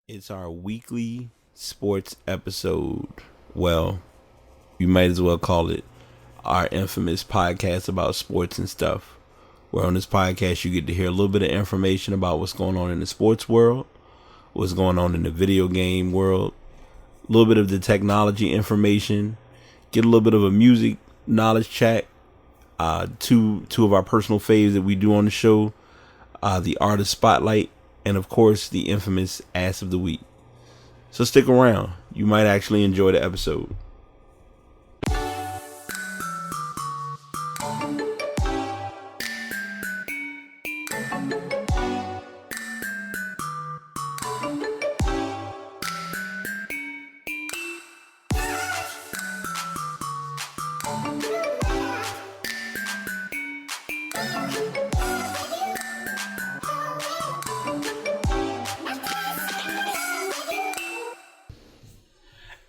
It's our weekly sports episode. Well, you might as well call it our infamous podcast about sports and stuff. Where on this podcast you get to hear a little bit of information about what's going on in the sports world, what's going on in the video game world, a little bit of the technology information, get a little bit of a music knowledge chat, two of our personal faves that we do on the show, the artist spotlight, and of course the infamous ass of the week. So stick around. You might actually enjoy the episode.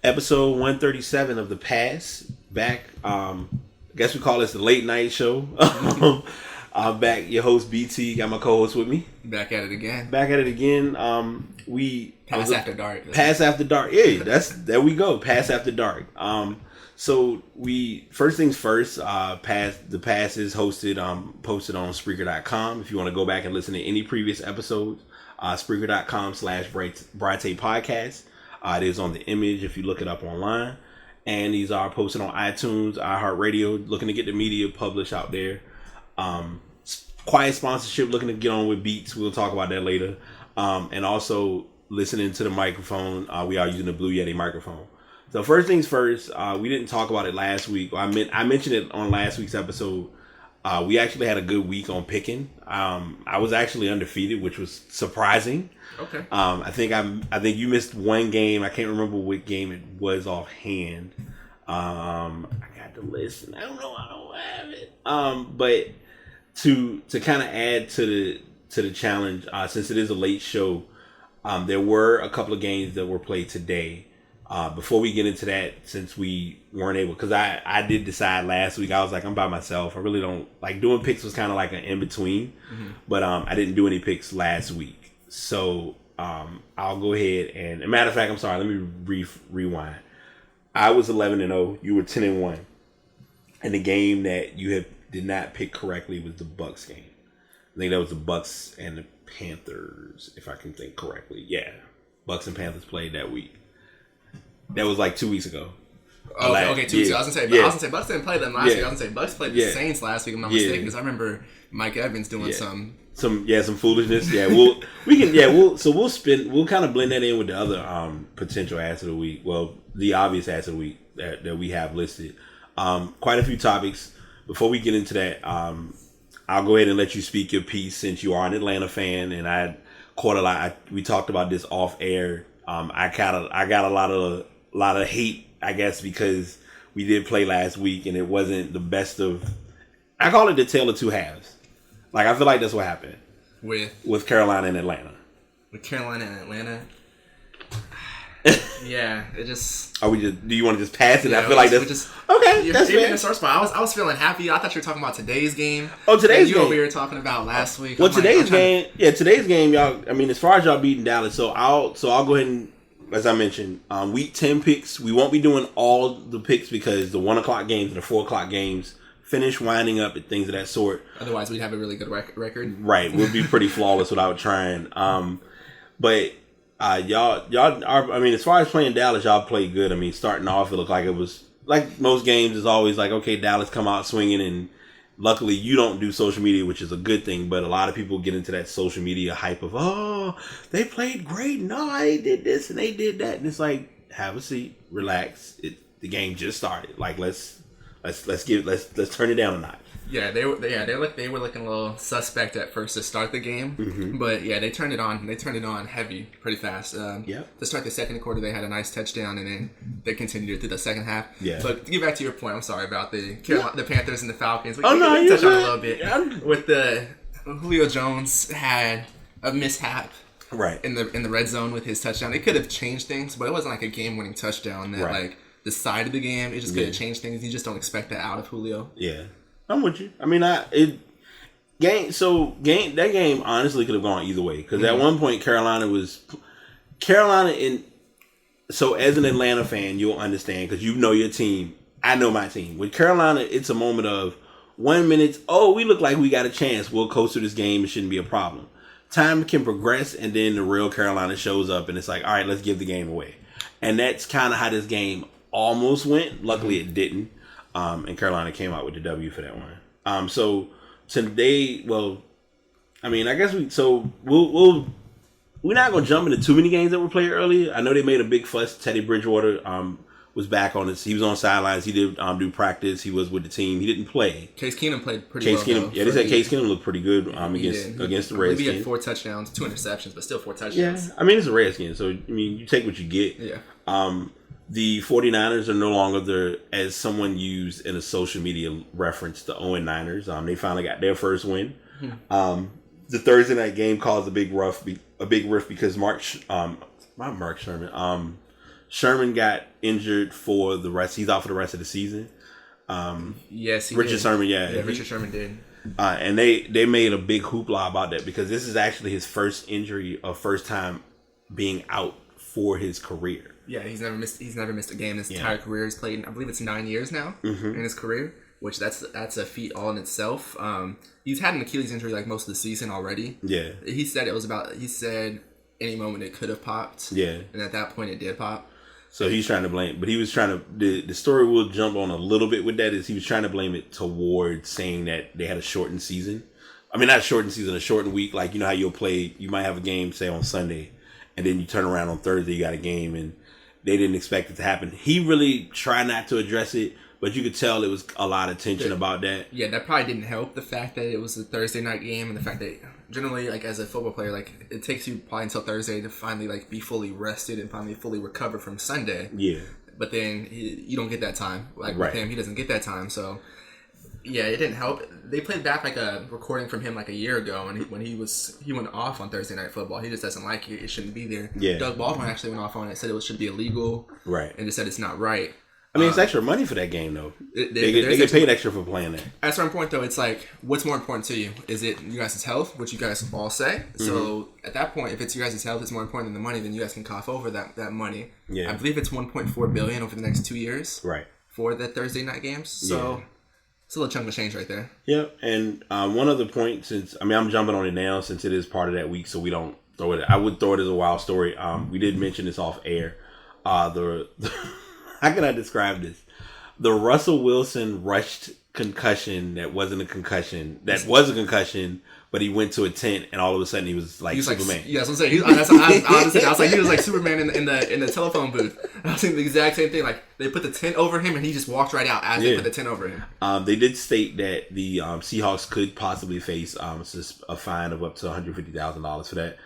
Episode 137 of The Pass. Back. I guess we call this the late night show. I'm back. Your host BT. Got my co-host with me. Back at it again. We Pass after dark. Pass after dark. Yeah, there we go. Pass after dark. So we first things first. The Pass is hosted, posted on Spreaker.com. If you want to go back and listen to any previous episodes, Spreaker.com/Brightate Podcast. It is on the image if you look it up online. And these are posted on iTunes, iHeartRadio, looking to get the media published out there. Quiet sponsorship, looking to get on with Beats. We'll talk about that later. And also listening to the microphone. We are using the Blue Yeti microphone. So first things first, we didn't talk about it last week. I mentioned it on last week's episode. We actually had a good week on picking. I was actually undefeated, which was surprising. Okay. I think you missed one game. I can't remember what game it was offhand. I got the list, and I don't know. I don't have it. But to kind of add to the challenge, since it is a late show, there were a couple of games that were played today. Before we get into that, since we weren't able, because I did decide last week, I was like, I'm by myself. I really don't like doing picks. Was kind of like an in between, but I didn't do any picks last week. So I'll go ahead and, a matter of fact, I'm sorry. Let me rewind. I was 11-0. You were 10-1, and the game that you did not pick correctly was the Bucks game. I think that was the Bucks and the Panthers, if I can think correctly. Yeah, Bucks and Panthers played that week. That was like 2 weeks ago. Oh, okay, 2 weeks ago. I was gonna say Bucks didn't play them last week. I was gonna say Bucks played the Saints last week. If I'm not mistaken, because I remember Mike Evans doing some foolishness. Yeah, we'll kind of blend that in with the other potential ass of the week. Well, the obvious ass of the week that we have listed. Quite a few topics. Before we get into that, I'll go ahead and let you speak your piece since you are an Atlanta fan, and I caught a lot. We talked about this off air. I got a lot of hate, I guess, because we did play last week and it wasn't the best of. I call it the tale of two halves. Like, I feel like that's what happened with Carolina and Atlanta. With Carolina and Atlanta. Yeah, it just. Do you want to just pass it? Yeah, I feel like that's okay. That's fair. In the sore spot. I was feeling happy. I thought you were talking about today's game. Oh, today's game. You were talking about last week. Well, today's game, y'all. I mean, as far as y'all beating Dallas, so I'll go ahead and, as I mentioned, week 10 picks. We won't be doing all the picks because the 1 o'clock games and the 4 o'clock games finish winding up and things of that sort. Otherwise, we'd have a really good record. Right, we'll be pretty flawless without trying. But y'all are. I mean, as far as playing Dallas, y'all played good. I mean, starting off, it looked like it was like most games is always like, okay, Dallas come out swinging, and luckily you don't do social media, which is a good thing. But a lot of people get into that social media hype of, oh, they played great. No, they did this and they did that, and it's like, have a seat, relax. The game just started. Like, let's turn it down a notch. Yeah, they were looking a little suspect at first to start the game, but yeah, they turned it on. They turned it on heavy pretty fast. To start the second quarter, they had a nice touchdown, and then they continued it through the second half. Yeah. But to get back to your point, I'm sorry about the Panthers and the Falcons. We touch on it a little bit. With the Julio Jones had a mishap. Right. In the red zone with his touchdown. It could have changed things, but it wasn't like a game-winning touchdown that like decided the game. It just could have changed things. You just don't expect that out of Julio. Yeah. I'm with you. I mean, that game honestly could have gone either way because at one point Carolina was Carolina so as an Atlanta fan, you'll understand because you know your team. I know my team. With Carolina, it's a moment of 1 minute. Oh, we look like we got a chance. We'll coast through this game. It shouldn't be a problem. Time can progress, and then the real Carolina shows up, and it's like, all right, let's give the game away. And that's kind of how this game almost went. Luckily, it didn't. And Carolina came out with the W for that one. So today, well, I mean, I guess we're not going to jump into too many games that were played earlier. I know they made a big fuss. Teddy Bridgewater was back on this. He was on sidelines. He did do practice. He was with the team. He didn't play. Case Keenum played pretty well. Yeah, they said Case Keenum looked pretty good against the Redskins. He had 4 touchdowns, 2 interceptions, but still 4 touchdowns. Yeah, I mean, it's a Redskins, so I mean, you take what you get. Yeah. The 49ers are no longer there, as someone used in a social media reference, the 0-9ers. They finally got their first win. The Thursday night game caused a big rift because Sherman got injured for the rest. He's out for the rest of the season. Yes, Richard Sherman, Richard Sherman did. And they made a big hoopla about that because this is actually his first injury or first time being out for his career. Yeah, he's never missed a game his entire career. He's played, I believe it's 9 years now in his career, which that's a feat all in itself. He's had an Achilles injury like most of the season already. Yeah. He said any moment it could have popped. Yeah. And at that point it did pop. So he's trying to blame, but he was trying to, the story we'll jump on a little bit with that is he was trying to blame it towards saying that they had a shortened season. I mean, not a shortened season, a shortened week. Like, you know how you might have a game, say, on Sunday, and then you turn around on Thursday, you got a game, and they didn't expect it to happen. He really tried not to address it, but you could tell it was a lot of tension about that. Yeah, that probably didn't help the fact that it was a Thursday night game and the fact that generally, like, as a football player, like, it takes you probably until Thursday to finally, like, be fully rested and finally fully recover from Sunday. Yeah. But then you don't get that time. Like, with him, he doesn't get that time, so... Yeah, it didn't help. They played back like a recording from him like a year ago, and when he went off on Thursday Night Football. He just doesn't like it. It shouldn't be there. Yeah. Doug Baldwin actually went off on it, said it should be illegal, right? And just said it's not right. I mean, it's extra money for that game, though. They get paid extra for playing that. At a certain point, though, it's like, what's more important to you? Is it you guys' health, which you guys all say? Mm-hmm. So at that point, if it's you guys' health, it's more important than the money. Then you guys can cough over that money. Yeah. I believe it's $1.4 billion over the next 2 years. Right. For the Thursday night games. So. Yeah. It's a little chunk of change right there. Yeah, and one other point, I'm jumping on it now since it is part of that week, so we don't throw it. I would throw it as a wild story. We did mention this off air. How can I describe this? The Russell Wilson rushed concussion that wasn't a concussion. That was a concussion, but he went to a tent, and all of a sudden he was like Superman. Yeah, that's what I'm saying. I was like, he was like Superman in the telephone booth. I was saying the exact same thing. Like, they put the tent over him, and he just walked right out as they put the tent over him. They did state that the Seahawks could possibly face a fine of up to $150,000 for that.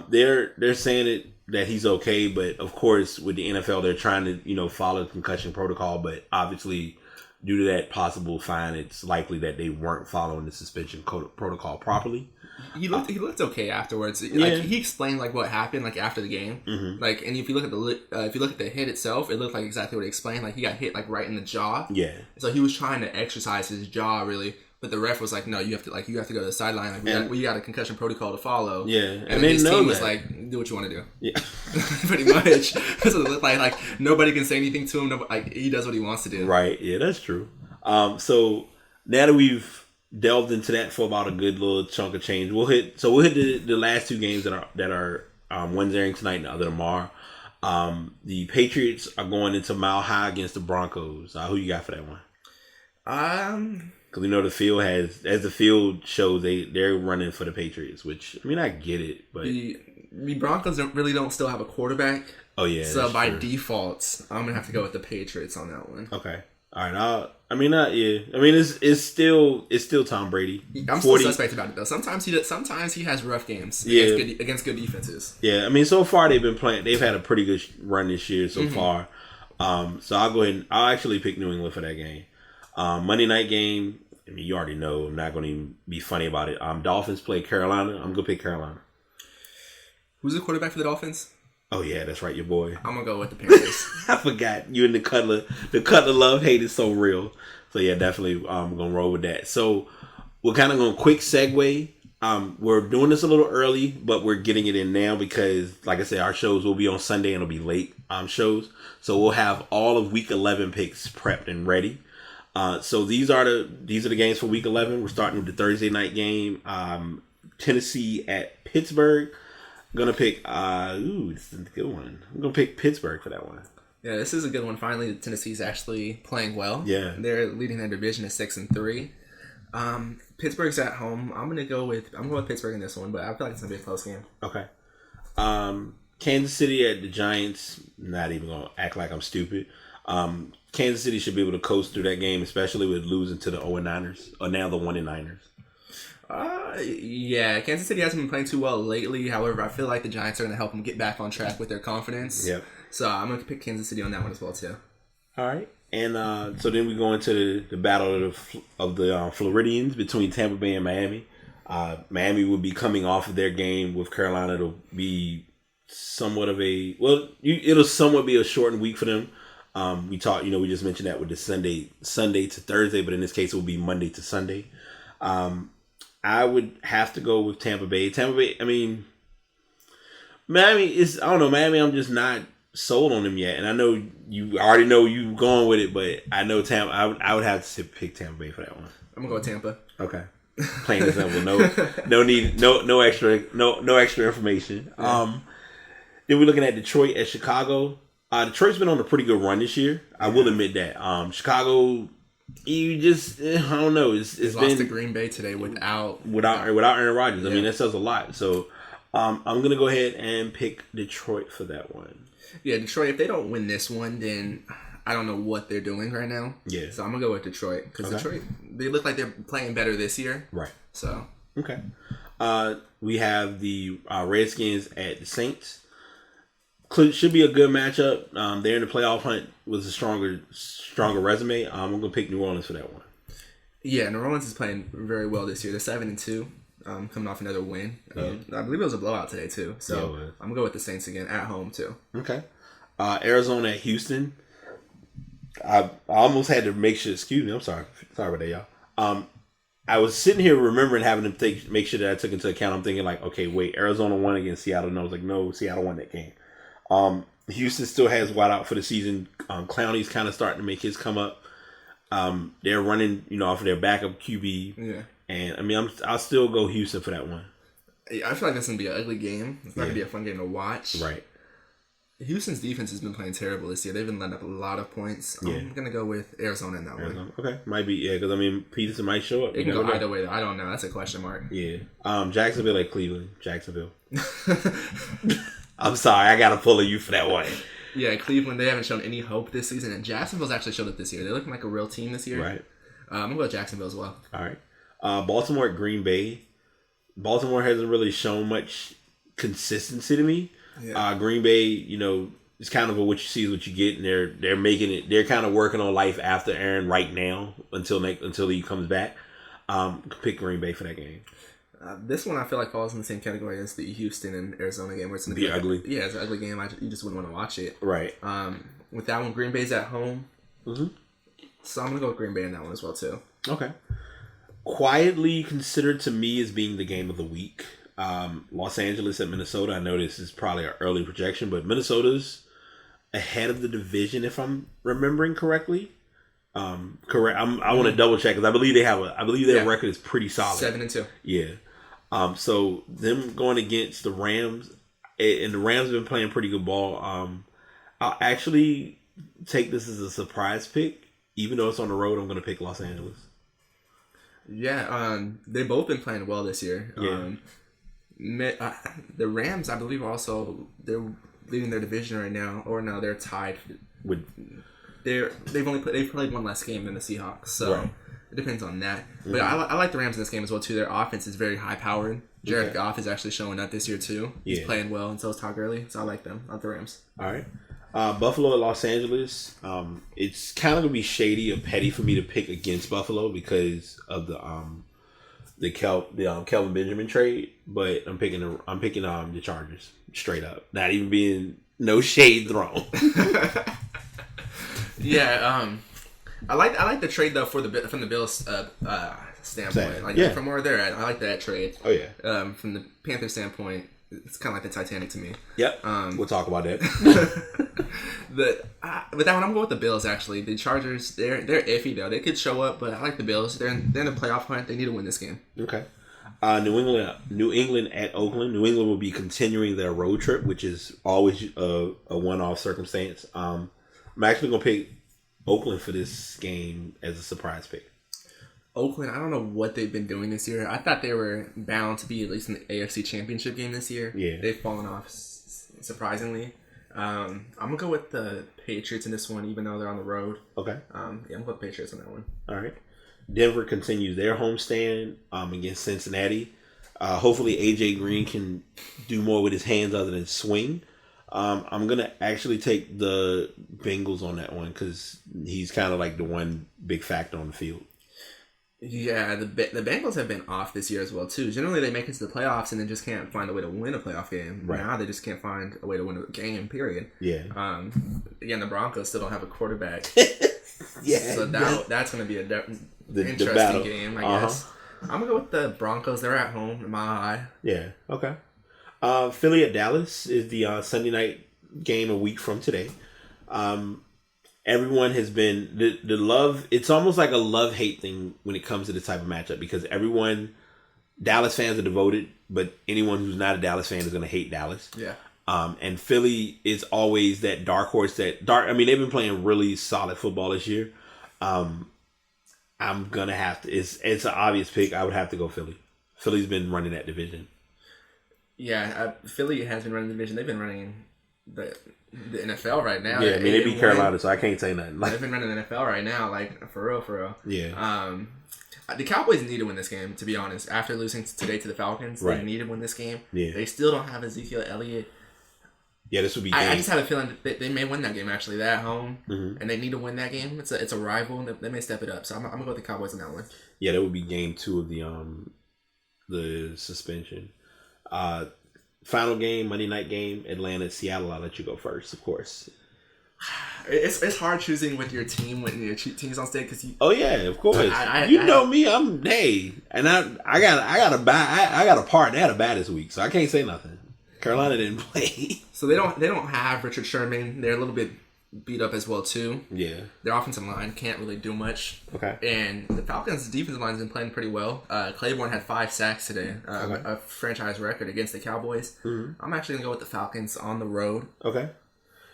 They're saying that he's okay, but of course with the NFL they're trying to follow the concussion protocol, but obviously due to that possible fine, it's likely that they weren't following the suspension protocol properly. He looked okay afterwards. Yeah. Like, he explained like what happened like after the game. Mm-hmm. Like, and if you look at the hit itself, it looked like exactly what he explained. Like, he got hit like right in the jaw. Yeah. So he was trying to exercise his jaw really. But the ref was like, "No, you have to go to the sideline. Like, we got a concussion protocol to follow." Yeah, and then his team was like, "Do what you want to do." Yeah, pretty much. So it looked like nobody can say anything to him. Like, he does what he wants to do. Right. Yeah, that's true. So now that we've delved into that for about a good little chunk of change, we'll hit the last 2 games that are one's airing tonight and the other tomorrow. The Patriots are going into Mile High against the Broncos. Who you got for that one? Because the field as the field shows, they're running for the Patriots, which, I mean, I get it, but the Broncos don't still have a quarterback. Oh yeah, so by default, I'm gonna have to go with the Patriots on that one. Okay, all right. It's still Tom Brady. I'm still suspect about it though. Sometimes he has rough games against good defenses. Yeah, I mean, so far they've been playing. They've had a pretty good run this year so far. So I'll go ahead. I'll actually pick New England for that game. Monday night game, I mean, you already know. I'm not going to even be funny about it. Dolphins play Carolina. I'm going to pick Carolina. Who's the quarterback for the Dolphins? Oh, yeah, that's right, your boy. I'm going to go with the Panthers. I forgot. You and the Cutler love-hate is so real. So, yeah, definitely I'm going to roll with that. So, we're kind of going to quick segue We're doing this a little early, but we're getting it in now because, like I said, our shows will be on Sunday and it'll be late shows. So we'll have all of Week 11 picks prepped and ready. So these are the games for Week 11. We're starting with the Thursday night game. Tennessee at Pittsburgh. I'm gonna pick. This is a good one. I'm gonna pick Pittsburgh for that one. Yeah, this is a good one. Finally, Tennessee's actually playing well. Yeah, they're leading their division at 6-3. Pittsburgh's at home. I'm gonna go with Pittsburgh in this one, but I feel like it's gonna be a close game. Okay. Kansas City at the Giants. Not even gonna act like I'm stupid. Kansas City should be able to coast through that game, especially with losing to the 0-9ers, or now the 1-9ers. Yeah, Kansas City hasn't been playing too well lately. However, I feel like the Giants are going to help them get back on track with their confidence. Yep. So I'm going to pick Kansas City on that one as well too. All right, and so then we go into the battle of the Floridians between Tampa Bay and Miami. Miami will be coming off of their game with Carolina. It'll be somewhat of it'll somewhat be a shortened week for them. We just mentioned that with the Sunday to Thursday, but in this case it will be Monday to Sunday. I would have to go with Tampa Bay. I mean, Miami is, I don't know, Miami, I'm just not sold on them yet. And I know you already know you going with it, but I know Tampa, I would have to pick Tampa Bay for that one. I'm going to go with Tampa. Okay. Plain and simple. No extra information. Yeah. Then we're looking at Detroit at Chicago. Detroit's been on a pretty good run this year. I will admit that. Chicago, you just, I don't know. It's lost to Green Bay today without Aaron Rodgers. I mean, that says a lot. So I'm going to go ahead and pick Detroit for that one. Yeah, Detroit, if they don't win this one, then I don't know what they're doing right now. Yeah. So I'm going to go with Detroit because Detroit, they look like they're playing better this year. Right. So. Okay. We have the Redskins at the Saints. Should be a good matchup. They're in the playoff hunt with a stronger resume. I'm going to pick New Orleans for that one. Yeah, New Orleans is playing very well this year. They're 7-2, coming off another win. I believe it was a blowout today too. So I'm going to go with the Saints again at home too. Okay. Arizona at Houston. I almost had to make sure. Excuse me. I'm sorry. Sorry about that, y'all. I was sitting here remembering having to make sure that I took into account. I'm thinking like, okay, wait, Arizona won against Seattle. No, I was like, no, Seattle won that game. Houston still has wide out for the season. Clowney's kind of starting to make his come up. They're running, off of their backup QB. Yeah. And I mean, I'll still go Houston for that one. I feel like this is gonna be an ugly game. It's not gonna be a fun game to watch. Right. Houston's defense has been playing terrible this year. They've been letting up a lot of points. Yeah. I'm gonna go with Arizona in that one. Okay, might be because I mean Peterson might show up. It can go either way though. I don't know. That's a question mark. Yeah. Jacksonville at Cleveland. Jacksonville. I'm sorry, I got to pull you for that one. Yeah, Cleveland, they haven't shown any hope this season, and Jacksonville's actually showed up this year. They're looking like a real team this year. Right. I'm going to go with Jacksonville as well. All right. Baltimore at Green Bay. Baltimore hasn't really shown much consistency to me. Yeah. Green Bay, it's kind of what you see is what you get, and they're making it. They're kind of working on life after Aaron right now until he comes back. Pick Green Bay for that game. This one I feel like falls in the same category as the Houston and Arizona game, where it's going to be ugly. Yeah, it's an ugly game. You just wouldn't want to watch it. Right. With that one, Green Bay's at home. Mm-hmm. So I'm going to go with Green Bay in that one as well, too. Okay. Quietly considered to me as being the game of the week. Los Angeles at Minnesota. I know this is probably an early projection, but Minnesota's ahead of the division, if I'm remembering correctly. Correct. I want to double check because I believe their record is pretty solid. 7-2. Yeah. So them going against the Rams, and the Rams have been playing pretty good ball. I'll actually take this as a surprise pick, even though it's on the road. I'm going to pick Los Angeles. Yeah. They've both been playing well this year. Yeah. The Rams, I believe, they're leading their division right now, or no, they're tied with. They've played one less game than the Seahawks, so it depends on that. Mm-hmm. But I like the Rams in this game as well too. Their offense is very high powered. Jared Goff is actually showing up this year too. He's playing well, and so is Todd Gurley. So I like them. I like the Rams. All right. Buffalo at Los Angeles. It's kind of gonna be shady or petty for me to pick against Buffalo because of the Kelvin Benjamin trade, but I'm picking the Chargers straight up. Not even being no shade thrown. Yeah, I like the trade though from the Bills standpoint. From where they're at, I like that trade. Oh yeah. From the Panthers standpoint, it's kind of like the Titanic to me. Yep. We'll talk about that. With that one, I'm going with the Bills. Actually, the Chargers, they're iffy though. They could show up, but I like the Bills. They're in the playoff hunt. They need to win this game. Okay. New England at Oakland. New England will be continuing their road trip, which is always a one-off circumstance. I'm actually gonna pick Oakland for this game as a surprise pick. Oakland, I don't know what they've been doing this year. I thought they were bound to be at least in the AFC Championship game this year. Yeah, they've fallen off surprisingly. I'm gonna go with the Patriots in this one, even though they're on the road. Okay. I'm gonna go with Patriots on that one. All right. Denver continues their homestand against Cincinnati. Hopefully AJ Green can do more with his hands other than swing. I'm going to actually take the Bengals on that one because he's kind of like the one big factor on the field. Yeah, the Bengals have been off this year as well, too. Generally, they make it to the playoffs and then just can't find a way to win a playoff game. Right. Now, they just can't find a way to win a game, period. Yeah. Again, the Broncos still don't have a quarterback. Yeah. So that's going to be the interesting game, I guess. I'm going to go with the Broncos. They're at home in Mile High. Yeah, okay. Philly at Dallas is the Sunday night game a week from today. Everyone has been the love. It's almost like a love-hate thing when it comes to this type of matchup because Dallas fans are devoted, but anyone who's not a Dallas fan is going to hate Dallas. Yeah. And Philly is always that dark horse. They've been playing really solid football this year. I'm gonna have to. It's an obvious pick. I would have to go Philly. Philly's been running that division. Yeah, Philly has been running the division. They've been running the NFL right now. Yeah, they beat Carolina, so I can't say nothing. They've been running the NFL right now, for real. Yeah. The Cowboys need to win this game. To be honest, after losing today to the Falcons, right. They need to win this game. Yeah. They still don't have Ezekiel Elliott. Yeah, this would be. I just have a feeling that they may win that game. Actually, they're at home, mm-hmm. and they need to win that game. It's a rival. They may step it up. So I'm gonna go with the Cowboys in that one. Yeah, that would be game 2 of the suspension. Final game, Monday night game, Atlanta, Seattle. I'll let you go first, of course. It's hard choosing with your team when your team's on stake because you. Oh yeah, of course. You know me. I'm and I got a part they had a bye this week, so I can't say nothing. Carolina didn't play. So they don't have Richard Sherman. They're a little bit beat up as well too. Yeah. Their offensive line can't really do much. Okay. And the Falcons' defensive line has been playing pretty well. Claiborne had 5 sacks today, a franchise record against the Cowboys. Mm-hmm. I'm actually gonna go with the Falcons on the road. Okay.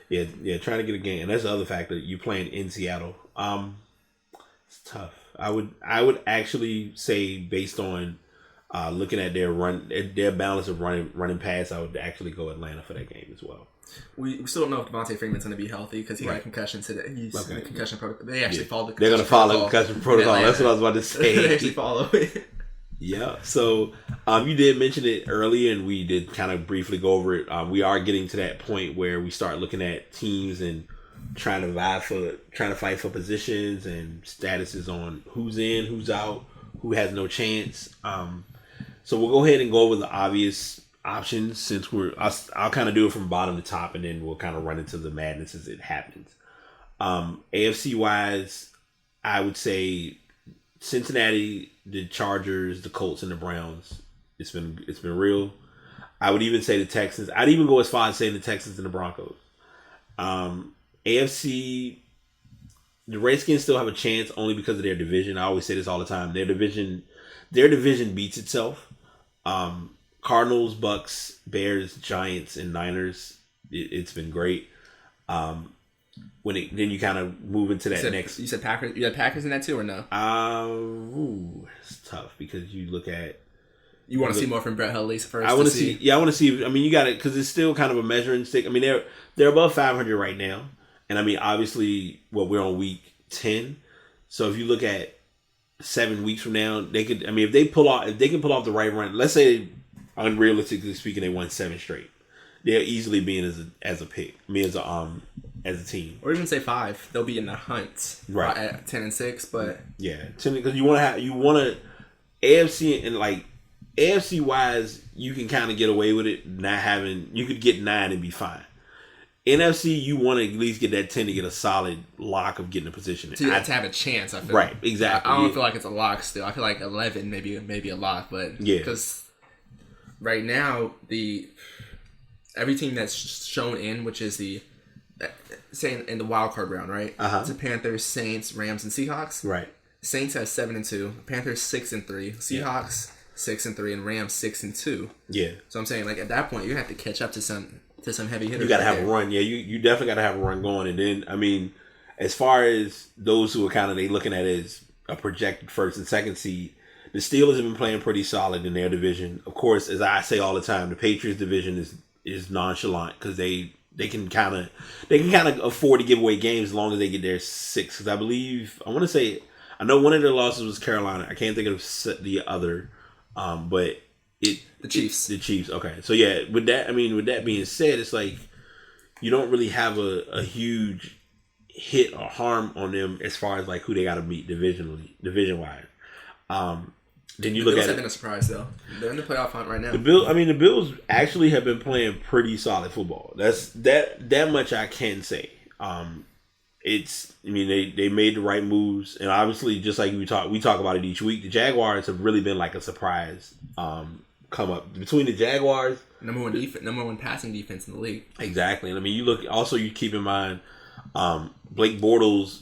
Yeah, trying to get a game. And that's the other factor. You playing in Seattle. It's tough. I would actually say based on looking at their balance of running pass, I would actually go Atlanta for that game as well. We still don't know if Devontae Freeman's going to be healthy because he got a concussion today. He's in the concussion protocol. They actually follow the concussion protocol. They're going to follow the concussion protocol. That's what I was about to say. They actually follow it. Yeah. So you did mention it earlier, and we did kind of briefly go over it. We are getting to that point where we start looking at teams and trying to fight for positions and statuses on who's in, who's out, who has no chance. So we'll go ahead and go over the obvious options since I'll kind of do it from bottom to top, and then we'll kind of run into the madness as it happens. AFC wise, I would say Cincinnati, the Chargers, the Colts, and the Browns. It's been real. I would even say the Texans. I'd even go as far as saying the Texans and the Broncos. AFC, the Redskins still have a chance only because of their division. I always say this all the time. Their division beats itself. Cardinals, Bucks, Bears, Giants, and Niners. It's been great. Then you kind of move into that next. You said Packers. You had Packers in that too, or no? It's tough because you look at. You want to see more from Brett Hundley first. I want to see. Yeah, I want to see. I mean, you got it because it's still kind of a measuring stick. I mean, they're above 500 right now, and I mean, obviously, we're on week 10. So if you look at 7 weeks from now, they could. I mean, if they can pull off the right run. Let's say, unrealistically speaking, they won 7 straight. They're easily being as a pick. I mean, as a team, or even say 5. They'll be in the hunt, right? At 10-6, but 10 because you want to AFC and like AFC wise, you can kind of get away with it not having. You could get 9 and be fine. NFC, you want to at least get that 10 to get a solid lock of getting a position. To have a chance, I feel. Right, exactly. I don't feel like it's a lock still. I feel like 11 maybe a lock, but because right now every team that's shown in, which is say in the wild card round, right? It's the Panthers, Saints, Rams, and Seahawks. Right. Saints has 7-2, Panthers 6-3, Seahawks 6-3, and Rams 6-2. Yeah. So I'm saying, like, at that point, you have to catch up to some heavy hitters. You got to have a run. Yeah, you definitely got to have a run going. And then, I mean, as far as those who are kind of looking at it as a projected first and second seed, the Steelers have been playing pretty solid in their division. Of course, as I say all the time, the Patriots division is nonchalant because they can kind of afford to give away games as long as they get their 6. Because I know one of their losses was Carolina. I can't think of the other, but the Chiefs. The Chiefs. Okay, so yeah, with that being said, it's like you don't really have a huge hit or harm on them as far as like who they got to beat division wise. Then you look at it. Have been a surprise though. They're in the playoff hunt right now. The Bills actually have been playing pretty solid football. That's that much I can say. They made the right moves, and obviously, just like we talk about it each week, the Jaguars have really been like a surprise come up between the Jaguars. Number one passing defense in the league. Exactly, and I mean, you keep in mind Blake Bortles.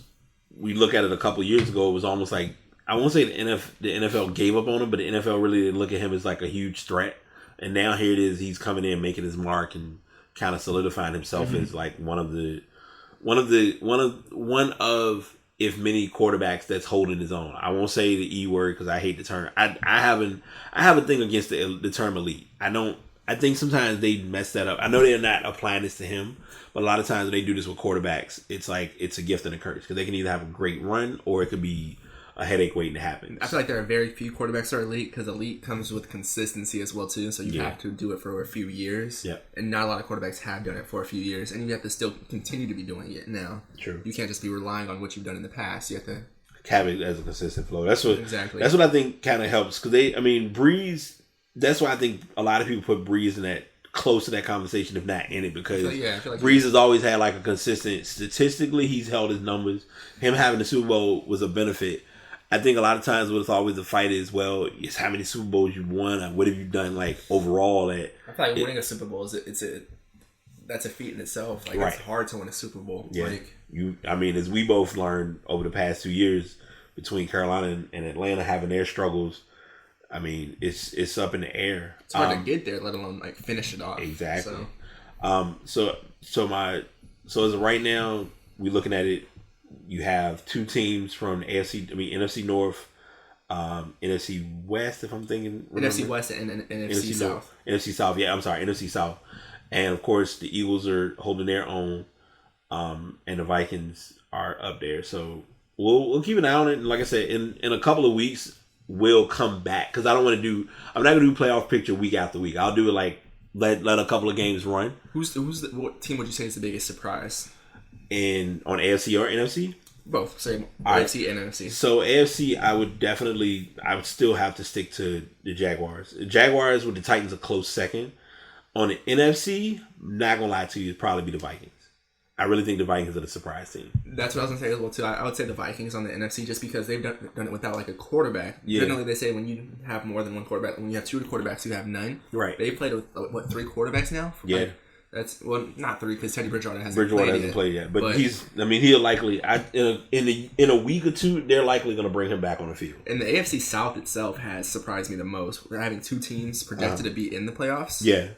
We look at it a couple years ago. It was almost like I won't say the NFL gave up on him, but the NFL really didn't look at him as like a huge threat. And now here it is, he's coming in, making his mark, and kind of solidifying himself as like one of if many quarterbacks that's holding his own. I won't say the E word because I hate the term. I have a thing against the term elite. I think sometimes they mess that up. I know they're not applying this to him, but a lot of times when they do this with quarterbacks, it's like it's a gift and a curse because they can either have a great run or it could be a headache waiting to happen. I feel like there are very few quarterbacks that are elite because elite comes with consistency as well too. So you have to do it for a few years. Yeah. And not a lot of quarterbacks have done it for a few years, and you have to still continue to be doing it now. True. You can't just be relying on what you've done in the past. You have to have it as a consistent flow. That's what I think kind of helps because Breeze. That's why I think a lot of people put Breeze in that close to that conversation, if not in it, because I feel like Breeze has always had like a consistent. Statistically, he's held his numbers. Him having the Super Bowl was a benefit. I think a lot of times what's always the fight is, well, it's how many Super Bowls you won, and what have you done like overall. I feel like winning a Super Bowl that's a feat in itself. Like it's hard to win a Super Bowl. Yeah, as we both learned over the past 2 years between Carolina and Atlanta having their struggles. I mean, it's up in the air. It's hard to get there, let alone like finish it off. Exactly. So as of right now, we're looking at it. You have two teams from NFC North, NFC West, if I'm thinking. NFC West and NFC South. NFC South, yeah, I'm sorry, NFC South. And of course, the Eagles are holding their own, and the Vikings are up there. So we'll keep an eye on it. And like I said, in a couple of weeks, we'll come back because I'm not going to do playoff picture week after week. I'll do it like let a couple of games run. What team would you say is the biggest surprise? On AFC or NFC? Both, same. AFC and NFC. So AFC, I would still have to stick to the Jaguars. The Jaguars with the Titans a close second. On the NFC, not gonna lie to you, it'd probably be the Vikings. I really think the Vikings are the surprise team. That's what I was gonna say as well too. I would say the Vikings on the NFC just because they've done it without like a quarterback. Yeah. Generally, they say when you have more than one quarterback, when you have two quarterbacks, you have none. Right. They played with 3 quarterbacks now. Yeah. That's not 3 because Teddy Bridgewater hasn't played yet. But he'll likely in a week or two they're likely going to bring him back on the field. And the AFC South itself has surprised me the most. We're having 2 teams projected to be in the playoffs. Yeah.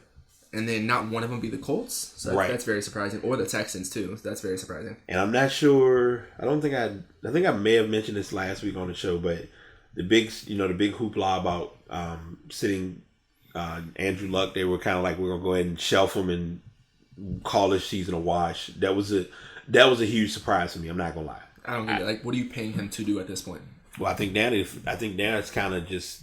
And then not one of them be the Colts. So that's very surprising. Or the Texans too. So that's very surprising. And I'm not sure. I think I may have mentioned this last week on the show, but the big hoopla about sitting Andrew Luck, they were kind of like, we're gonna go ahead and shelf him and call this season a wash. That was a huge surprise for me. I'm not gonna lie. I don't get it. Like, what are you paying him to do at this point? Well, I think now it's kind of just,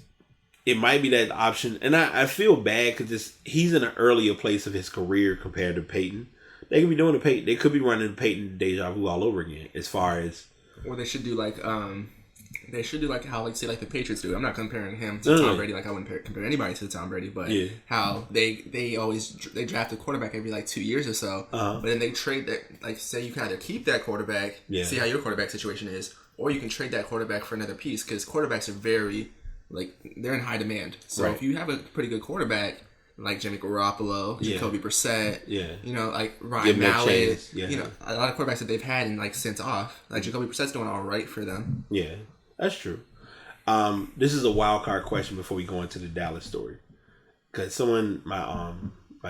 it might be that option, and I feel bad because he's in an earlier place of his career compared to Peyton. They could be doing they could be running Peyton deja vu all over again as far as. Or they should do like they should do like how like say like the Patriots do. I'm not comparing him to Tom Brady. Like I wouldn't compare anybody to Tom Brady, but how they always draft a quarterback every like 2 years or so, but then they trade that. Like say you can either keep that quarterback, see how your quarterback situation is, or you can trade that quarterback for another piece because quarterbacks are very like they're in high demand. So if you have a pretty good quarterback like Jimmy Garoppolo, Jacoby Brissett, you know, like Ryan Mallett, you know, a lot of quarterbacks that they've had and like sent off. Like Jacoby Brissett's doing all right for them. Yeah, that's true. This is a wild card question before we go into the Dallas story, because someone, my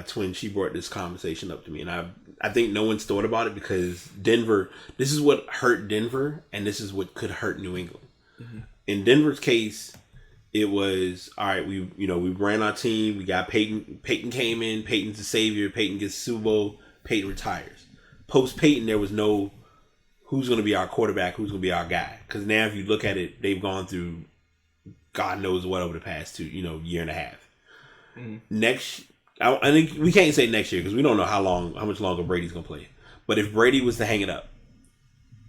twin, she brought this conversation up to me, and I think no one's thought about it because Denver. This is what hurt Denver, and this is what could hurt New England. Mm-hmm. In Denver's case, it was all right. We ran our team. We got Peyton. Peyton came in. Peyton's the savior. Peyton gets Super Bowl. Peyton retires. Post Peyton, there was no who's going to be our quarterback. Who's going to be our guy? Because now, if you look at it, they've gone through God knows what over the past year and a half. Mm-hmm. Next, I think we can't say next year because we don't know how much longer Brady's going to play. But if Brady was to hang it up,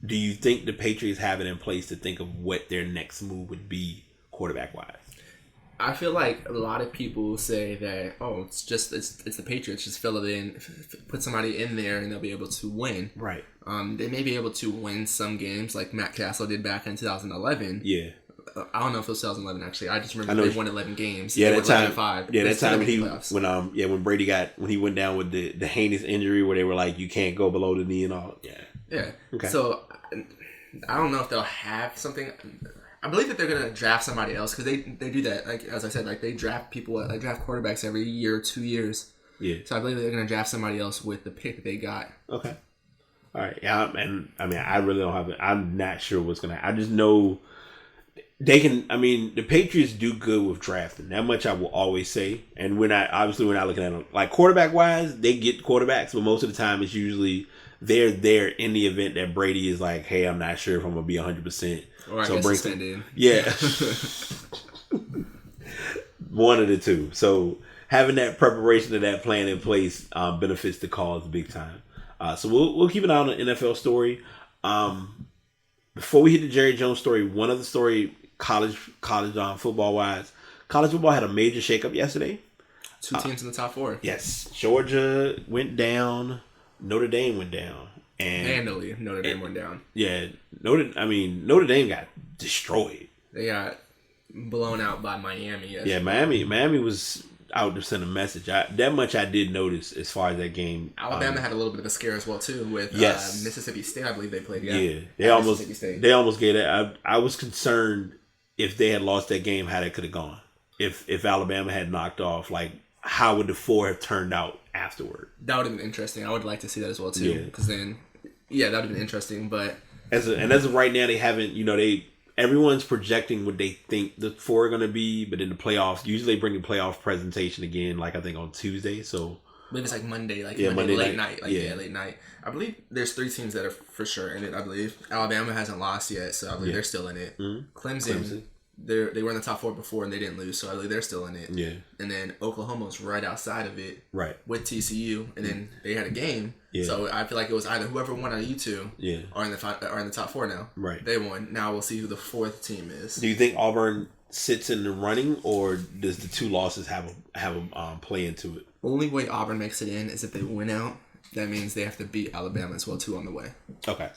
do you think the Patriots have it in place to think of what their next move would be? Quarterback wise, I feel like a lot of people say that it's the Patriots, just fill it in, put somebody in there and they'll be able to win. Right. They may be able to win some games like Matt Castle did back in 2011. Yeah. I don't know if it was 2011 actually. I just remember they won 11 games. Yeah, that time. 5. Yeah, that time when Brady when he went down with the heinous injury where they were like you can't go below the knee and all. Yeah. Yeah. Okay. So I don't know if they'll have something. I believe that they're going to draft somebody else because they do that. Like as I said, like they draft people, they draft quarterbacks every year or 2 years. Yeah. So I believe they're going to draft somebody else with the pick that they got. Okay. All right. Yeah. And I mean, I really don't have it. I'm not sure what's going to. I just know they can. I mean, the Patriots do good with drafting. That much I will always say. And we're not looking at them like quarterback wise. They get quarterbacks, but most of the time it's usually they're there in the event that Brady is like, hey, I'm not sure if I'm going to be 100%. Or so bring suspended. Yeah. One of the two. So having that preparation of that plan in place benefits the cause big time. So we'll keep an eye on the NFL story. Before we hit the Jerry Jones story, one other story, college football wise. College football had a major shakeup yesterday. 2 teams in the top 4. Yes. Georgia went down. Notre Dame went down. Handily, Notre Dame went down. Yeah, Notre Dame got destroyed. They got blown out by Miami yesterday. Yeah, Miami was out to send a message. That much I did notice as far as that game. Alabama had a little bit of a scare as well too with Mississippi State. I believe they played. Yeah, they almost gave that. I was concerned if they had lost that game, how that could have gone. If Alabama had knocked off, like how would the 4 have turned out afterward? That would have been interesting. I would like to see that as well too. Because then. Yeah, that would have been interesting, but as of right now, they haven't. Everyone's projecting what they think the 4 are going to be, but in the playoffs, usually they bring the playoff presentation again, like I think on Tuesday. So I believe it's like Monday, Monday late night, late night. I believe there's 3 teams that are for sure in it. I believe Alabama hasn't lost yet, so I believe they're still in it. Mm-hmm. Clemson. They were in the top 4 before and they didn't lose, so I believe they're still in it. Yeah. And then Oklahoma's right outside of it, right, with TCU, and then they had a game. Yeah. So I feel like it was either whoever won out of you two, are in the top 4 now. Right. They won. Now we'll see who the 4th team is. Do you think Auburn sits in the running, or does the 2 losses have a play into it? Only way Auburn makes it in is if they win out. That means they have to beat Alabama as well too on the way. Okay.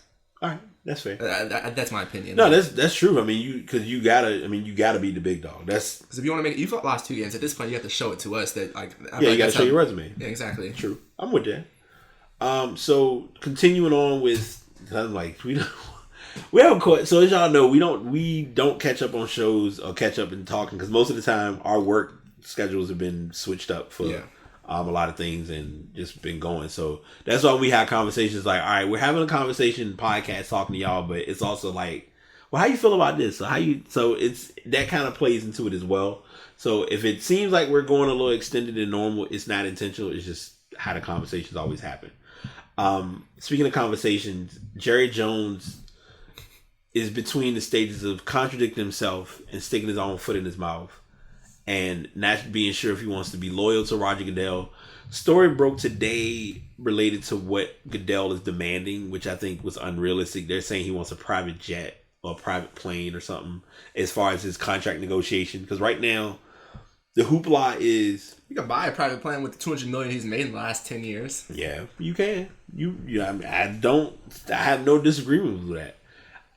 All right, that's fair. That's my opinion. No, that's true. I mean, you gotta be the big dog. That's because if you want to make it, you've lost 2 games at this point. You have to show it to us that you gotta show your resume. Yeah, exactly. True. I'm with that. So continuing on with, I'm like we haven't caught. So as y'all know, we don't catch up on shows or catch up and talking because most of the time our work schedules have been switched up for. Yeah. A lot of things and just been going. So that's why we have conversations like, all right, we're having a conversation podcast talking to y'all, but it's also like, well, how you feel about this? So it's that kind of plays into it as well. So if it seems like we're going a little extended than normal, it's not intentional. It's just how the conversations always happen. Speaking of conversations, Jerry Jones is between the stages of contradicting himself and sticking his own foot in his mouth. And not being sure if he wants to be loyal to Roger Goodell. Story broke today related to what Goodell is demanding, which I think was unrealistic. They're saying he wants a private jet a private plane or something as far as his contract negotiation. Because right now, the hoopla is you can buy a private plane with the $200 million he's made in the last 10 years. Yeah, you can. I mean, I have no disagreement with that.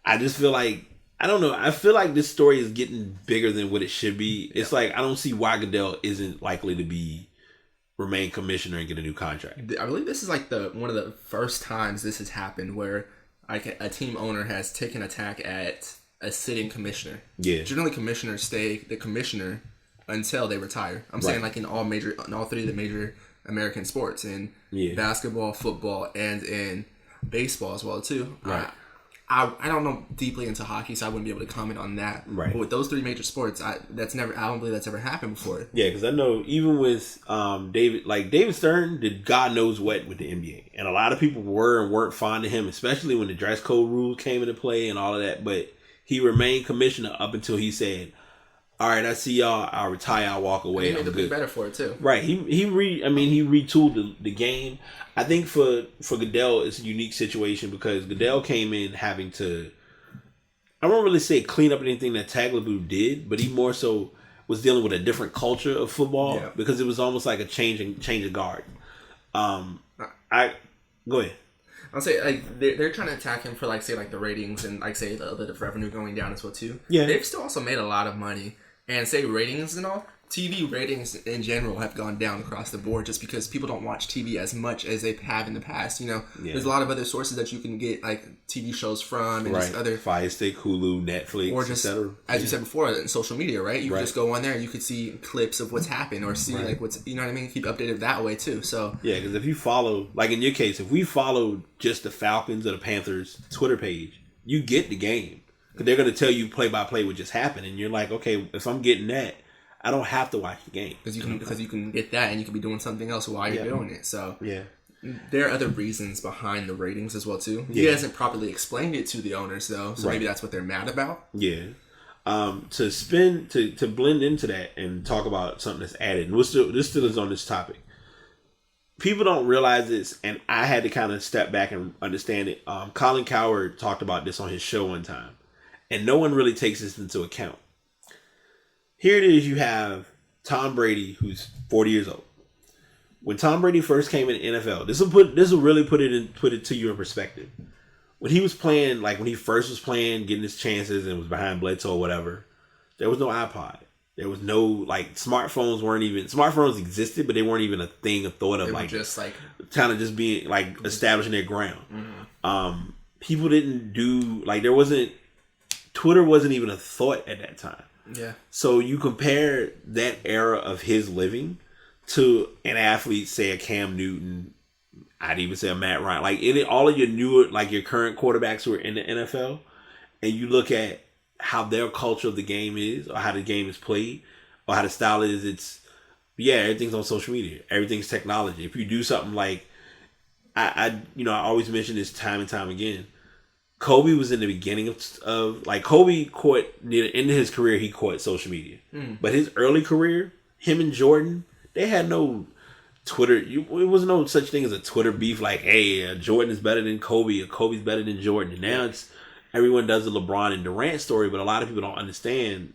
I just feel like, I don't know. I feel like this story is getting bigger than what it should be. It's like, I don't see why Goodell isn't likely to remain commissioner and get a new contract. I believe this is like one of the first times this has happened where like a team owner has taken attack at a sitting commissioner. Yeah. Generally, commissioners stay the commissioner until they retire. I'm saying like in all three of the major American sports, in basketball, football, and in baseball as well too. Right. I don't know deeply into hockey, so I wouldn't be able to comment on that. Right. But with those three major sports, I don't believe that's ever happened before. Yeah, because I know even with David Stern did God knows what with the NBA, and a lot of people were and weren't fond of him, especially when the dress code rules came into play and all of that. But he remained commissioner up until he said, "All right, I see y'all. I'll retire. I'll walk away. He made the league better for it too." Right. He retooled the game. I think for Goodell, it's a unique situation because Goodell came in having to, I won't really say clean up anything that Tagliabue did, but he more so was dealing with a different culture of football because it was almost like a change of guard. Go ahead. I'll say like they're trying to attack him for like say like the ratings and like say the revenue going down as well too. Yeah, they've still also made a lot of money, and say ratings and all. TV ratings in general have gone down across the board just because people don't watch TV as much as they have in the past. There's a lot of other sources that you can get like TV shows from and just other Fire Stick, Hulu, Netflix, or just etc. As you said before, in social media, right? You can just go on there and you could see clips of what's happened or see like what's what I mean. Keep updated that way too. So yeah, because if you follow, like in your case, if we followed just the Falcons or the Panthers Twitter page, you get the game because they're going to tell you play by play what just happened, and you're like, okay, if I'm getting that, I don't have to watch the game because you can get that and you can be doing something else while you're doing it. So yeah, there are other reasons behind the ratings as well too. He hasn't properly explained it to the owners though, so maybe that's what they're mad about. Yeah. To blend into that and talk about something that's added, and this still is on this topic. People don't realize this, and I had to kind of step back and understand it. Colin Cowherd talked about this on his show one time, and no one really takes this into account. Here it is, you have Tom Brady, who's 40 years old. When Tom Brady first came in the NFL, this will really put it to you in perspective. When he was playing, like when he first was playing, getting his chances and was behind Bledsoe or whatever, there was no iPod. There was no like smartphones existed, but they weren't even a thing, a thought of they like just like kind of just being like establishing their ground. Mm-hmm. People didn't do like Twitter wasn't even a thought at that time. Yeah. So you compare that era of his living to an athlete, say a Cam Newton, I'd even say a Matt Ryan, like all of your newer, like your current quarterbacks who are in the NFL, and you look at how their culture of the game is, or how the game is played, or how the style is. Everything's on social media, everything's technology. If you do something like, I always mention this time and time again. Kobe was in the beginning of Kobe caught near the end of his career, he caught social media. But his early career, him and Jordan, they had no Twitter. It wasn't no such thing as a Twitter beef like, hey, Jordan is better than Kobe or Kobe's better than Jordan. And now it's everyone does the LeBron and Durant story, but a lot of people don't understand.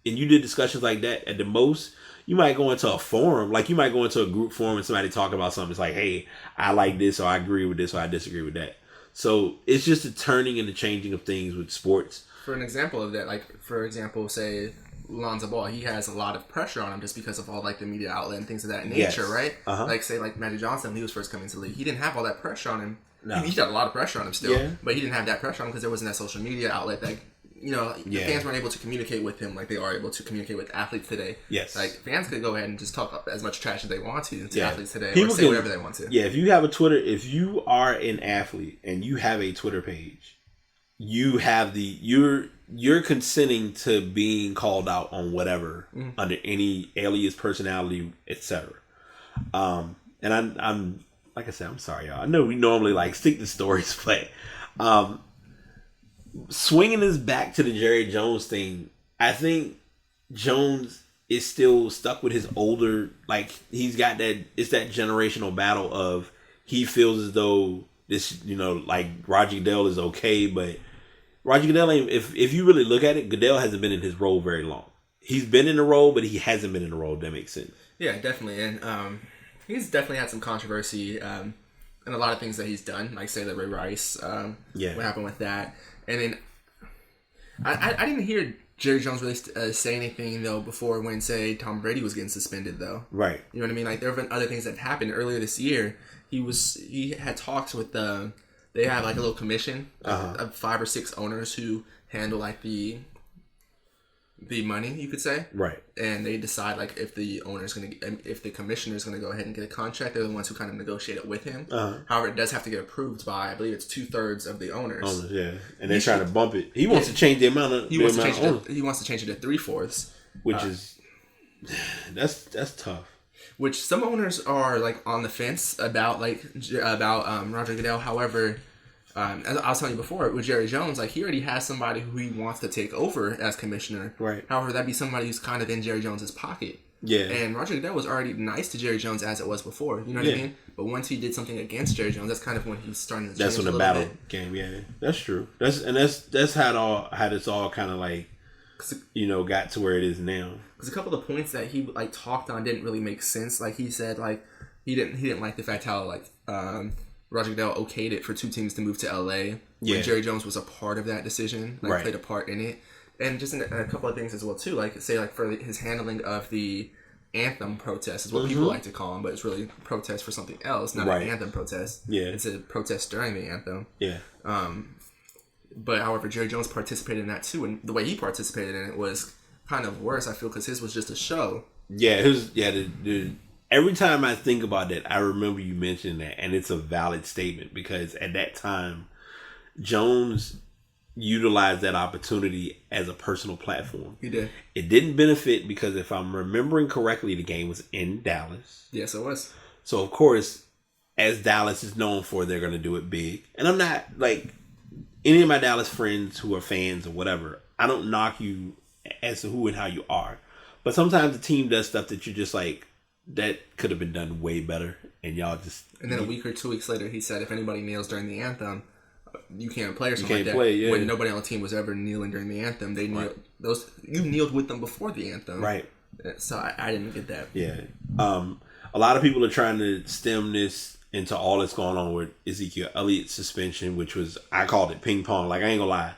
And you did discussions like that at the most. You might go into a forum, like you might go into a group forum and somebody talk about something. It's like, hey, I like this or I agree with this or I disagree with that. So it's just a turning and the changing of things with sports. For an example of that, say Lonzo Ball, he has a lot of pressure on him just because of all like the media outlet and things of that nature, right? Like say like Magic Johnson, when he was first coming to the league, he didn't have all that pressure on him. No. He had a lot of pressure on him still, but he didn't have that pressure on him because there wasn't that social media outlet that the fans weren't able to communicate with him like they are able to communicate with athletes today. Yes. Like fans could go ahead and just talk as much trash as they want to athletes today, People or say whatever they want to. Yeah, if you have a Twitter, if you are an athlete and you have a Twitter page, you have you're consenting to being called out on whatever under any alias, personality, etc. And I'm like I said, I'm sorry, y'all. I know we normally like stick to stories, but swinging this back to the Jerry Jones thing, I think Jones is still stuck with his older, like he's got that, it's that generational battle of he feels as though this, like Roger Goodell is okay, but Roger Goodell ain't. If you really look at it, Goodell hasn't been in his role very long. He's been in the role, but he hasn't been in the role. If that makes sense. Yeah, definitely, and he's definitely had some controversy in a lot of things that he's done, like say the Ray Rice. What happened with that, and then I didn't hear Jerry Jones really say anything though before when say Tom Brady was getting suspended though. Right. You know what I mean? Like there have been other things that happened earlier this year. He had talks with they have like a little commission of 5 or 6 owners who handle like the money, you could say. Right. And they decide like if the commissioner is gonna go ahead and get a contract. They're the ones who kind of negotiate it with him. However, it does have to get approved by, I believe it's 2/3 of the owners. Yeah. And they're trying to bump it. He wants to change the amount of he wants to change it to 3/4, which is that's tough. Which some owners are like on the fence about Roger Goodell. However, as I was telling you before, with Jerry Jones, like he already has somebody who he wants to take over as commissioner. Right. However, that'd be somebody who's kind of in Jerry Jones's pocket. Yeah. And Roger Goodell was already nice to Jerry Jones as it was before. You know what I mean? But once he did something against Jerry Jones, that's kind of when he's starting to change. That's when the battle came. Yeah, that's true. That's how it's all kind of like got to where it is now. Because a couple of the points that he like talked on didn't really make sense. Like he said, like he didn't like the fact how like Roger Goodell okayed it for 2 teams to move to LA. When Jerry Jones was a part of that decision, like played a part in it, and just in a couple of things as well too. Like say like for his handling of the anthem protest is what people like to call them, but it's really protest for something else, not an anthem protest. Yeah, it's a protest during the anthem. Yeah. But however, Jerry Jones participated in that too, and the way he participated in it was kind of worse, I feel, because his was just a show. Yeah, every time I think about that, I remember you mentioning that, and it's a valid statement because at that time, Jones utilized that opportunity as a personal platform. He did. It didn't benefit because if I'm remembering correctly, the game was in Dallas. Yes, it was. So of course, as Dallas is known for, they're going to do it big. And I'm not like any of my Dallas friends who are fans or whatever. I don't knock you as to who and how you are, but sometimes the team does stuff that you're just like, that could have been done way better, and y'all just. And then a week or 2 weeks later, he said, if anybody kneels during the anthem, you can't play or something like that. When nobody on the team was ever kneeling during the anthem, they kneeled. You kneeled with them before the anthem, right? So I didn't get that. Yeah, a lot of people are trying to stem this into all that's going on with Ezekiel Elliott's suspension, which was, I called it ping pong. Like I ain't gonna lie.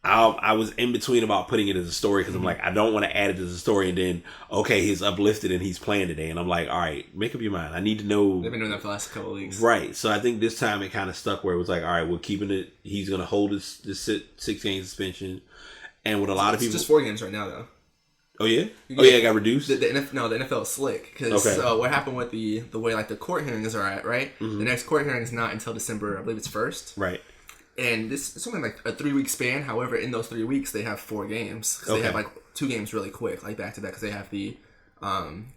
I was in between about putting it as a story because I'm like, I don't want to add it as a story and then, okay, he's uplifted and he's playing today. And I'm like, all right, make up your mind. I need to know. They've been doing that for the last couple of weeks. Right. So I think this time it kind of stuck where it was like, all right, we're keeping it. He's going to hold this 6-game suspension. And with a lot of people. It's just 4 games right now, though. Oh, yeah? Oh, yeah, it got reduced? The NFL is slick. Because what happened with the way like the court hearings are at, right? Mm-hmm. The next court hearing is not until December, I believe it's 1st. Right. And this is something like a 3-week span. However, in those 3 weeks, they have 4 games. They have like 2 games really quick, like back to back, because they have the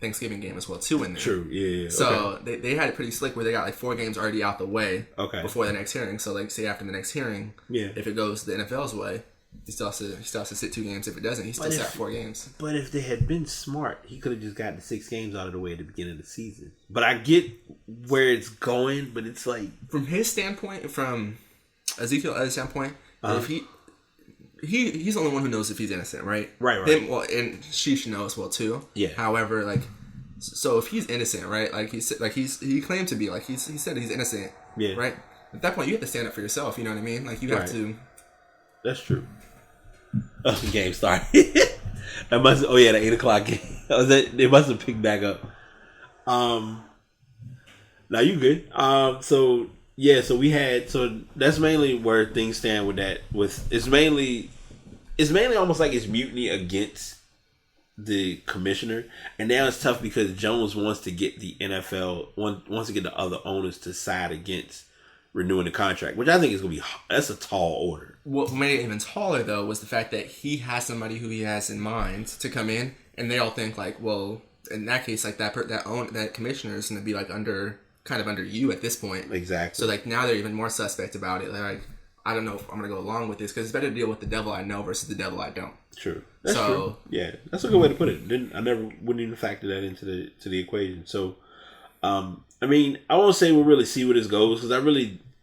Thanksgiving game as well too in there. True, yeah. So they had it pretty slick where they got like 4 games already out the way before the next hearing. So like say after the next hearing, if it goes the NFL's way, he still has to sit 2 games. If it doesn't, he still sat 4 games. But if they had been smart, he could have just gotten the 6 games out of the way at the beginning of the season. But I get where it's going, but it's like from his standpoint, from Ezekiel Elliott's standpoint, if he's the only one who knows if he's innocent, right? Right. And she should know as well too. Yeah. However, like, so if he's innocent, right? Like he claimed to be, like he said he's innocent. Yeah. Right. At that point, you have to stand up for yourself. You know what I mean? Like you have to. That's true. Oh, the game started. The 8:00 game. They must have picked back up. Now you good. So that's mainly where things stand with that. It's mainly almost like it's mutiny against the commissioner, and now it's tough because Jones wants to get the NFL wants to get the other owners to side against renewing the contract, which I think is that's a tall order. What made it even taller though was the fact that he has somebody who he has in mind to come in, and they all think like, well, in that case, like that commissioner is going to be like under you at this point. Exactly. So like now they're even more suspect about it. They're like, I don't know if I'm going to go along with this because it's better to deal with the devil I know versus the devil I don't. True. That's true. Yeah, that's a good way to put it. Wouldn't even factor that into the equation. So, I mean, I won't say we'll really see where this goes because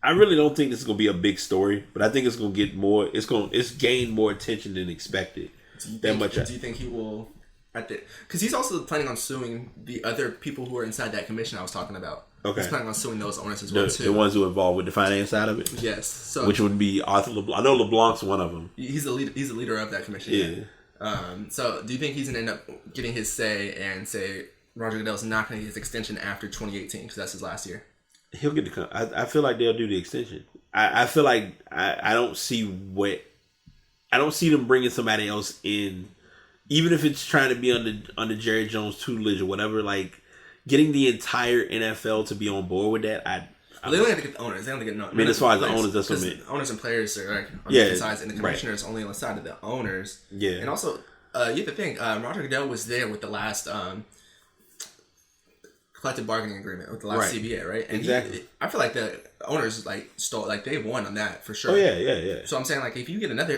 I really don't think this is gonna be a big story, but I think it's gonna get more. It's gained more attention than expected. Do you think he will? Because he's also planning on suing the other people who are inside that commission I was talking about. Okay. He's planning on suing those owners as well too. The ones who are involved with the finance side of it. Yes. So which would be Arthur LeBlanc. I know LeBlanc's one of them. He's the leader. He's the leader of that commission. Yeah. So do you think he's gonna end up getting his say and say Roger Goodell's not gonna get his extension after 2018 because that's his last year? He'll get the. I feel like they'll do the extension. I feel like I don't see them bringing somebody else in, even if it's trying to be under Jerry Jones' tutelage or whatever. Like getting the entire NFL to be on board with that. They don't have to get the owners. They don't have to get no. I mean, as far as the owners, that's what I mean. Owners and players are like on different sides, and the commissioners only on the side of the owners. Yeah, and also you have to think Roger Goodell was there with the last collective bargaining agreement with the last CBA, right? And exactly. I feel like the owners they won on that for sure. Oh yeah. So I'm saying like if you get another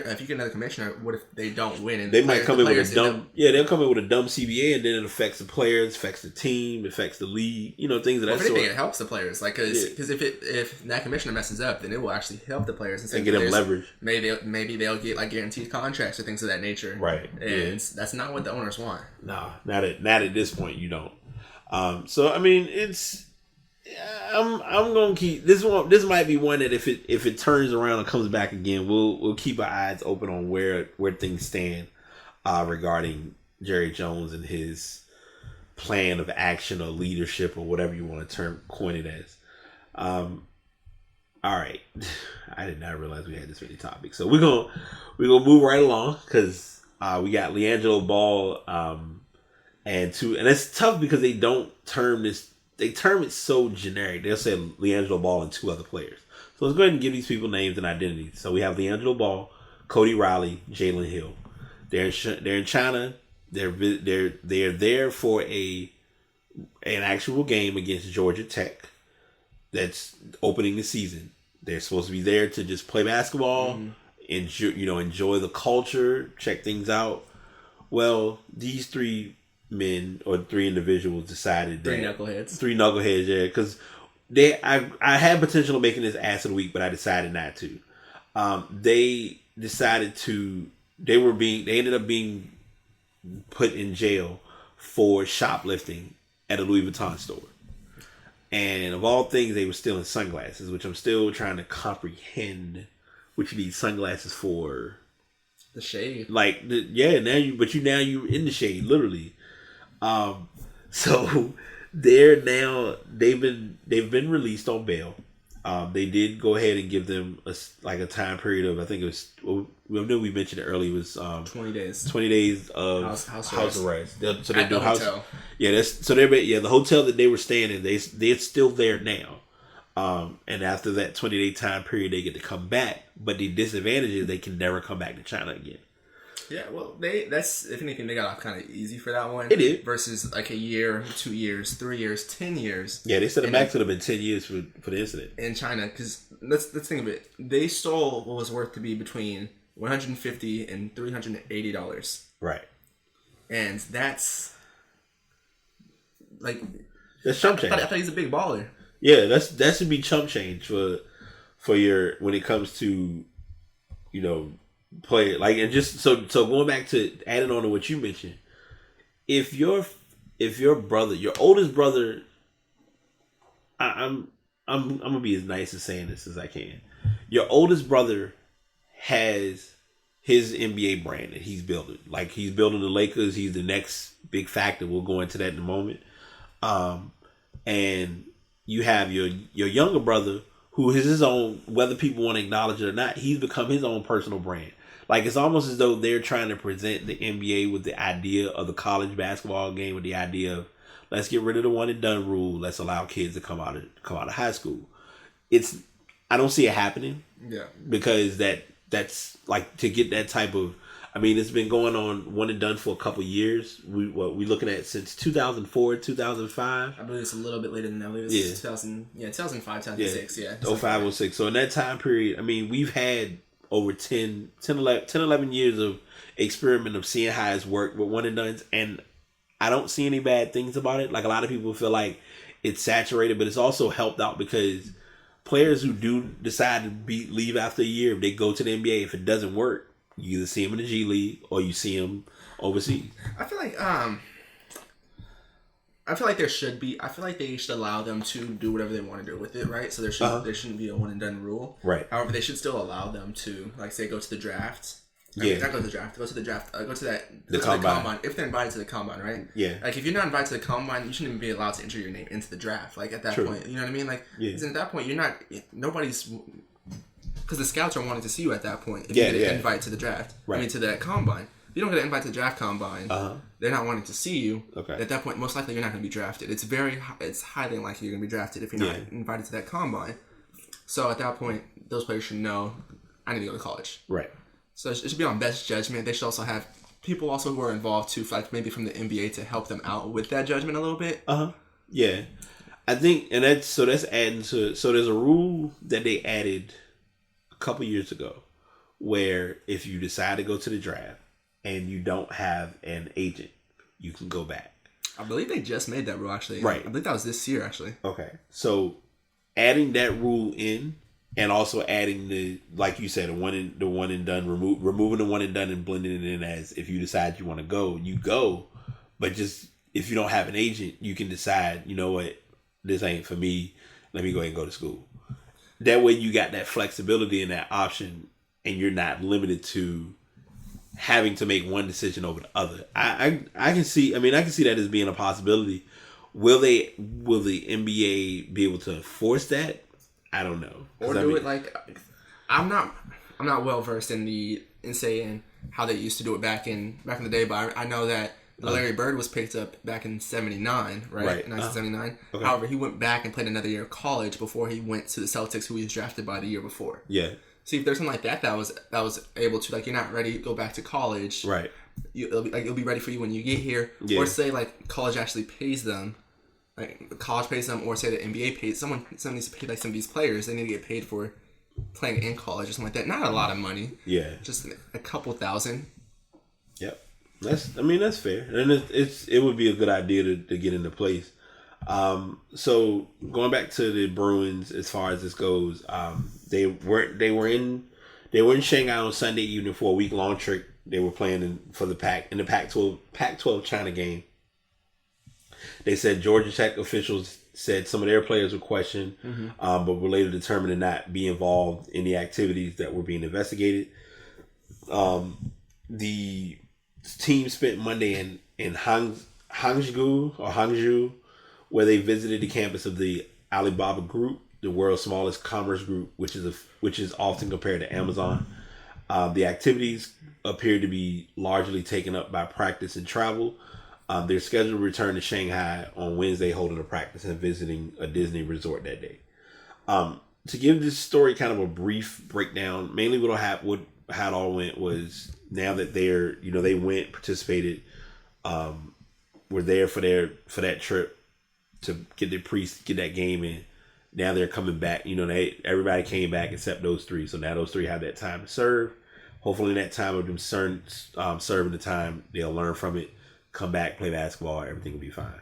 commissioner, what if they don't win? And they might come in with a dumb they'll come in with a dumb CBA, and then it affects the players, affects the team, affects the league, things of that sort. If anything, it helps the players, like because if that commissioner messes up, then it will actually help the players and get them leverage. Maybe they'll get like guaranteed contracts or things of that nature, right? And that's not what the owners want. Nah, not at this point. You don't. So I mean, I'm gonna keep this one. This might be one that if it turns around and comes back again, we'll keep our eyes open on where things stand regarding Jerry Jones and his plan of action or leadership or whatever you want to coin it as. All right, I did not realize we had this many topics, so we're gonna move right along because we got LiAngelo Ball. And it's tough because they don't term this. They term it so generic. They'll say LiAngelo Ball and two other players. So let's go ahead and give these people names and identities. So we have LiAngelo Ball, Cody Riley, Jalen Hill. They're in China. They're there for an actual game against Georgia Tech. That's opening the season. They're supposed to be there to just play basketball, enjoy the culture, check things out. Well, these three individuals decided that three knuckleheads, yeah, because I had potential of making this ass of the week, but I decided not to. They ended up being put in jail for shoplifting at a Louis Vuitton store, and of all things, they were stealing sunglasses, which I'm still trying to comprehend. What you need sunglasses for? The shade, now you're in the shade, literally. So they've been released on bail. They did go ahead and give them a time period of, I think it was, we mentioned it earlier, it was 20 days. 20 days of house arrest. So they do hotel. Yeah, the hotel that they were staying in, they're still there now. And after that 20-day time period, they get to come back. But the disadvantage is they can never come back to China again. Yeah, well, that's, if anything, they got off kind of easy for that one. It did. Versus like a year, 2 years, 3 years, 10 years. Yeah, they said the max would have been 10 years for the incident. In China, because let's think of it. They stole what was worth to be between $150 and $380. Right. And that's like... That's chump change. I thought he's a big baller. Yeah, that should be chump change for your, when it comes to, play, like, and just so going back to adding on to what you mentioned, if your brother, your oldest brother, I'm gonna be as nice as saying this as I can. Your oldest brother has his NBA brand that he's building. Like, he's building the Lakers. He's the next big factor. We'll go into that in a moment. And you have your younger brother who is his own, whether people want to acknowledge it or not, he's become his own personal brand. Like, it's almost as though they're trying to present the NBA with the idea of the college basketball game, with the idea of, let's get rid of the one and done rule. Let's allow kids to come out of high school. I don't see it happening. Yeah. Because that's like, to get that type of, I mean, it's been going on one and done for a couple years. We looking at since 2004, 2005. I believe it's a little bit later than that. I believe it's 2005, 2006. Yeah. 05, 06. So in that time period, I mean, we've had over 10, 11 years of experiment of seeing how it's worked with one and dones, and I don't see any bad things about it. Like, a lot of people feel like it's saturated, but it's also helped out because players who do decide to leave after a year, if they go to the NBA, if it doesn't work, you either see them in the G League or you see them overseas. I feel like there should be. I feel like they should allow them to do whatever they want to do with it, right? So there shouldn't be a one and done rule, right? However, they should still allow them to, like, say, go to the draft. Not go to the draft. Go to the draft. Go to the combine. If they're invited to the combine, right? Yeah. Like, if you're not invited to the combine, you shouldn't even be allowed to enter your name into the draft. Like, at that point, you know what I mean? Like, because at that point, you're not. Nobody's. Because the scouts are wanting to see you at that point. If you get an invite to the draft, right. I mean, to the combine. If you don't get an invite to the draft combine, they're not wanting to see you. Okay. At that point, most likely you're not going to be drafted. It's highly unlikely you're going to be drafted if you're not invited to that combine. So at that point, those players should know, I need to go to college. Right. So it should be on best judgment. They should also have people also who are involved too, like maybe from the NBA, to help them out with that judgment a little bit. Yeah, I think, and that's adding to. So there's a rule that they added a couple years ago, where if you decide to go to the draft and you don't have an agent, you can go back. I believe they just made that rule, actually. Right. I believe that was this year, actually. Okay, so adding that rule in. And also adding the, like you said, the one and done, removing the one and done and blending it in as if you decide you want to go, you go. But just if you don't have an agent, you can decide, you know what, this ain't for me. Let me go ahead and go to school. That way you got that flexibility and that option, and you're not limited to having to make one decision over the other. I can see that as being a possibility. Will the NBA be able to enforce that? I don't know. Or do it like, I'm not well versed in saying how they used to do it back in the day, but I know that Larry Bird was picked up back in '79, right? 1979. Okay. However, he went back and played another year of college before he went to the Celtics, who he was drafted by the year before. Yeah. See, if there's something like that was able to, like, you're not ready to go back to college, right? It'll be ready for you when you get here, or say like college actually pays them. Like college pays them, or say the NBA pays someone needs to pay like some of these players. They need to get paid for playing in college or something like that. Not a lot of money. Yeah, just a couple thousand. Yep, that's fair, and it would be a good idea to get into place. So going back to the Bruins, as far as this goes, they were in Shanghai on Sunday evening for a week-long trip. They were playing in the Pac-12 China game. They said Georgia Tech officials said some of their players were questioned, but were later determined to not be involved in the activities that were being investigated. The team spent Monday in Hangzhou, where they visited the campus of the Alibaba Group, the world's smallest commerce group, which is often compared to Amazon. The activities appear to be largely taken up by practice and travel. They're scheduled to return to Shanghai on Wednesday, holding a practice and visiting a Disney resort that day. To give this story kind of a brief breakdown, mainly how it all went was, now that they went, participated, were there for that trip to get that game in. Now they're coming back. Everybody came back except those three. So now those three have that time to serve. Hopefully in that time of them serving the time, they'll learn from it, come back, play basketball, everything will be fine.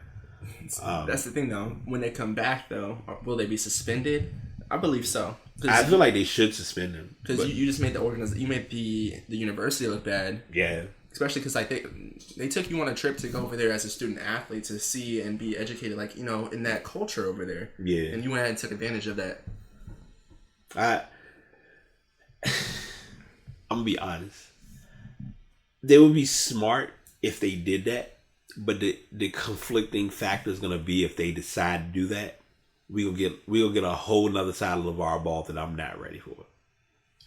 That's the thing, though. When they come back, though, will they be suspended? I believe so. I feel like they should suspend them. Because you just made you made the university look bad. Yeah. Especially because, like, they took you on a trip to go over there as a student athlete to see and be educated, like, in that culture over there. Yeah. And you went ahead and took advantage of that. I'm going to be honest. They would be smart if they did that, but the conflicting factor is going to be, if they decide to do that, we'll get a whole nother side of LeVar Ball that I'm not ready for.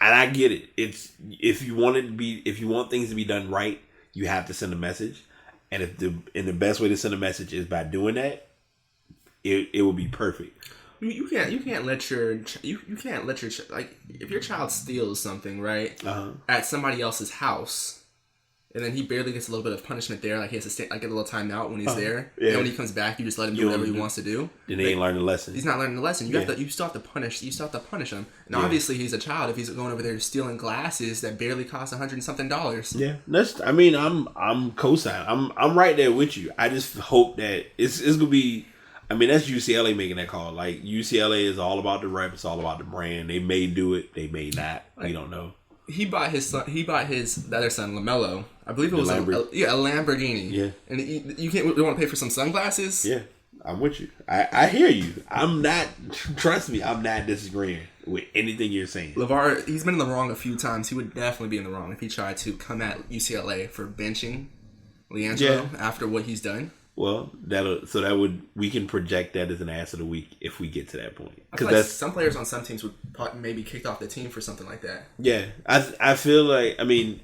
And I get it. It's if you want things to be done right, you have to send a message, and the best way to send a message is by doing that, it will be perfect. You can't let your like, if your child steals something, right, at somebody else's house, and then he barely gets a little bit of punishment there, like he has to get a little time out when he's there. Yeah. And when he comes back, you just let him do whatever he wants to do. Then he ain't learning the lesson. He's not learning the lesson. You still have to punish him. And obviously he's a child if he's going over there stealing glasses that barely cost $100 and something. Yeah. I'm co-sign. I'm right there with you. I just hope that it's gonna be, I mean, that's UCLA making that call. Like, UCLA is all about the rep. It's all about the brand. They may do it. They may not. We don't know. He bought his son. He bought the other son, LaMelo. I believe it was a Lamborghini. Yeah. And you can't. You want to pay for some sunglasses? Yeah, I'm with you. I hear you. I'm not. Trust me, I'm not disagreeing with anything you're saying. LeVar, he's been in the wrong a few times. He would definitely be in the wrong if he tried to come at UCLA for benching LiAngelo after what he's done. Well, we can project that as an ass of the week if we get to that point. Because like some players on some teams would maybe kick off the team for something like that. Yeah, I feel like, I mean,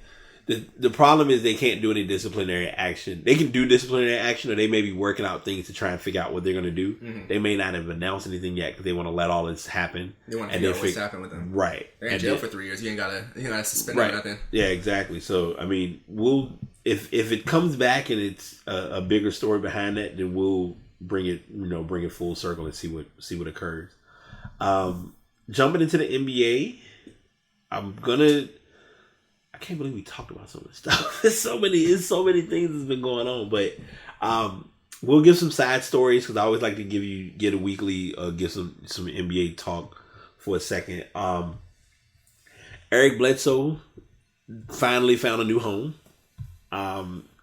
the problem is they can't do any disciplinary action. They can do disciplinary action, or they may be working out things to try and figure out what they're going to do. Mm-hmm. They may not have announced anything yet because they want to let all this happen. They want to figure out what's happened with them. Right. They're in jail for 3 years. You ain't got to suspend or nothing. Yeah, exactly. So, I mean, if it comes back and it's a bigger story behind that, then we'll bring it full circle and see what occurs. Jumping into the NBA, I can't believe we talked about some of this stuff. It's so many things that's been going on, but we'll give some side stories because I always like to get a weekly, give some NBA talk for a second. Eric Bledsoe finally found a new home.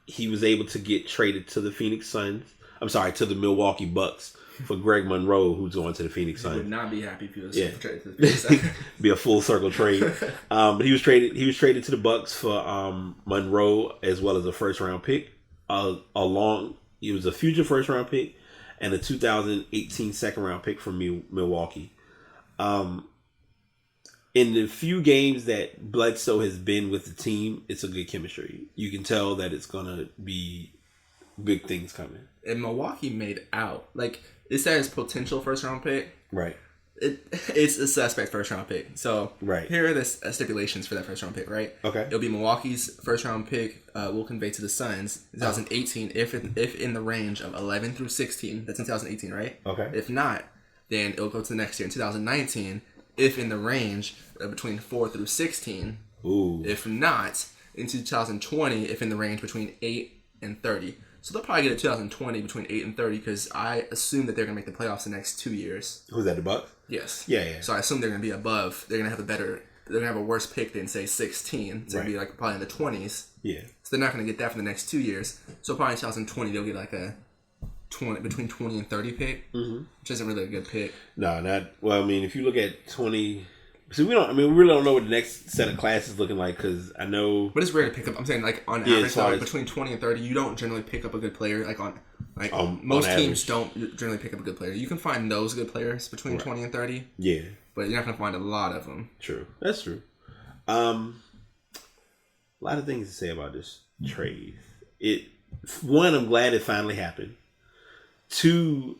He was able to get traded to the to the Milwaukee Bucks for Greg Monroe, who's going to the Phoenix Suns. He would not be happy if he was traded to the Phoenix Suns. Be a full circle trade. But he was traded to the Bucks for Monroe as well as a first round pick. It was a future first round pick and a 2018 second round pick from Milwaukee. In the few games that Bledsoe has been with the team, it's a good chemistry. You can tell that it's gonna be big things coming. And Milwaukee made out. Like, it says potential first round pick. Right. It's a suspect first round pick. So right. Here are the stipulations for that first round pick, right? Okay. It'll be Milwaukee's first round pick will convey to the Suns 2018 if in the range of 11 through 16. That's in 2018, right? Okay. If not, then it'll go to the next year in 2019 if in the range between 4 through 16. Ooh. If not, in 2020 if in the range between 8 and 30. So they'll probably get a 2020 between 8 and 30 because I assume that they're going to make the playoffs the next 2 years. Who's that, the Bucks? Yes. Yeah. So I assume they're going to be above. They're going to have they're going to have a worse pick than, say, 16. It's going to be like probably in the 20s. Yeah. So they're not going to get that for the next 2 years. So probably in 2020 they'll get like a between 20 and 30 pick, which isn't really a good pick. No, not well. I mean, if you look at 20, so we really don't know what the next set of classes is looking like because I know. But it's rare to pick up. I'm saying like on average, between 20 and 30, you don't generally pick up a good player. Most teams don't generally pick up a good player. You can find those good players between 20 and 30. Yeah, but you're not gonna find a lot of them. True, that's true. A lot of things to say about this trade. One, I'm glad it finally happened. Two,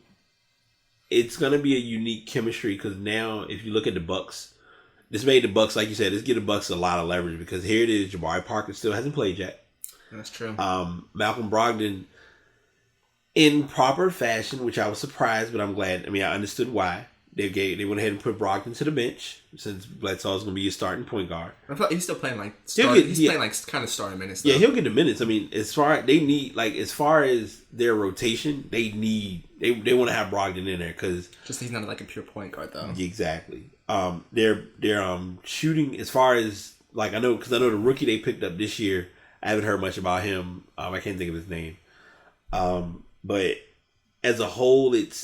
it's going to be a unique chemistry because now if you look at the Bucks, this made the Bucks, like you said, this give the Bucks a lot of leverage because here it is, Jabari Parker still hasn't played yet. That's true. Malcolm Brogdon, in proper fashion, which I was surprised, but I'm glad. I mean, I understood why. They went ahead and put Brogdon to the bench since Bledsoe's going to be your starting point guard. I thought he's still playing playing kind of starting minutes. Though. Yeah, he'll get the minutes. I mean, as far as their rotation, they want to have Brogdon in there because just he's not like a pure point guard though. Exactly. They're shooting as far as like I know the rookie they picked up this year. I haven't heard much about him. I can't think of his name. But as a whole, it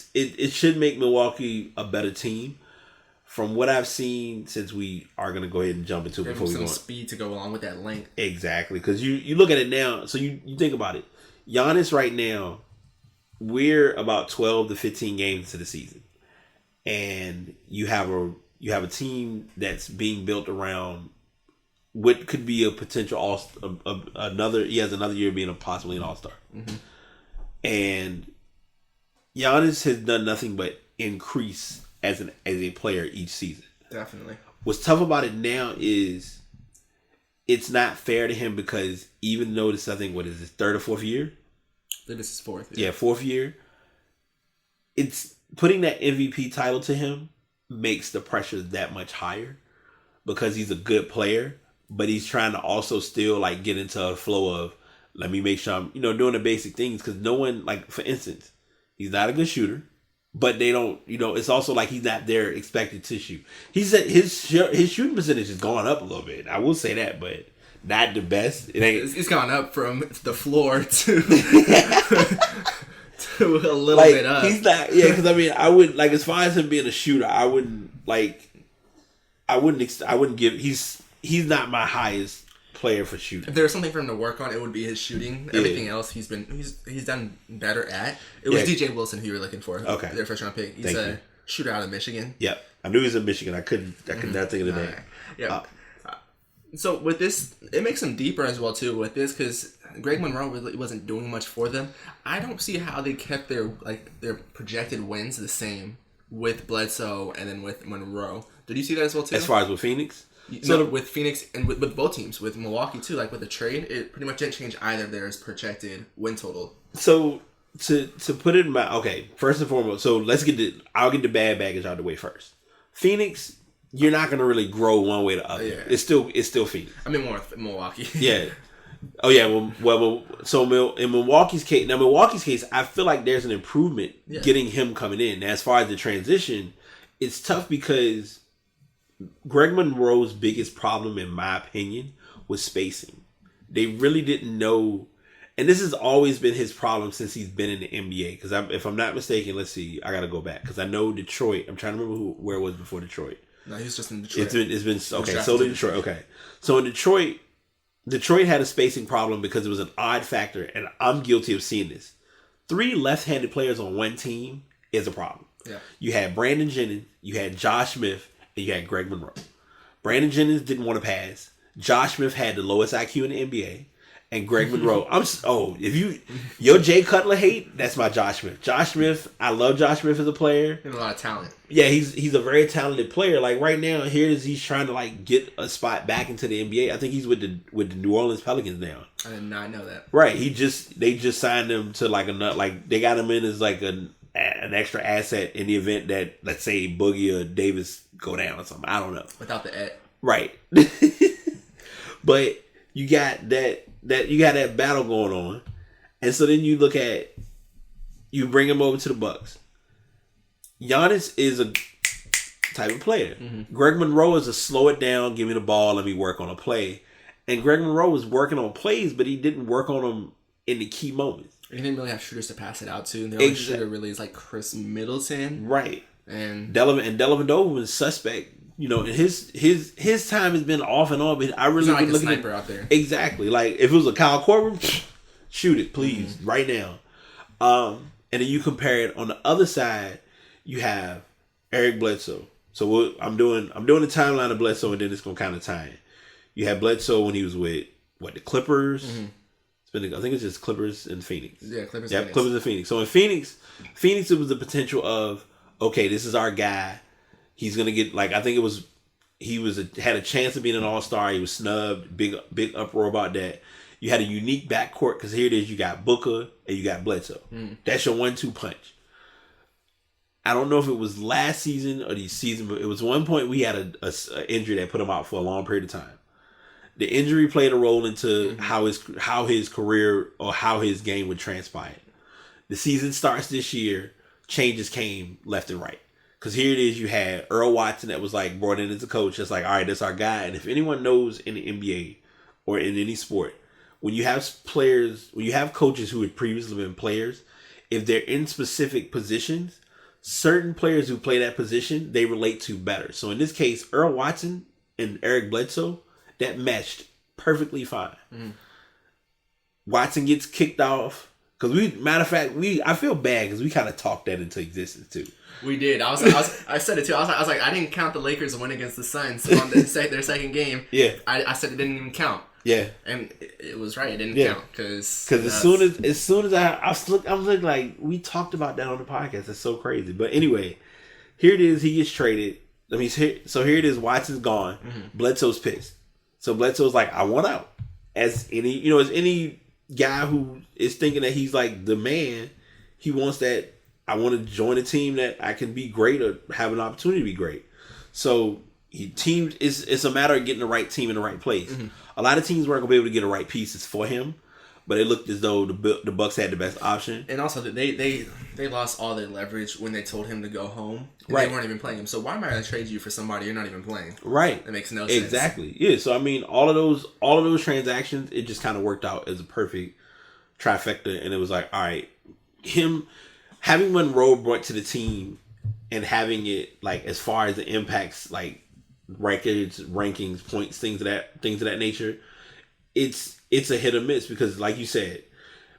should make Milwaukee a better team. From what I've seen, since we are going to go ahead and jump into before we go on. Speed to go along with that length. Exactly, because you look at it now. So you think about it. Giannis right now, we're about 12 to 15 games into the season, and you have a team that's being built around what could be a potential he has another year being possibly an all-star, and Giannis has done nothing but increase as a player each season. Definitely. What's tough about it now is it's not fair to him because even though this, I think, what is his third or fourth year? I think this is fourth. Yeah, fourth year. It's putting that MVP title to him makes the pressure that much higher because he's a good player, but he's trying to also still like get into a flow of let me make sure I'm doing the basic things because no one, like for instance, he's not a good shooter. but they don't. It's also like he's not there expected to shoot. He said his shooting percentage has gone up a little bit. I will say that, but not the best. It ain't. It's gone up from the floor to to a little bit up. He's not. Yeah, because I wouldn't like as far as him being a shooter. I wouldn't give. He's not my highest player for shooting. If there was something for him to work on, it would be his shooting. Everything else he's done better at. It was DJ Wilson who you were looking for. Okay, their first round pick. He's a shooter out of Michigan. Yep, I knew he was in Michigan. I could not think of the name. Yeah. So with this, it makes them deeper as well too. With this, because Greg Monroe really wasn't doing much for them. I don't see how they kept their projected wins the same with Bledsoe and then with Monroe. Did you see that as well too? As far as with Phoenix. So with Phoenix and with both teams, with Milwaukee too, like with the trade, it pretty much didn't change either of their projected win total. So to put it in my first and foremost, so I'll get the bad baggage out of the way first. Phoenix, you're not gonna really grow one way or the other. Yeah. It's still Phoenix. I mean more Milwaukee. Yeah. Oh yeah. Well. So in Milwaukee's case, I feel like there's an improvement getting him coming in. Now, as far as the transition, it's tough because Greg Monroe's biggest problem, in my opinion, was spacing. They really didn't know, and this has always been his problem since he's been in the NBA. Because if I'm not mistaken, let's see, I got to go back because I know Detroit. I'm trying to remember where it was before Detroit. No, he was just in Detroit. It's been okay. So Detroit. Okay, so in Detroit had a spacing problem because it was an odd factor, and I'm guilty of seeing this. 3 left-handed players on one team is a problem. Yeah, you had Brandon Jennings, you had Josh Smith. And you had Greg Monroe. Brandon Jennings didn't want to pass. Josh Smith had the lowest IQ in the NBA. And Greg Monroe. If your Jay Cutler hate, that's my Josh Smith. Josh Smith, I love Josh Smith as a player. He has a lot of talent. Yeah, he's a very talented player. Like right now, he's trying to get a spot back into the NBA. I think he's with the New Orleans Pelicans now. I did not know that. Right. They just signed him to they got him in as an extra asset in the event that, let's say, Boogie or Davis go down or something. I don't know. Without the ed. Right. But you got that battle going on. And so then you bring him over to the Bucks. Giannis is a type of player. Mm-hmm. Greg Monroe is a slow it down, give me the ball, let me work on a play. And Greg Monroe was working on plays, but he didn't work on them in the key moments. He didn't really have shooters to pass it out to. The only shooter really is Chris Middleton. Right. And Dellavedova was suspect. His time has been off and on, but I really been looking a sniper out there. Exactly. Like if it was a Kyle Korver, shoot it, please, right now. And then you compare it on the other side, you have Eric Bledsoe. So I'm doing the timeline of Bledsoe, and then it's gonna kind of tie in. You had Bledsoe when he was with the Clippers. Mm-hmm. I think it's just Clippers and Phoenix. Yeah, Clippers. Yeah, Clippers and Phoenix. So in Phoenix, it was the potential of, okay, this is our guy. He's gonna get I think it was had a chance of being an all-star. He was snubbed. Big uproar about that. You had a unique backcourt because here it is. You got Booker and you got Bledsoe. Mm. That's your 1-2 punch. I don't know if it was last season or the season, but it was one point we had a injury that put him out for a long period of time. The injury played a role into how his career or how his game would transpire. The season starts this year. Changes came left and right. Because here it is, you had Earl Watson that was brought in as a coach. It's all right, that's our guy. And if anyone knows in the NBA or in any sport, when you have coaches who had previously been players, if they're in specific positions, certain players who play that position, they relate to better. So in this case, Earl Watson and Eric Bledsoe, that meshed perfectly fine. Mm. Watson gets kicked off because I feel bad because we kind of talked that into existence too. We did. I said it too. I was like, I didn't count the Lakers win against the Suns on their second game. Yeah. I said it didn't even count. Yeah. And it was right. It didn't count because as soon as I was like, we talked about that on the podcast. It's so crazy. But anyway, here it is. He gets traded. So here it is. Watson's gone. Mm-hmm. Bledsoe's pissed. So Bledsoe's like, I want out. As any guy who is thinking that he's the man, he wants that. I want to join a team that I can be great or have an opportunity to be great. So it's a matter of getting the right team in the right place. Mm-hmm. A lot of teams weren't going to be able to get the right pieces for him, but it looked as though the Bucks had the best option. And also, they lost all their leverage when they told him to go home. And Right. They weren't even playing him. So why am I going to trade you for somebody you're not even playing? Right. That makes no sense. Exactly. Yeah. So I mean, all of those transactions, it just kind of worked out as a perfect trifecta, and it was like, all right, him having Monroe brought to the team and having it like as far as the impacts, like records, rankings, points, things of that nature. It's a hit or miss because, like you said,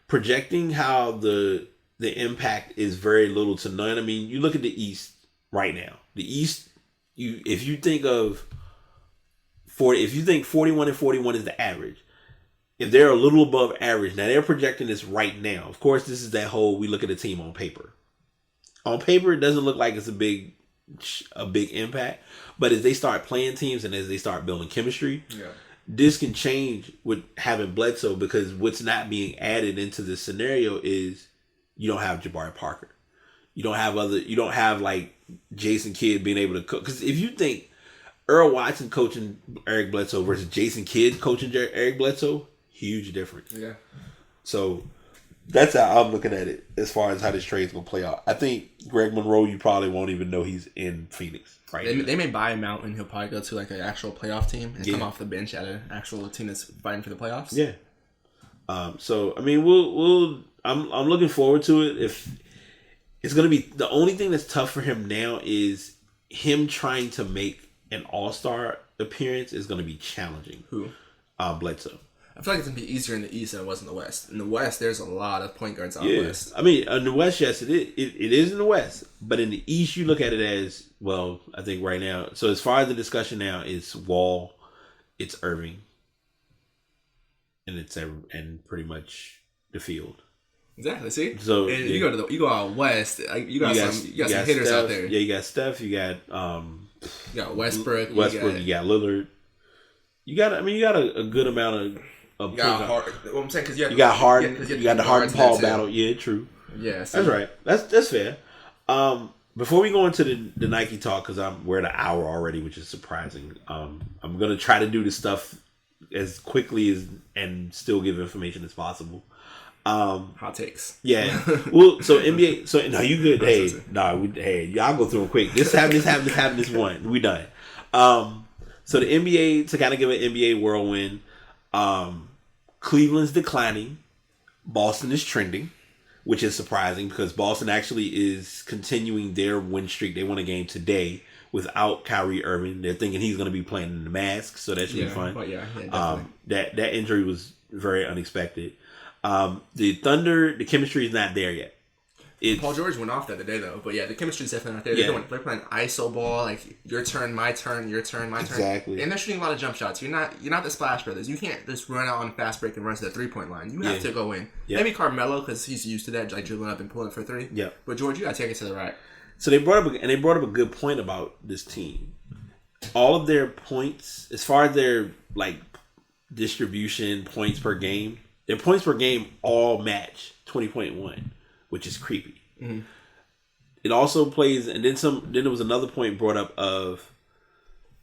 projecting how the impact is very little to none. I mean, you look at the East right now. The East, if you think 41 and 41 is the average, if they're a little above average, now they're projecting this right now. Of course, this is that whole we look at the team on paper. On paper, it doesn't look like it's a big impact, but as they start playing teams and as they start building chemistry, this can change with having Bledsoe, because what's not being added into this scenario is you don't have Jabari Parker. You don't have like Jason Kidd being able to cook. Because if you think Earl Watson coaching Eric Bledsoe versus Jason Kidd coaching Eric Bledsoe, huge difference. Yeah. So that's how I'm looking at it as far as how this trade's going to play out. I think Greg Monroe, you probably won't even know he's in Phoenix. Right. They may buy him out and he'll probably go to like an actual playoff team and come off the bench at an actual team that's fighting for the playoffs. Yeah. So I mean, I'm looking forward to it. If it's gonna be, the only thing that's tough for him now is him trying to make an All-Star appearance is gonna be challenging. Who? Bledsoe. I feel like it's gonna be easier in the East than it was in the West. In the West, there's a lot of point guards out West. I mean, in the West, yes, it is. It is in the West, but in the East, you look at it as, well, I think right now. So as far as the discussion now, it's Wall, it's Irving, and pretty much the field. Exactly. See, so and you go out West. You got some hitters Steph, out there. Yeah, you got Steph. You got Westbrook. You got Lillard. You got a good amount of you got Hard. What I'm saying, because you got Harden. You got the Harden Paul battle. Yeah, true. Yeah, that's right. That's fair. Before we go into the Nike talk, because we're at an hour already, which is surprising. I'm gonna try to do this stuff as quickly as and still give information as possible. Hot takes. Yeah. Well, so NBA. So no, you good? Y'all go through them quick. This happened. This one. We done. So the NBA, to kind of give an NBA whirlwind. Cleveland's declining. Boston is trending, which is surprising because Boston actually is continuing their win streak. They won a game today without Kyrie Irving. They're thinking he's going to be playing in the mask, so that should be fun. But definitely. That injury was very unexpected. The Thunder, the chemistry is not there yet. Paul George went off the other day though, but yeah, the chemistry's definitely not there. They're playing ISO ball, like your turn, my turn, your turn, my turn. Exactly. And they're shooting a lot of jump shots. You're not the Splash Brothers. You can't just run out on fast break and run to the 3-point line. You have to go in. Yep. Maybe Carmelo, because he's used to that, like dribbling up and pulling for three. Yeah. But George, you gotta take it to the right. So they brought up a good point about this team. All of their points, as far as their like distribution, points per game, their points per game all match 20.1, which is creepy. Mm-hmm. It also plays, and then some. Then there was another point brought up of,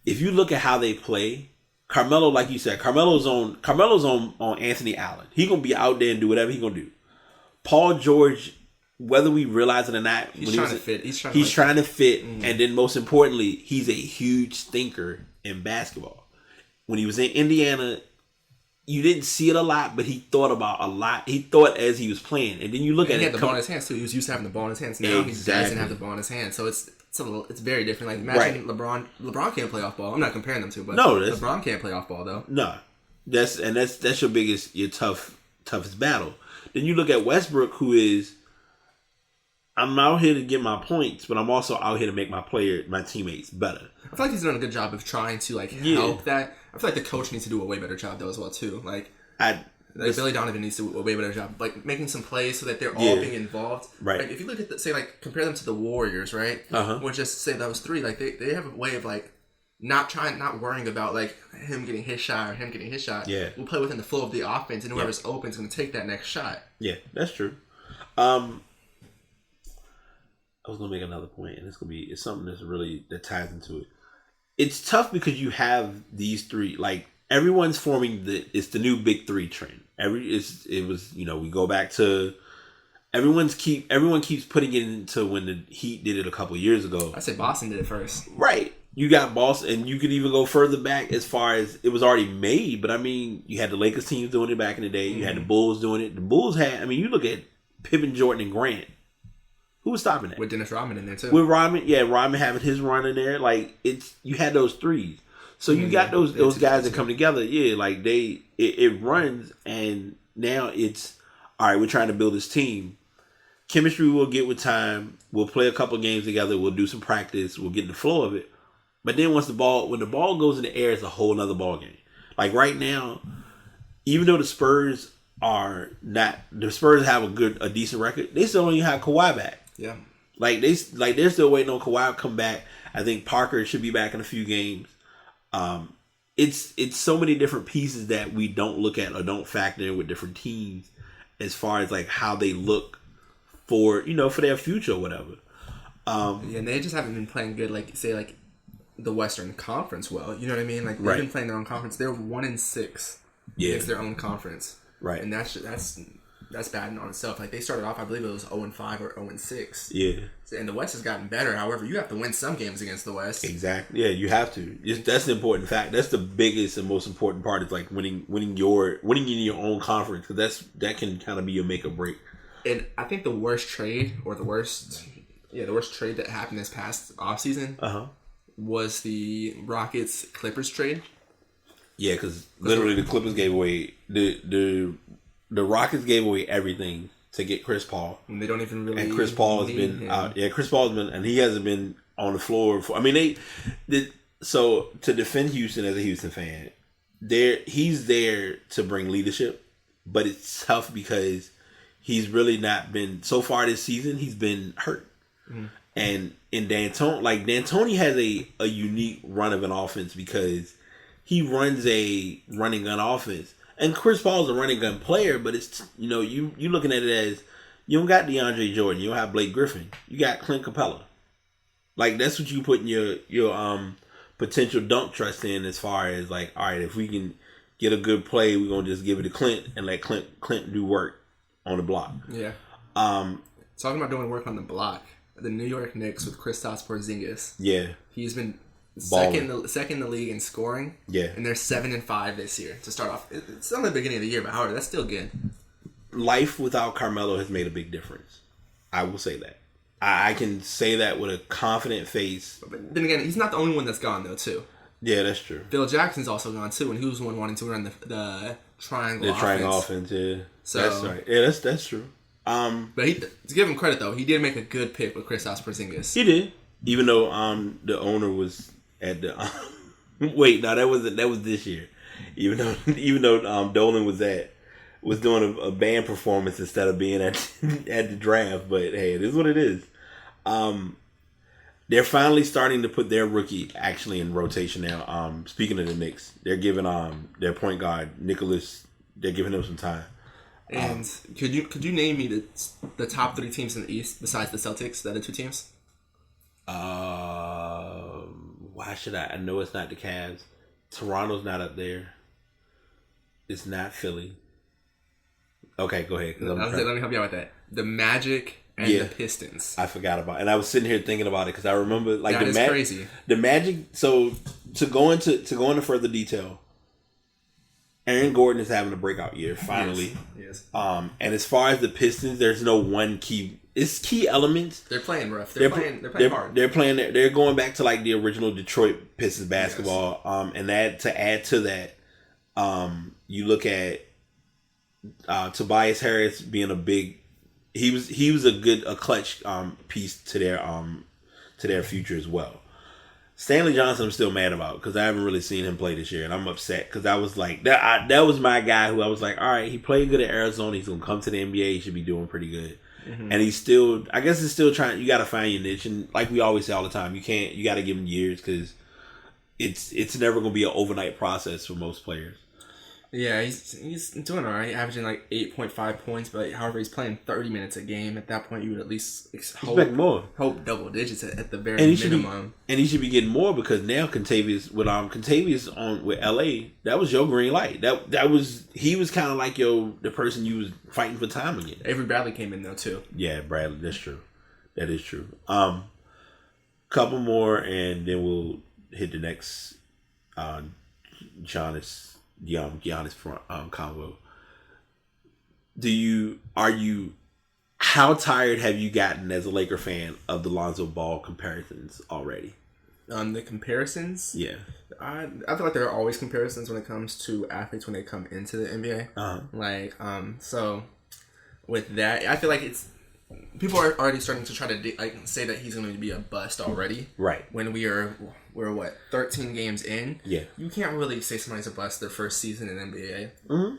if you look at how they play, Carmelo, like you said, Carmelo's on Anthony Allen. He gonna be out there and do whatever he gonna do. Paul George, whether we realize it or not, he's trying to fit. He's trying to fit, and then most importantly, he's a huge thinker in basketball. When he was in Indiana, you didn't see it a lot, but he thought about a lot. He thought as he was playing, and then you look at it. He had the ball in his hands too. He was used to having the ball in his hands. Now he doesn't have the ball in his hands, so it's very different. Like imagine LeBron. LeBron can't play off ball. I'm not comparing them to, but LeBron can't play off ball though. No, that's your toughest battle. Then you look at Westbrook, who is, I'm out here to get my points, but I'm also out here to make my teammates better. I feel like he's doing a good job of trying to help that. I feel like the coach needs to do a way better job though as well too. Like Billy Donovan needs to do a way better job, like making some plays so that they're all being involved. Right. Like if you look at compare them to the Warriors, right? Or just say those three, like they have a way of like not worrying about like him getting his shot or him getting his shot. Yeah. We'll play within the flow of the offense, and whoever's open is going to take that next shot. Yeah, that's true. I was gonna make another point, and it's something that ties into it. It's tough because you have these three, like everyone's forming it's the new big three trend. it was we go back to everyone keeps putting it into when the Heat did it a couple years ago. I say Boston did it first. Right. You got Boston, and you could even go further back as far as it was already made. But I mean, you had the Lakers teams doing it back in the day. You had the Bulls doing it. The Bulls had. I mean, you look at Pippen, Jordan, and Grant. Who was stopping that? With Dennis Rodman in there too. With Rodman, Rodman having his run in there. Like you had those threes. So you got those guys that come together. Yeah, like it runs, and now it's all right. We're trying to build this team. Chemistry we'll get with time. We'll play a couple games together. We'll do some practice. We'll get in the flow of it. But then when the ball goes in the air, it's a whole nother ball game. Like right now, even though the Spurs have a decent record, they still only have Kawhi back. Yeah. They're still waiting on Kawhi to come back. I think Parker should be back in a few games. It's so many different pieces that we don't look at or don't factor in with different teams as far as like how they look for their future or whatever. And they just haven't been playing good, like say like the Western Conference well. You know what I mean? Like they've been playing their own conference. They're 1-6 against their own conference. Right. And that's bad in on itself. Like they started off, I believe it was 0-5 or 0-6. Yeah. And the West has gotten better. However, you have to win some games against the West. Exactly. Yeah, you have to. That's the important fact. That's the biggest and most important part. Is like winning in your own conference, because that can kind of be your make or break. And I think the worst trade that happened this past offseason was the Rockets Clippers trade. Yeah, because literally the Clippers gave away the Rockets gave away everything to get Chris Paul. And they don't even really. And Chris Paul has been out. Yeah, Chris Paul has been, and he hasn't been on the floor. So to defend Houston as a Houston fan, he's there to bring leadership, but it's tough because he's really not been so far this season. He's been hurt, and in D'Antoni has a unique run of an offense because he runs a running gun offense. And Chris Paul's a running gun player, but it's you looking at it as you don't got DeAndre Jordan, you don't have Blake Griffin, you got Clint Capella. Like that's what you put in your potential dunk trust in, as far as like, all right, if we can get a good play, we're gonna just give it to Clint and let Clint do work on the block. Yeah. Talking about doing work on the block, the New York Knicks with Kristaps Porzingis. Yeah. He's been second in the league in scoring. Yeah. And they're 7-5 this year to start off. It's on the beginning of the year, but however, that's still good. Life without Carmelo has made a big difference. I will say that. I can say that with a confident face. But then again, he's not the only one that's gone though, too. Yeah, that's true. Phil Jackson's also gone too, and he was the one wanting to run the triangle offense. The triangle offense, yeah. So, that's right. Yeah, that's true. But to give him credit though, he did make a good pick with Kristaps Porzingis. He did, even though the owner was at the wait, no, that was this year. Even though Dolan was doing a band performance instead of being at the draft, but hey, it is what it is. They're finally starting to put their rookie actually in rotation now. Speaking of the Knicks, they're giving their point guard Nicholas. They're giving him some time. And could you name me the top 3 teams in the East besides the Celtics, the other 2 teams? Why should I? I know it's not the Cavs. Toronto's not up there. It's not Philly. Okay, go ahead. Let me help you out with that. The Magic and the Pistons. I forgot about it. And I was sitting here thinking about it because I remember like that is crazy. The Magic. So to go into further detail, Aaron Gordon is having a breakout year finally. Yes. And as far as the Pistons, there's no one key. It's key elements. They're playing rough. They're playing hard. They're going back to like the original Detroit Pistons basketball. Yes. And that to add to that, you look at Tobias Harris being a big. He was a clutch piece to their future as well. Stanley Johnson I'm still mad about because I haven't really seen him play this year, and I'm upset because I was like that was my guy who I was like, all right, he played good at Arizona, he's gonna come to the NBA, he should be doing pretty good. Mm-hmm. And he's still, I guess he's still trying. You got to find your niche, and like we always say all the time, you got to give him years because it's never gonna be an overnight process for most players. Yeah, he's doing all right, averaging like 8.5 points. But however, he's playing 30 minutes a game. At that point, you would at least expect more. Hope double digits at the very minimum. And he should be getting more because now Contavious on with LA, that was your green light. He was kind of like the person you was fighting for time again. Avery Bradley came in though too. Yeah, Bradley. That's true. That is true. Couple more, and then we'll hit the next Giannis convo. How tired have you gotten as a Laker fan of the Lonzo Ball comparisons already? The comparisons? Yeah. I feel like there are always comparisons when it comes to athletes when they come into the NBA. Uh-huh. So with that, I feel like people are already starting to try to say that he's going to be a bust already. Right. When we're 13 games in. Yeah. You can't really say somebody's a bust their first season in NBA. Mm-hmm.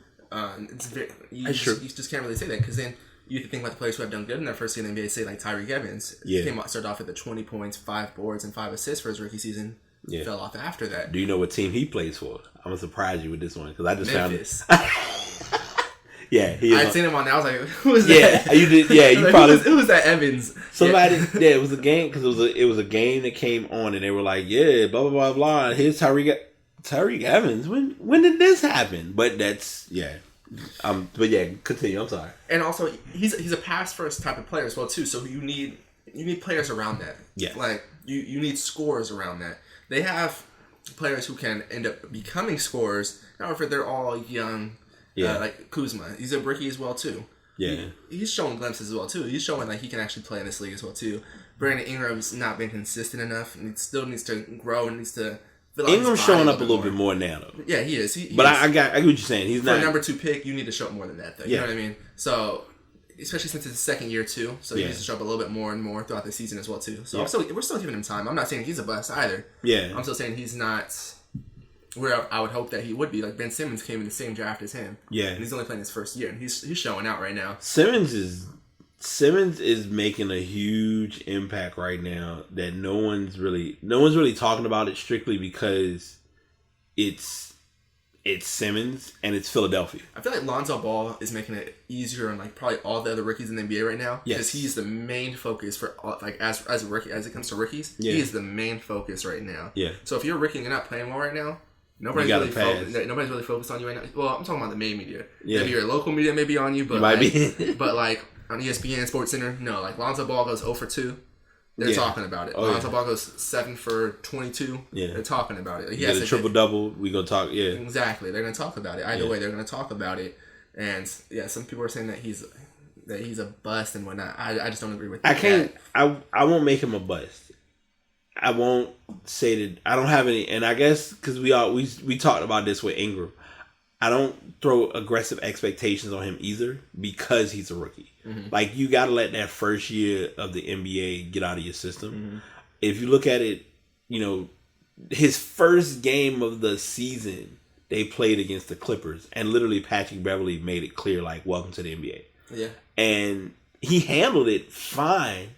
You just can't really say that because then you think about the players who have done good in their first season in the NBA, say like Tyreke Evans. Yeah. Started off at the 20 points, 5 boards, and 5 assists for his rookie season. Yeah. Fell off after that. Do you know what team he plays for? I'm going to surprise you with this one because I just Memphis. found it. Yeah, I'd seen him on there. I was like, "Who is that?" Yeah, you did. Yeah, you probably. Who was that Evans? Somebody. Yeah, it was a game because it was a game that came on and they were like, "Yeah, blah blah blah blah." Here's Tyreke Evans. When did this happen? But that's yeah. But yeah, continue. I'm sorry. And also, he's a pass first type of player as well too. So you need players around that. Yeah. Like you need scorers around that. They have players who can end up becoming scorers. However, they're all young. Yeah. Like Kuzma, he's a rookie as well too. Yeah. He's showing glimpses as well too. He's showing like he can actually play in this league as well too. Brandon Ingram's not been consistent enough, and he still needs to grow and needs to. Ingram's showing up a little bit more now, though. Yeah, he is. But I get what you're saying. He's not for a number 2 pick. You need to show up more than that, though. You know what I mean? So, especially since it's his second year too, so he needs to show up a little bit more and more throughout the season as well too. So we're still giving him time. I'm not saying he's a bust either. Yeah, I'm still saying he's not where I would hope that he would be. Like Ben Simmons came in the same draft as him. Yeah, and he's only playing his first year, and he's showing out right now. Simmons is making a huge impact right now that no one's really talking about it strictly because it's Simmons and it's Philadelphia. I feel like Lonzo Ball is making it easier on like probably all the other rookies in the NBA right now. Yes, because he's the main focus for like as a rookie as it comes to rookies. Yeah. He is the main focus right now. Yeah. So if you're a rookie and you're not playing well right now, nobody's really focused on you right now. Well, I'm talking about the main media. Yeah. Maybe your local media may be on you, but might be. But like on ESPN, Sports Center, no. Like Lonzo Ball goes 0 for 2. They're talking about it. Lonzo Ball goes 7 for 22. Yeah. They're talking about it. Like, he has a triple-double. We gonna talk, yeah. Exactly. They're going to talk about it. Either way, they're going to talk about it. And, yeah, some people are saying that he's a bust and whatnot. I just don't agree with that. I won't make him a bust. I won't say that. I don't have any, and I guess because we talked about this with Ingram. I don't throw aggressive expectations on him either because he's a rookie. Mm-hmm. Like, you got to let that first year of the NBA get out of your system. Mm-hmm. If you look at it, his first game of the season, they played against the Clippers, and literally Patrick Beverley made it clear, like, welcome to the NBA. Yeah. And he handled it fine.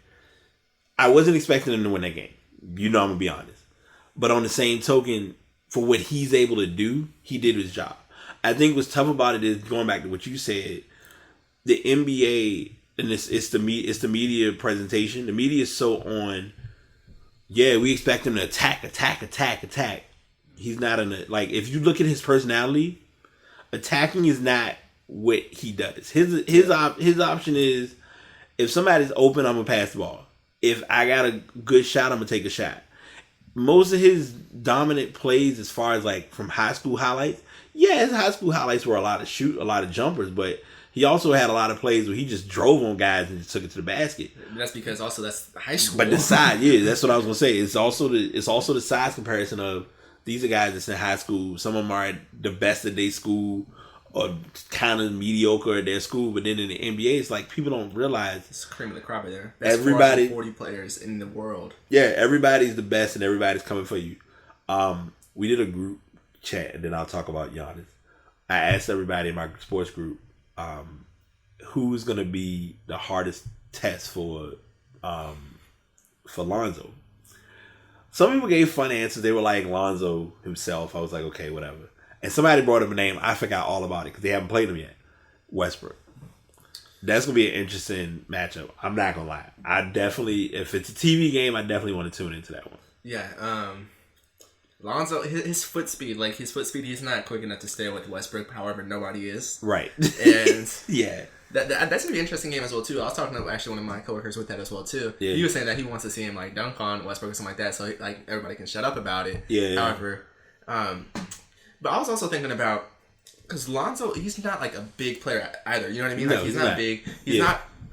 I wasn't expecting him to win that game. I'm going to be honest. But on the same token, for what he's able to do, he did his job. I think what's tough about it is, going back to what you said, the NBA, and it's the media presentation. The media is so on, we expect him to attack. He's not if you look at his personality, attacking is not what he does. His option is, if somebody's open, I'm going to pass the ball. If I got a good shot, I'm going to take a shot. Most of his dominant plays as far as like from high school highlights, his high school highlights were a lot of jumpers, but he also had a lot of plays where he just drove on guys and just took it to the basket. That's because also that's high school. But the size, that's what I was gonna say. It's also the size comparison of these are guys that's in high school. Some of them are at the best of their school or kind of mediocre at their school, but then in the NBA, it's like people don't realize it's cream of the crop there. Best everybody 40 players in the world. Yeah, everybody's the best and everybody's coming for you. We did a group chat, and then I'll talk about Giannis. I asked everybody in my sports group, who's going to be the hardest test for Lonzo. Some people gave fun answers. They were like Lonzo himself. I was like, okay, whatever. And somebody brought up a name. I forgot all about it because they haven't played him yet. Westbrook. That's going to be an interesting matchup. I'm not going to lie. I definitely, if it's a TV game, I definitely want to tune into that one. Yeah. Lonzo, his foot speed, he's not quick enough to stay with Westbrook. However, nobody is. Right. And yeah. That's going to be an interesting game as well, too. I was talking to actually one of my coworkers with that as well, too. Yeah. He was saying that he wants to see him, dunk on Westbrook or something like that so, everybody can shut up about it. Yeah. However, but I was also thinking about, because Lonzo, he's not, a big player either. You know what I mean? No, he's not big.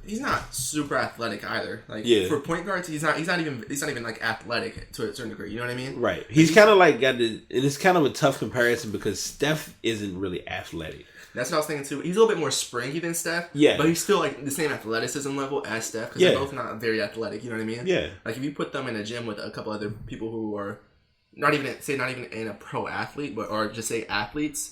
He's not super athletic either. For point guards, he's not even athletic to a certain degree. You know what I mean? Right. He's kind of and it's kind of a tough comparison because Steph isn't really athletic. That's what I was thinking too. He's a little bit more springy than Steph. Yeah. But he's still the same athleticism level as Steph because they're both not very athletic. You know what I mean? Yeah. If you put them in a gym with a couple other people who are not even in a pro athlete, or just say athletes.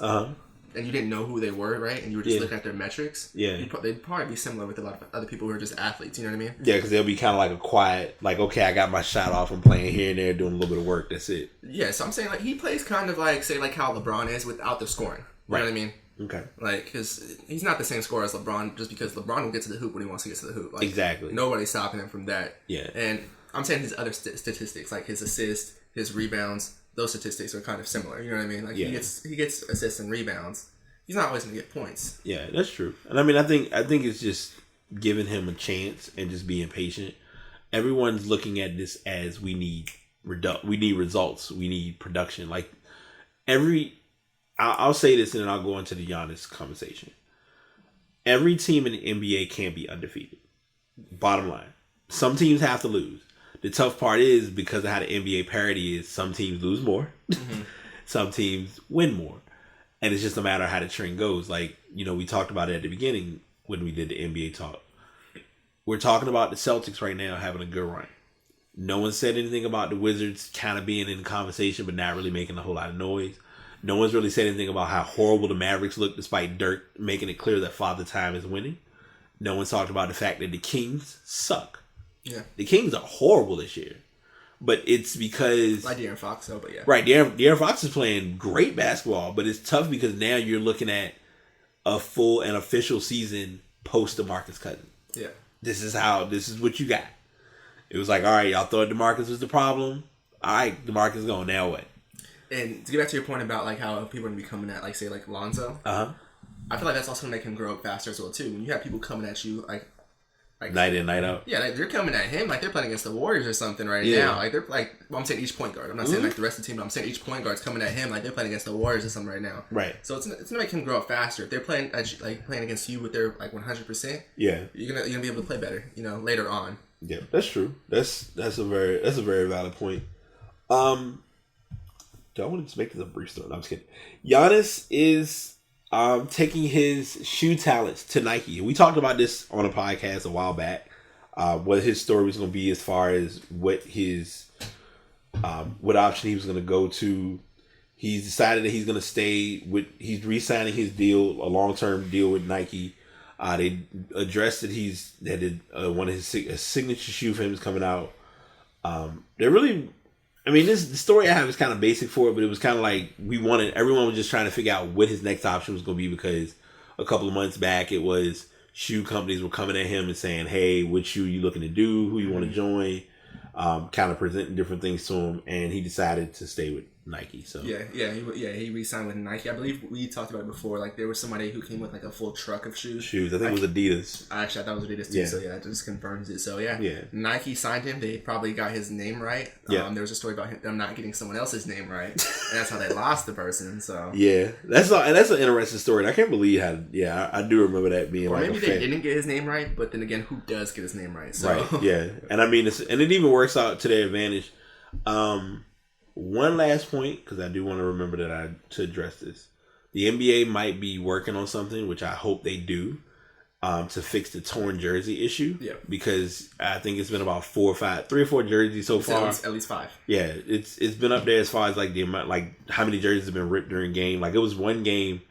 And you didn't know who they were, right? And you were just looking at their metrics. Yeah. They'd probably be similar with a lot of other people who are just athletes. You know what I mean? Yeah, because they'll be kind of like a quiet, okay, I got my shot off. I'm playing here and there, doing a little bit of work. That's it. Yeah, so I'm saying he plays kind of how LeBron is without the scoring. You know what I mean? Okay. Because he's not the same scorer as LeBron just because LeBron will get to the hoop when he wants to get to the hoop. Exactly. Nobody's stopping him from that. Yeah. And I'm saying his other statistics, his assists, his rebounds, those statistics are kind of similar. You know what I mean? He gets assists and rebounds. He's not always going to get points. Yeah, that's true. And I mean, I think it's just giving him a chance and just being patient. Everyone's looking at this as we need results. We need production. I'll say this and then I'll go into the Giannis conversation. Every team in the NBA can't be undefeated. Bottom line. Some teams have to lose. The tough part is because of how the NBA parity is, some teams lose more. Mm-hmm. Some teams win more. And it's just a matter of how the trend goes. We talked about it at the beginning when we did the NBA talk. We're talking about the Celtics right now having a good run. No one said anything about the Wizards kind of being in the conversation but not really making a whole lot of noise. No one's really said anything about how horrible the Mavericks look despite Dirk making it clear that Father Time is winning. No one's talked about the fact that the Kings suck. Yeah. The Kings are horrible this year. But it's because... De'Aaron Fox, though, but yeah. Right, De'Aaron Fox is playing great basketball, but it's tough because now you're looking at a full and official season post DeMarcus Cousins. Yeah. This is what you got. It was all right, y'all thought DeMarcus was the problem. All right, DeMarcus gone, now what? And to get back to your point about how people are going to be coming at, say, Lonzo, I feel like that's also going to make him grow up faster as well, too. When you have people coming at you, night in, night out. Yeah, they're coming at him they're playing against the Warriors or something now. They're I'm saying each point guard. I'm not saying the rest of the team, but I'm saying each point guard's coming at him they're playing against the Warriors or something right now. Right. So it's gonna make him grow up faster. If they're playing playing against you with their 100%. Yeah. You're gonna be able to play better. Later on. Yeah, that's true. That's a very valid point. Do I want to just make this a brief story? No, I'm just kidding. Giannis is taking his shoe talents to Nike. We talked about this on a podcast a while back. What his story was going to be as far as what option he was going to go to. He's decided that he's going to stay with. He's re-signing his deal, a long-term deal with Nike. They addressed that one of his signature shoe for him is coming out. They're really. I mean, the story I have is kind of basic for it, but it was kind of everyone was just trying to figure out what his next option was going to be because a couple of months back, it was shoe companies were coming at him and saying, hey, what shoe are you looking to do? Who you want to join? Kind of presenting different things to him, and he decided to stay with Nike. So he re-signed with Nike. I believe we talked about it before. There was somebody who came with a full truck of shoes. I think it was Adidas. Actually, I thought it was Adidas too. Yeah. So it just confirms it. So Nike signed him. They probably got his name right. There was a story about them not getting someone else's name right, and that's how they lost the person. So that's an interesting story. And I can't believe how. Yeah, I do remember that being maybe they didn't get his name right, but then again, who does get his name right? So. Right. Yeah, and I mean, and it even works out to their advantage. One last point, because I do want to remember to address this. The NBA might be working on something, which I hope they do, to fix the torn jersey issue. Yeah. Because I think it's been about 3 or 4 jerseys so far. At least 5. Yeah, it's been up there as far as the amount, how many jerseys have been ripped during game. It was one game.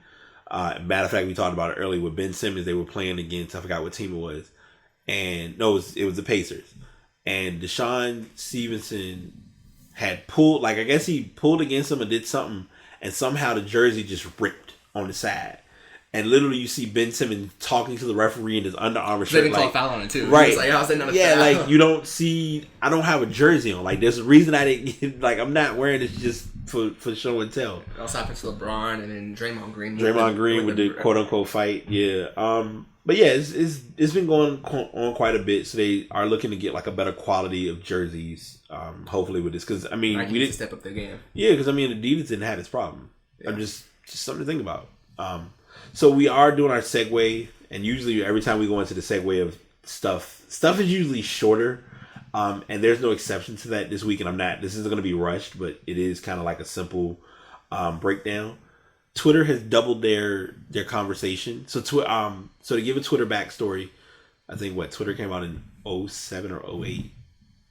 Matter of fact, we talked about it earlier with Ben Simmons. They were playing against, I forgot what team it was, and no, it was the Pacers. And Deshaun Stevenson had pulled, I guess he pulled against him and did something. and somehow the jersey just ripped on the side. And literally, you see Ben Simmons talking to the referee in his Under Armour shirt. They didn't call a foul on it too. Right? Like, how's that not a yeah, foul? like you don't see. I don't have a jersey on. Like, there's a reason I didn't get, like I'm not wearing this just for show and tell. It also happened to LeBron and then Draymond Green. With the quote unquote fight. Yeah. But yeah, it's been going on quite a bit. So they are looking to get like a better quality of jerseys. Hopefully with this, because I mean we didn't step up their game. Yeah, because I mean Adidas didn't have this problem. Yeah. I'm just something to think about. So we are doing our segue, and usually every time we go into the segue of stuff is usually shorter, and there's no exception to that this week. And this isn't going to be rushed, but it is kind of like a simple breakdown. Twitter has doubled their conversation. So to give a Twitter backstory, I think Twitter came out in 2007 or 2008.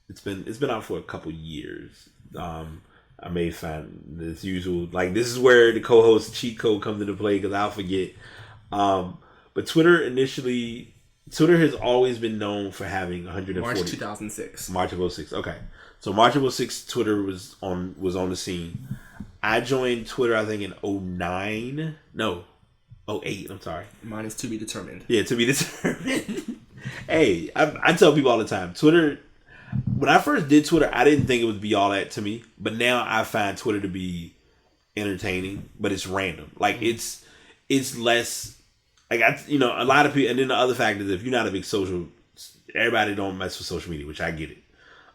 It's been out for a couple years. I may find this usual, like this is where the co-host cheat code comes into play because I'll forget. But Twitter has always been known for having 140. March 2006. March of 2006. Okay, so March of 2006, Twitter was on the scene. I joined Twitter, I think in 2009. No, 2008. I'm sorry. Mine is to be determined. Yeah, to be determined. Hey, I tell people all the time, Twitter. When I first did Twitter, I didn't think it would be all that to me. But now I find Twitter to be entertaining, but it's random. Like it's less like a lot of people. And then the other fact is, if you're not a big everybody don't mess with social media, which I get it.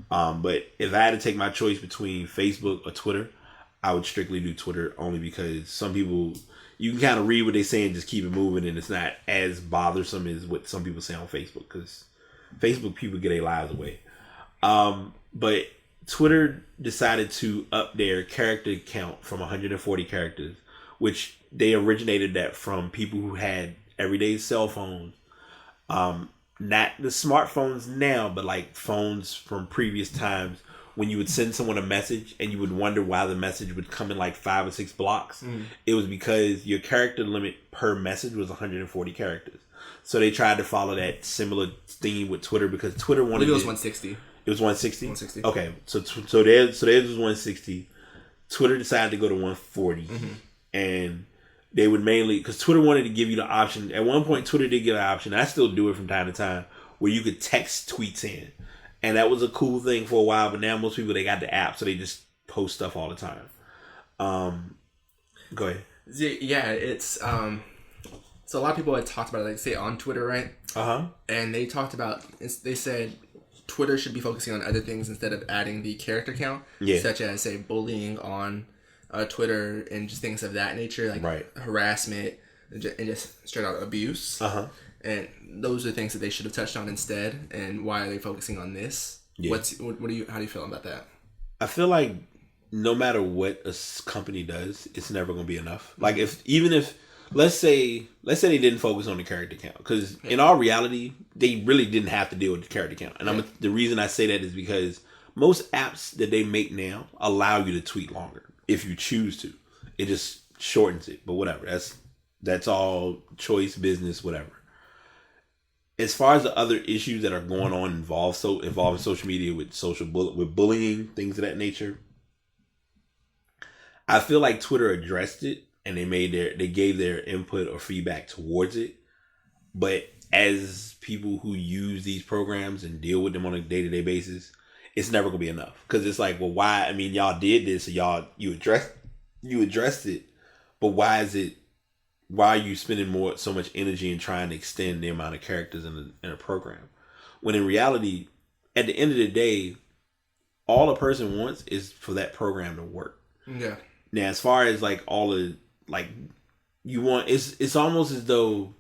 But if I had to take my choice between Facebook or Twitter, I would strictly do Twitter, only because some people, you can kind of read what they say and just keep it moving, and it's not as bothersome as what some people say on Facebook, because Facebook people get their lives away. But Twitter decided to up their character count from 140 characters, which they originated that from people who had everyday cell phones. Not the smartphones now, but like phones from previous times when you would send someone a message and you would wonder why the message would come in like 5 or 6 blocks. It was because your character limit per message was 140 characters. So they tried to follow that similar theme with Twitter, because Twitter wanted. I believe it was 160. It was 160? 160. Okay, so theirs was 160. Twitter decided to go to 140. And they would mainly, because Twitter wanted to give you the option. At one point, Twitter did give an option. I still do it from time to time, where you could text tweets in. And that was a cool thing for a while, but now most people, they got the app, so they just post stuff all the time. Go ahead. Yeah, it's so a lot of people had talked about it, like say on Twitter, right? And they talked about, they said Twitter should be focusing on other things instead of adding the character count, such as say bullying on Twitter and just things of that nature, like harassment and just straight out abuse. And those are things that they should have touched on instead. And why are they focusing on this? How do you feel about that? I feel like no matter what a company does, it's never going to be enough. Like even if let's say they didn't focus on the character count, because in all reality, they really didn't have to deal with the character count. And the reason I say that is because most apps that they make now allow you to tweet longer if you choose to. It just shortens it, but whatever. That's all choice, business, whatever. As far as the other issues that are going on involving social media with with bullying, things of that nature, I feel like Twitter addressed it and they gave their input or feedback towards it. But as people who use these programs and deal with them on a day-to-day basis, it's never gonna be enough. Because it's like, well, why? I mean, y'all did this, so you addressed it, but why are you spending so much energy in trying to extend the amount of characters in a program? When in reality, at the end of the day, all a person wants is for that program to work. Yeah. Now, as far as like all the like you want, it's almost as though,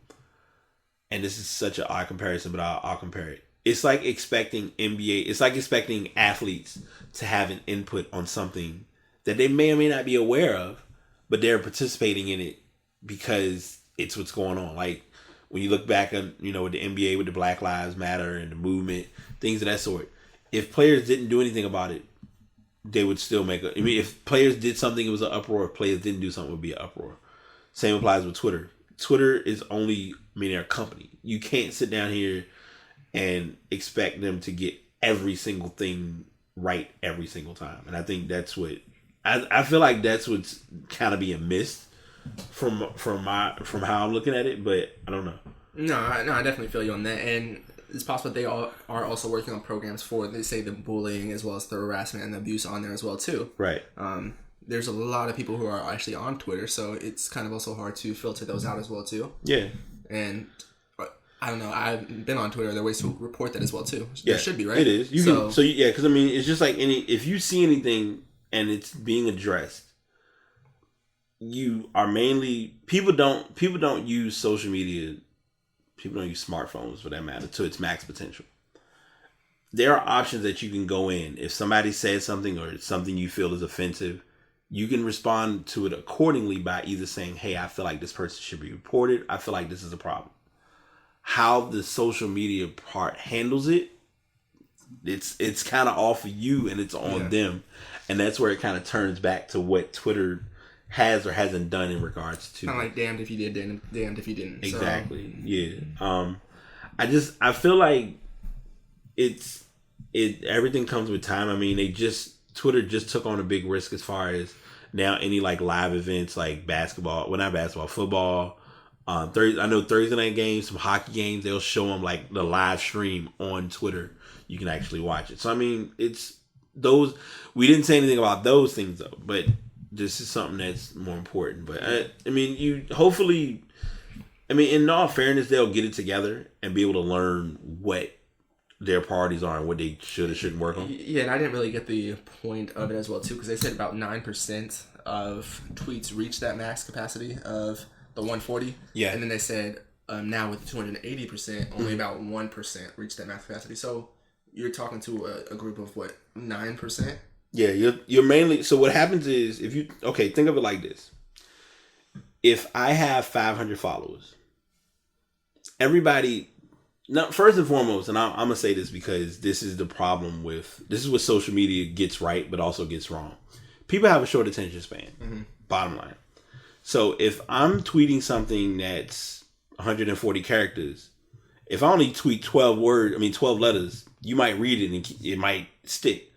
and this is such an odd comparison, but I'll compare it. It's like expecting it's like expecting athletes to have an input on something that they may or may not be aware of, but they're participating in it because it's what's going on. Like when you look back on, with the NBA with the Black Lives Matter and the movement, things of that sort. If players didn't do anything about it, they would still if players did something, it was an uproar. If players didn't do something, it would be an uproar. Same applies with Twitter. Twitter is they're a company. You can't sit down here and expect them to get every single thing right every single time. And I think that's what I feel like that's what's kind of being missed from how I'm looking at it, but I don't know. No, I definitely feel you on that, and it's possible they all are also working on programs for, they say, the bullying as well as the harassment and the abuse on there as well too. Right. There's a lot of people who are actually on Twitter, so it's kind of also hard to filter those out as well too. Yeah. And I don't know. I've been on Twitter. There are ways to report that as well too. Yeah, there should be, right? It is. Because I mean, it's just like if you see anything and it's being addressed, you are mainly people don't use social media. People don't use smartphones for that matter to its max potential. There are options that you can go in. If somebody says something or it's something you feel is offensive, you can respond to it accordingly by either saying, "Hey, I feel like this person should be reported. I feel like this is a problem." How the social media part handles it, it's kind of off of you and it's on them, and that's where it kind of turns back to what Twitter has or hasn't done in regards to kind of like damned if you did, damned if you didn't. Exactly. So. Yeah. I feel like everything comes with time. I mean, Twitter just took on a big risk as far as now any like live events like basketball, well not basketball, football. I know Thursday night games, some hockey games, they'll show them like the live stream on Twitter. You can actually watch it. So I mean, it's those. We didn't say anything about those things though, but this is something that's more important. But I mean, in all fairness, they'll get it together and be able to learn what their priorities are and what they should or shouldn't work on. Yeah, and I didn't really get the point of it as well too, because they said about 9% of tweets reach that max capacity of the 140. Yeah, and then they said now with 280%, only about 1% reach that max capacity. So you're talking to a group of what, 9%? Yeah, you're mainly. So what happens is think of it like this. If I have 500 followers, everybody. Now, first and foremost, and I'm gonna say this because this is the problem this is what social media gets right, but also gets wrong. People have a short attention span. Mm-hmm. Bottom line. So if I'm tweeting something that's 140 characters, if I only tweet 12 letters, you might read it and it might stick.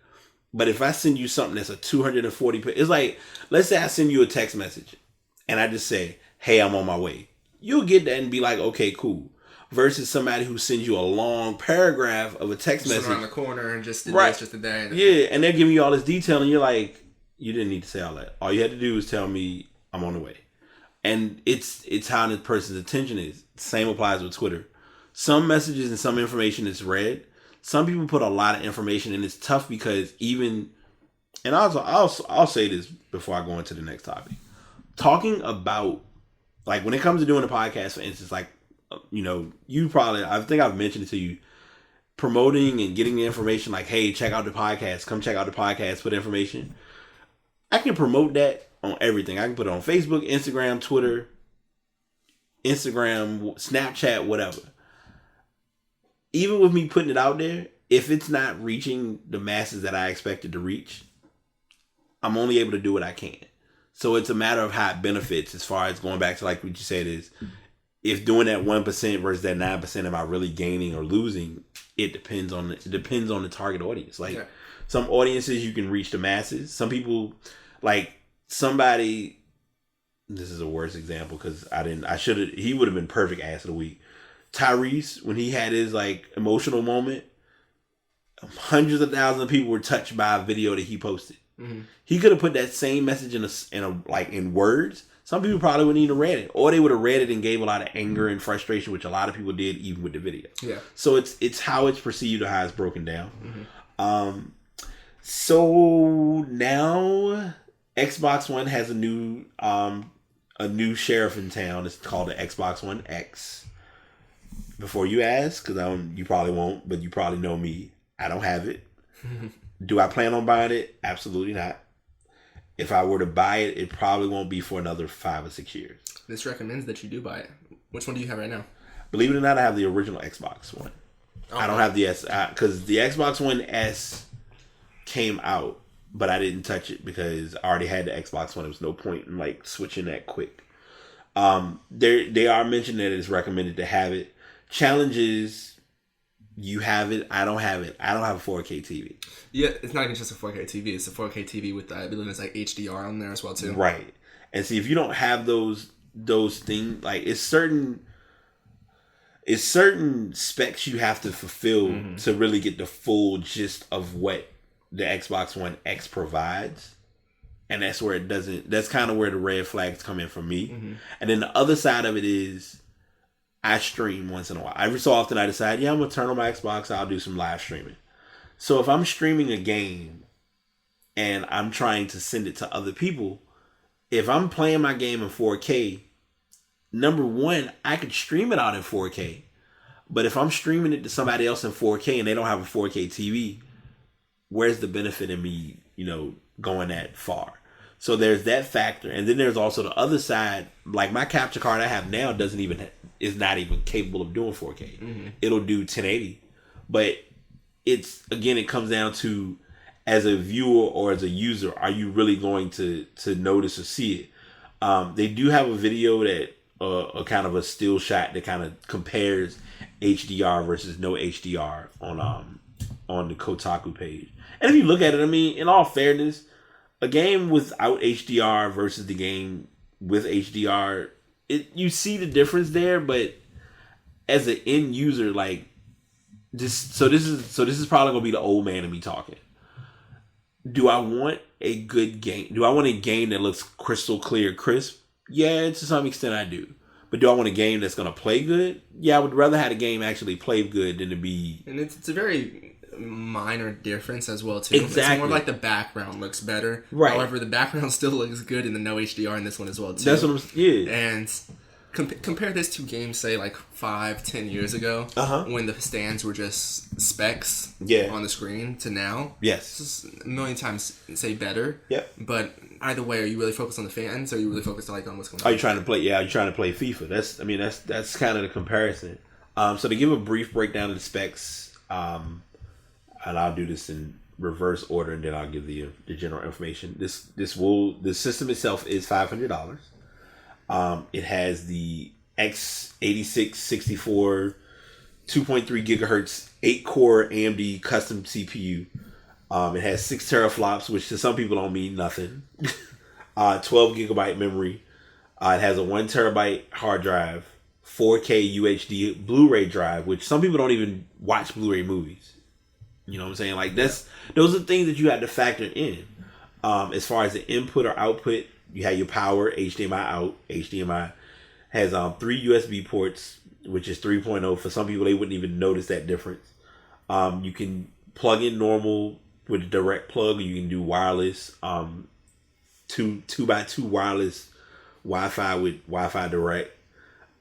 But if I send you something that's a 240, it's like, let's say I send you a text message and I just say, "Hey, I'm on my way." You'll get that and be like, "Okay, cool." Versus somebody who sends you a long paragraph of a text message around the corner and just this, just today. Yeah, and they're giving you all this detail, and you're like, you didn't need to say all that. All you had to do was tell me I'm on the way. And it's how the person's attention is. Same applies with Twitter. Some messages and some information is read. Some people put a lot of information, and it's tough because and also I'll say this before I go into the next topic. Talking about, like, when it comes to doing a podcast, for instance, like, I think I've mentioned it to you, promoting and getting the information like, "Hey, check out the podcast, come check out the podcast," put information. I can promote that on everything. I can put it on Facebook, Instagram, Twitter, Snapchat, whatever. Even with me putting it out there, if it's not reaching the masses that I expect it to reach, I'm only able to do what I can. So it's a matter of how it benefits, as far as going back to like what you said is, if doing that 1% versus that 9%, am I really gaining or losing? It depends on the target audience. Like, some audiences you can reach the masses. Some people, like somebody. This is a worse example because he would have been perfect ass of the week. Tyrese, when he had his like emotional moment, hundreds of thousands of people were touched by a video that he posted. Mm-hmm. He could have put that same message in words. Some people probably wouldn't even have read it, or they would have read it and gave a lot of anger and frustration, which a lot of people did, even with the video. Yeah. So it's how it's perceived or how it's broken down. Mm-hmm. So now Xbox One has a new sheriff in town. It's called the Xbox One X. Before you ask, because you probably won't, but you probably know me, I don't have it. Do I plan on buying it? Absolutely not. If I were to buy it, it probably won't be for another 5 or 6 years. This recommends that you do buy it. Which one do you have right now? Believe it or not, I have the original Xbox One. Oh, I don't have the S, because the Xbox One S came out, but I didn't touch it because I already had the Xbox One. There was no point in like switching that quick. They are mentioning that it's recommended to have it. Challenge is You have it. I don't have it. I don't have a 4K TV. Yeah, it's not even just a 4K TV. It's a 4K TV with, I believe it's like HDR on there as well too. Right. And see, if you don't have those things, like it's certain specs you have to fulfill to really get the full gist of what the Xbox One X provides. And that's where it doesn't. That's kind of where the red flags come in for me. And then the other side of it is, I stream once in a while. Every so often I decide, I'm going to turn on my Xbox. I'll do some live streaming. So if I'm streaming a game and I'm trying to send it to other people, if I'm playing my game in 4K, number one, I could stream it out in 4K. But if I'm streaming it to somebody else in 4K and they don't have a 4K TV, where's the benefit in me, going that far? So there's that factor. And then there's also the other side. Like my capture card I have now is not even capable of doing 4K. It'll do 1080. But it comes down to, as a viewer or as a user, are you really going to notice or see it? They do have a video that a kind of a still shot that kind of compares HDR versus no HDR on the Kotaku page. And if you look at it, I mean, in all fairness, a game without HDR versus the game with HDR, you see the difference there. But as an end user, like this is probably gonna be the old man in me talking. Do I want a good game? Do I want a game that looks crystal clear, crisp? Yeah, to some extent I do. But do I want a game that's going to play good? Yeah, I would rather have a game actually play good than to be... And it's a very minor difference as well, too. Exactly. It's more like the background looks better. Right. However, the background still looks good in the no HDR in this one as well, too. That's what I'm... Yeah. And compare this to games, say, like 5-10 years ago, when the stands were just specs on the screen, to now. Yes. It's just a million times, say, better. Yep. But either way, are you really focused on the fans, or are you really focused on what's going on? Are you trying to play? Yeah, are you trying to play FIFA? That's kind of the comparison. So to give a brief breakdown of the specs, and I'll do this in reverse order, and then I'll give the general information. The system itself is $500. It has the x86-64 2.3 gigahertz 8-core AMD custom CPU. It has 6 teraflops, which to some people don't mean nothing. 12 gigabyte memory. It has a 1 terabyte hard drive, 4K UHD Blu-ray drive, which some people don't even watch Blu-ray movies. You know what I'm saying? Like those are things that you have to factor in. As far as the input or output, you have your power, HDMI out. HDMI has 3 USB ports, which is 3.0. For some people, they wouldn't even notice that difference. You can plug in normal with a direct plug, or you can do wireless, 2x2 wireless Wi-Fi with Wi-Fi direct.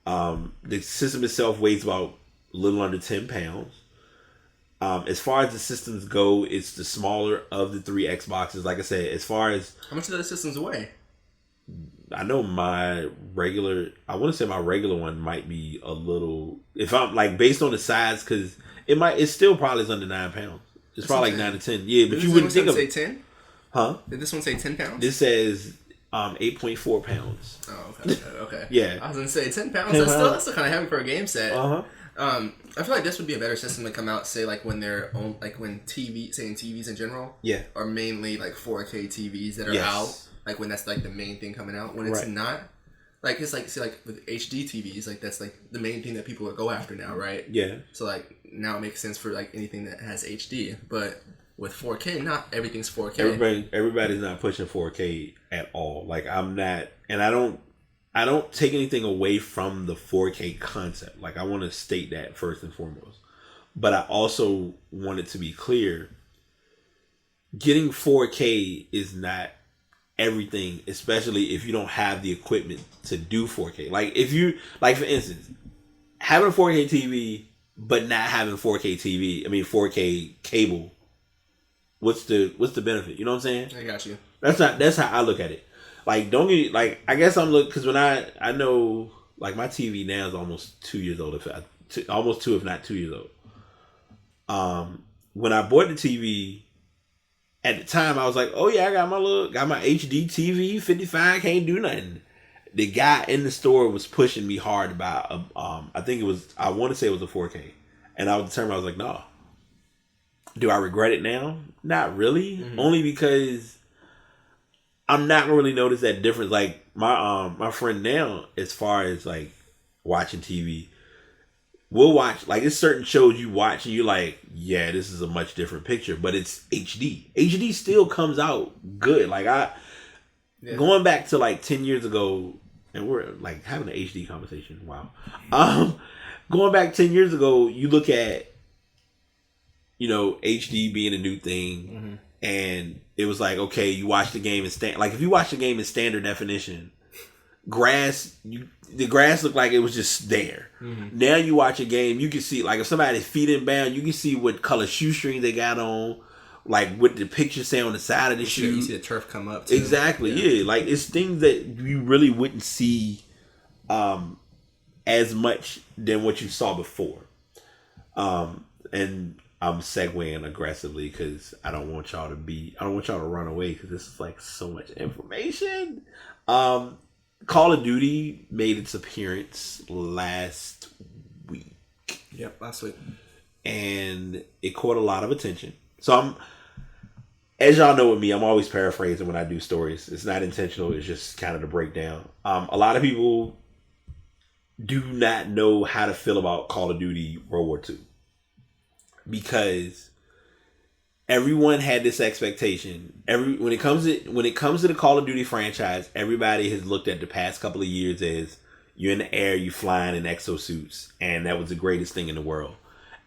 The system itself weighs about a little under 10 pounds. As far as the systems go, it's the smaller of the 3 Xboxes. Like I said, as far as... How much do the systems weigh? I know I want to say my regular one might be a little... If I'm, like, based on the size, because it still probably is under 9 pounds. It's probably like 9 to 10. Yeah, but you wouldn't think of... Did this one say 10? Huh? Did this one say 10 pounds? This says 8.4 pounds. Oh, okay. Yeah. I was going to say 10 pounds. That's still kind of heavy for a game set. I feel like this would be a better system to come out, say, like when they're when TVs in general, are mainly like 4K TVs that are out, like when that's like the main thing coming out. When it's not, like it's like, see, like with HD TVs, like that's like the main thing that people go after now, right? Yeah. So like now it makes sense for like anything that has HD, but with 4K, not everything's 4K. Everybody's not pushing 4K at all. Like I'm not, and I don't take anything away from the 4K concept. Like I want to state that first and foremost. But I also want it to be clear, getting 4K is not everything, especially if you don't have the equipment to do 4K. Like if you, like for instance, having a 4K TV but not having 4K cable, what's the benefit? You know what I'm saying? I got you. That's how I look at it. Like, don't get, like, I guess I'm looking, because when I know, like, my TV now is almost 2 years old, almost 2, if not 2 years old. When I bought the TV, at the time, I was like, oh yeah, I got my HD TV, 55, can't do nothing. The guy in the store was pushing me hard about, I want to say it was a 4K. And I was determined. I was like, no. Do I regret it now? Not really. Mm-hmm. Only because I'm not gonna really notice that difference. Like my friend now, as far as like watching TV, we'll watch like it's certain shows you watch and you're like, yeah, this is a much different picture, but it's HD. HD still comes out good. Like going back to like 10 years ago, and we're like having an HD conversation. Wow. Going back 10 years ago, you look at, HD being a new thing, and it was like, okay, you watch the game in like if you watch the game in standard definition, the grass looked like it was just there. Mm-hmm. Now you watch a game, you can see like if somebody's feet inbound, you can see what color shoestring they got on, like what the pictures say on the side of the shoe. You see the turf come up too. Exactly, yeah. Like it's things that you really wouldn't see as much than what you saw before. And I'm segueing aggressively because I don't want y'all to run away because this is like so much information. Call of Duty made its appearance last week. Yep, last week. And it caught a lot of attention. So as y'all know with me, I'm always paraphrasing when I do stories. It's not intentional. It's just kind of the breakdown. A lot of people do not know how to feel about Call of Duty World War II. Because everyone had this expectation. When it comes to the Call of Duty franchise, everybody has looked at the past couple of years as you're in the air, you flying in exosuits, and that was the greatest thing in the world.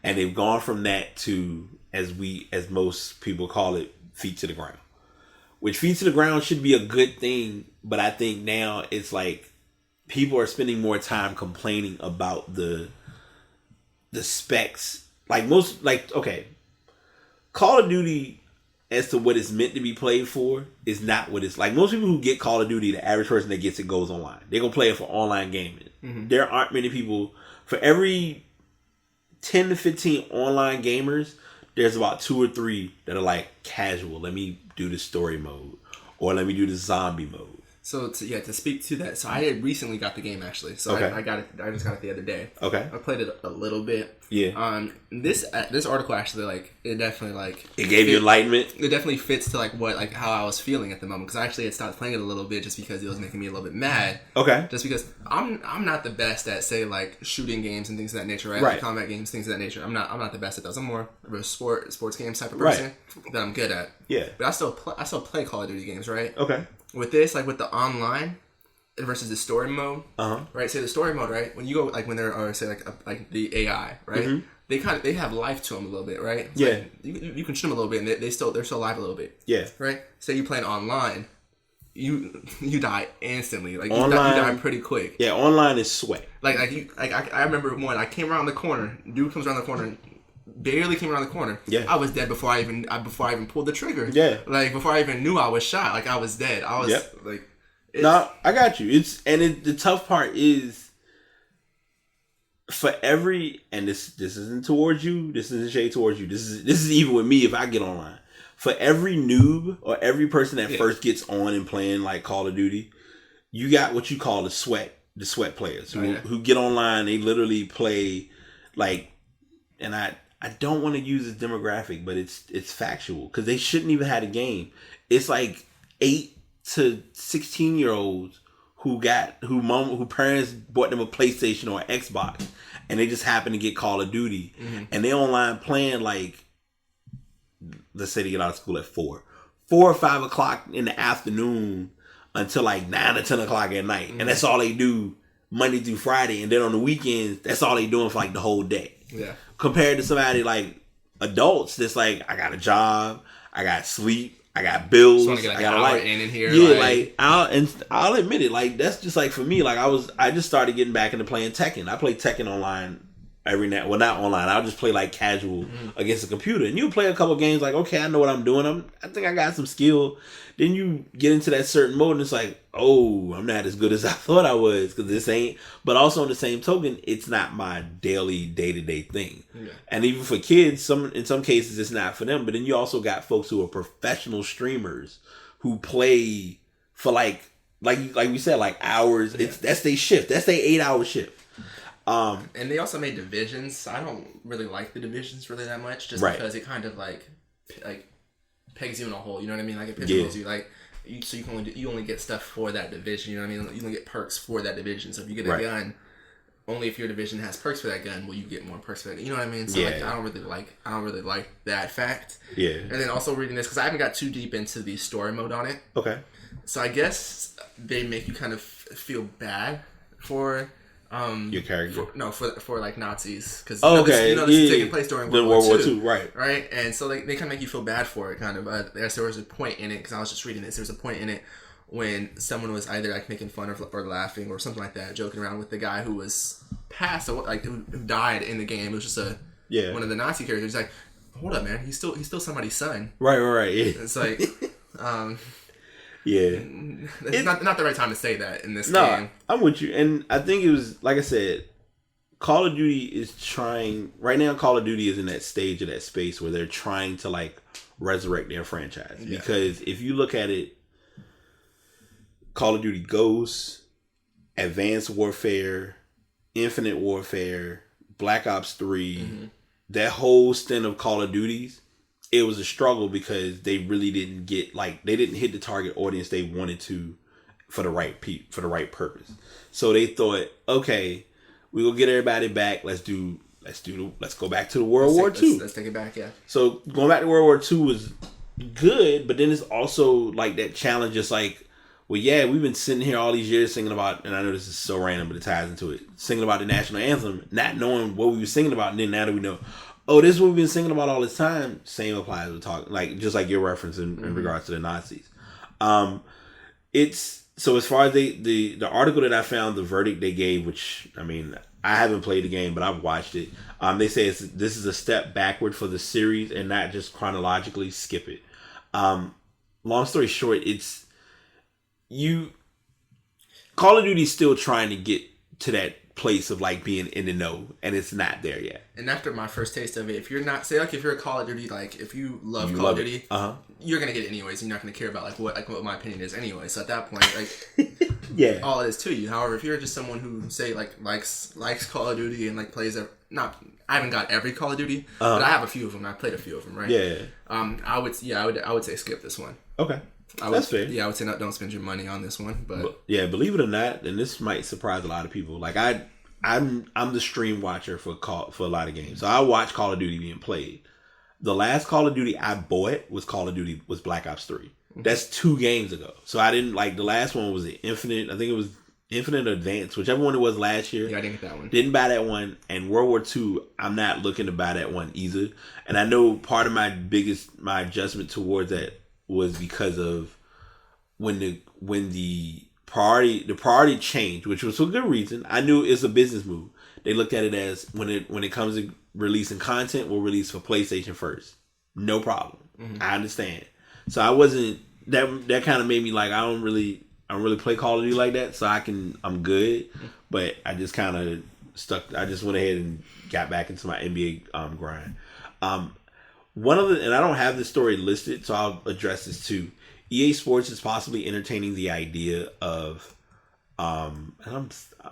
And they've gone from that to, as most people call it, feet to the ground. Which feet to the ground should be a good thing, but I think now it's like people are spending more time complaining about the specs. Call of Duty, as to what it's meant to be played for, is not what it's like. Most people who get Call of Duty, the average person that gets it goes online. They're going to play it for online gaming. Mm-hmm. There aren't many people. For every 10 to 15 online gamers, there's about 2 or 3 that are like casual. Let me do the story mode. Or let me do the zombie mode. So to speak to that, so I had recently got the game actually. So okay. I got it. I just got it the other day. Okay. I played it a little bit. Yeah. This article actually it definitely it gave you enlightenment. It definitely fits to how I was feeling at the moment, because I actually had stopped playing it a little bit just because it was making me a little bit mad. Okay. Just because I'm not the best at say like shooting games and things of that nature, right? Right. Like combat games, things of that nature. I'm not the best at those. I'm more of a sports games type of person that I'm good at. Yeah. But I still play Call of Duty games, right? Okay. With this, like with the online versus the story mode, right? Say the story mode, right? When you go when there are say like the AI, right? Mm-hmm. They have life to them a little bit, right? It's like you can shoot them a little bit, and they're still alive a little bit. Yeah. Right. Say you playing online, you die instantly. Like online, you die pretty quick. Yeah, online is sweat. I remember when I came around the corner, dude comes around the corner. Barely came around the corner. Yeah, I was dead before I even pulled the trigger. Yeah, like before I even knew I was shot. Like I was dead. I was like. No, I got you. The tough part is for every, and this isn't towards you. This isn't shade towards you. This is even with me if I get online. For every noob or every person that first gets on and playing like Call of Duty, you got what you call the sweat players who get online. They literally play like, and I don't want to use this demographic, but it's factual because they shouldn't even have a game. It's like 8 to 16-year-olds who parents bought them a PlayStation or an Xbox, and they just happen to get Call of Duty, and they online playing like, let's say they get out of school at 4 or 5 o'clock in the afternoon until like 9 or 10 o'clock at night, and that's all they do Monday through Friday, and then on the weekends that's all they doing for like the whole day. Yeah. Compared to somebody like adults that's like, I got a job, I got sleep, I got bills. So I got an hour in here. Yeah, I'll admit it. Like that's just like for me. Like I just started getting back into playing Tekken. I play Tekken online every night. Well, not online. I'll just play like casual against a computer. And you play a couple games. Like, okay, I know what I'm doing. I think I got some skill. Then you get into that certain mode, and it's like, oh, I'm not as good as I thought I was because this ain't. But also on the same token, it's not my daily day-to-day thing. Yeah. And even for kids, in some cases, it's not for them. But then you also got folks who are professional streamers who play for like we said, like hours. That's their shift. That's their 8-hour shift. And they also made divisions. I don't really like the divisions really that much, just because it kind of like pegs you in a hole. You know what I mean? Like it pigeonholes you. Like so you only get stuff for that division. You know what I mean? You only get perks for that division. So if you get a gun, only if your division has perks for that gun will you get more perks for that gun. You know what I mean? So like, I don't really like that fact. Yeah. And then also reading this because I haven't got too deep into the story mode on it. Okay. So I guess they make you kind of feel bad for your character. For like Nazis because this is taking place during World War II, right? And so they kind of make you feel bad for it, kind of. There was a point in it because I was just reading this. There was a point in it when someone was either like making fun of or laughing or something like that, joking around with the guy who was passed, like who died in the game. It was just one of the Nazi characters. He's like, hold up, man, he's still somebody's son. Right. Yeah. It's like, it's not the right time to say that in this game. I'm with you, and I think it was like I said. Call of Duty is trying right now. Call of Duty is in that stage of that space where they're trying to like resurrect their franchise because if you look at it. Call of Duty Ghosts, Advanced Warfare, Infinite Warfare, Black Ops 3, that whole stint of Call of Duties, it was a struggle because they really didn't they didn't hit the target audience they wanted to for the right purpose. So they thought, okay, we will get everybody back. Let's go back to the World War II. Let's take it back, yeah. So going back to World War II was good, but then it's also like that challenge, just like. Well, yeah, we've been sitting here all these years singing about, and I know this is so random, but it ties into it, singing about the national anthem, not knowing what we were singing about, and then now that we know, oh, this is what we've been singing about all this time, same applies with talk, like, just like your reference in regards to the Nazis. So as far as the article that I found, the verdict they gave, which, I mean, I haven't played the game, but I've watched it, they say this is a step backward for the series, and not just chronologically skip it. Long story short, Call of Duty's still trying to get to that place of like being in the know, and it's not there yet. And after my first taste of it, if you're not, say like if you're a Call of Duty, like if you love Call of Duty, you're gonna get it anyways. You're not gonna care about like what my opinion is anyway. So at that point, like all it is to you. However, if you're just someone who say like likes Call of Duty and like plays I haven't got every Call of Duty, but I have a few of them. I played a few of them, right? Yeah. I would say skip this one. Okay. That's fair. Yeah, I would say don't spend your money on this one. But yeah, believe it or not, and this might surprise a lot of people. Like I'm the stream watcher for a lot of games, so I watch Call of Duty being played. The last Call of Duty I bought was Black Ops 3. Mm-hmm. That's 2 games ago. So I didn't like the last one was Infinite. I think it was Infinite Advance, whichever one it was last year. Yeah, I didn't get that one. Didn't buy that one. And World War II, I'm not looking to buy that one either. And I know part of my adjustment towards that was because of when the priority changed, which was for good reason. I knew it's a business move. They looked at it as when it comes to releasing content, we'll release for PlayStation first. No problem. Mm-hmm. I understand. So I wasn't that kind of made me like I don't really play Call of Duty like that, so I'm good. But I just kind of stuck. I just went ahead and got back into my NBA grind. And I don't have this story listed, so I'll address this too. EA Sports is possibly entertaining the idea of, and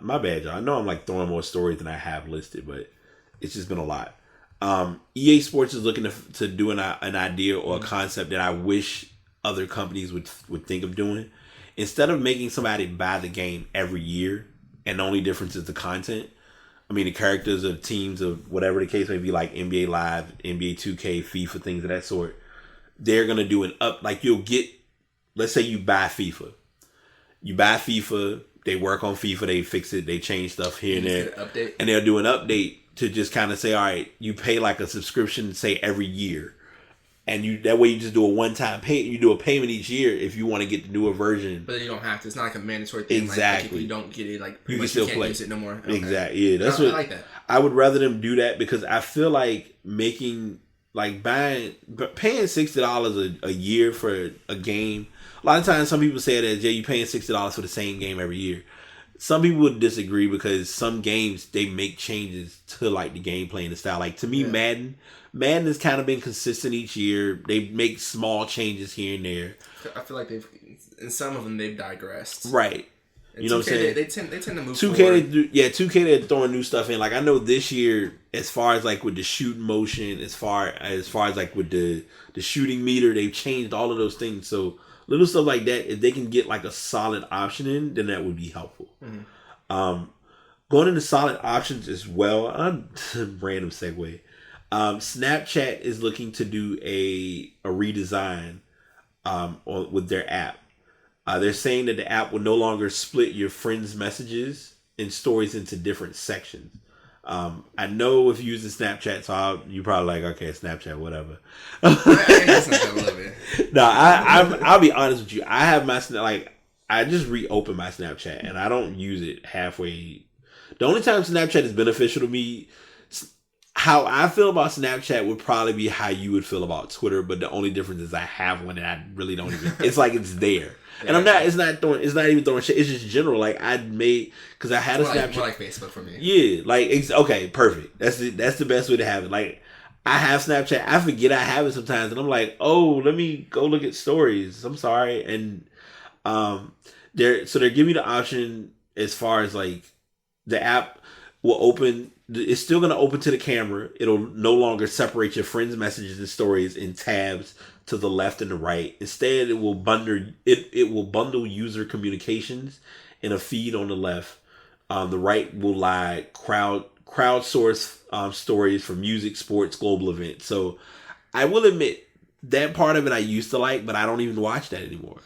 my bad, y'all. I know I'm like throwing more stories than I have listed, but it's just been a lot. EA Sports is looking to do an idea or a concept that I wish other companies would think of doing. Instead of making somebody buy the game every year, and the only difference is the content. I mean, the characters of teams of whatever the case may be, like NBA Live, NBA 2K, FIFA, things of that sort. They're going to do you'll get, let's say you buy FIFA. You buy FIFA, they work on FIFA, they fix it, they change stuff here and there. And they'll do an update to just kind of say, all right, you pay like a subscription, say every year. And that way you just do a one-time pay. You do a payment each year if you want to get the newer version. But you don't have to. It's not like a mandatory thing. Exactly. Like if you don't get it, like you can still play. Use it no more. Okay. Exactly. Yeah, I like that. I would rather them do that because I feel like paying $60 a year for a game. A lot of times, some people say that you paying $60 for the same game every year. Some people would disagree because some games they make changes to like the gameplay and the style. Like to me, Madden has kind of been consistent each year. They make small changes here and there. I feel like in some of them they've digressed. Right. And You know 2K, what I'm saying? They tend to move 2K, forward. 2K, they're throwing new stuff in. Like I know this year, as far as like with the shooting motion, as far as like with the shooting meter, they've changed all of those things. So little stuff like that, if they can get like a solid option in, then that would be helpful. Going into solid options as well. Random segue. Snapchat is looking to do a redesign with their app. They're saying that the app will no longer split your friends' messages and stories into different sections. I know if you're using Snapchat, so you're probably like, okay, Snapchat, whatever. No, I'll be honest with you. I have my I just reopened my Snapchat and I don't use it halfway. The only time Snapchat is beneficial to me, how I feel about Snapchat would probably be how you would feel about Twitter, but the only difference is I have one and I really don't even. It's like it's there. And I'm not. It's not even throwing shit. It's just general. Like because I had a Snapchat. More like Facebook for me. Yeah. Like okay, perfect. That's the best way to have it. Like I have Snapchat. I forget I have it sometimes, and I'm like, oh, let me go look at stories. I'm sorry, and they're giving you the option as far as like the app will open. It's still going to open to the camera. It'll no longer separate your friends' messages and stories in tabs to the left and the right. Instead, it will bundle user communications in a feed on the left. The right will lie crowdsource stories for music, sports, global events. So I will admit that part of it I used to like, but I don't even watch that anymore.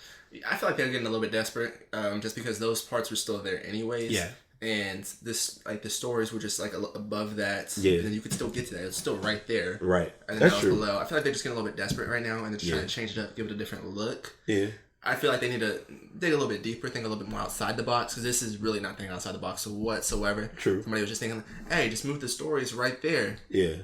I feel like they're getting a little bit desperate, just because those parts were still there anyways. Yeah. And this, like, the stories were just like above that. Yeah. And then you could still get to that. It's still right there. Right. And then That's that was true. below. I feel like they're just getting a little bit desperate right now, and they're just trying to change it up, give it a different look. Yeah. I feel like they need to dig a little bit deeper, think a little bit more outside the box, because this is really not thinking outside the box whatsoever. True. Somebody was just thinking, hey, just move the stories right there. Yeah.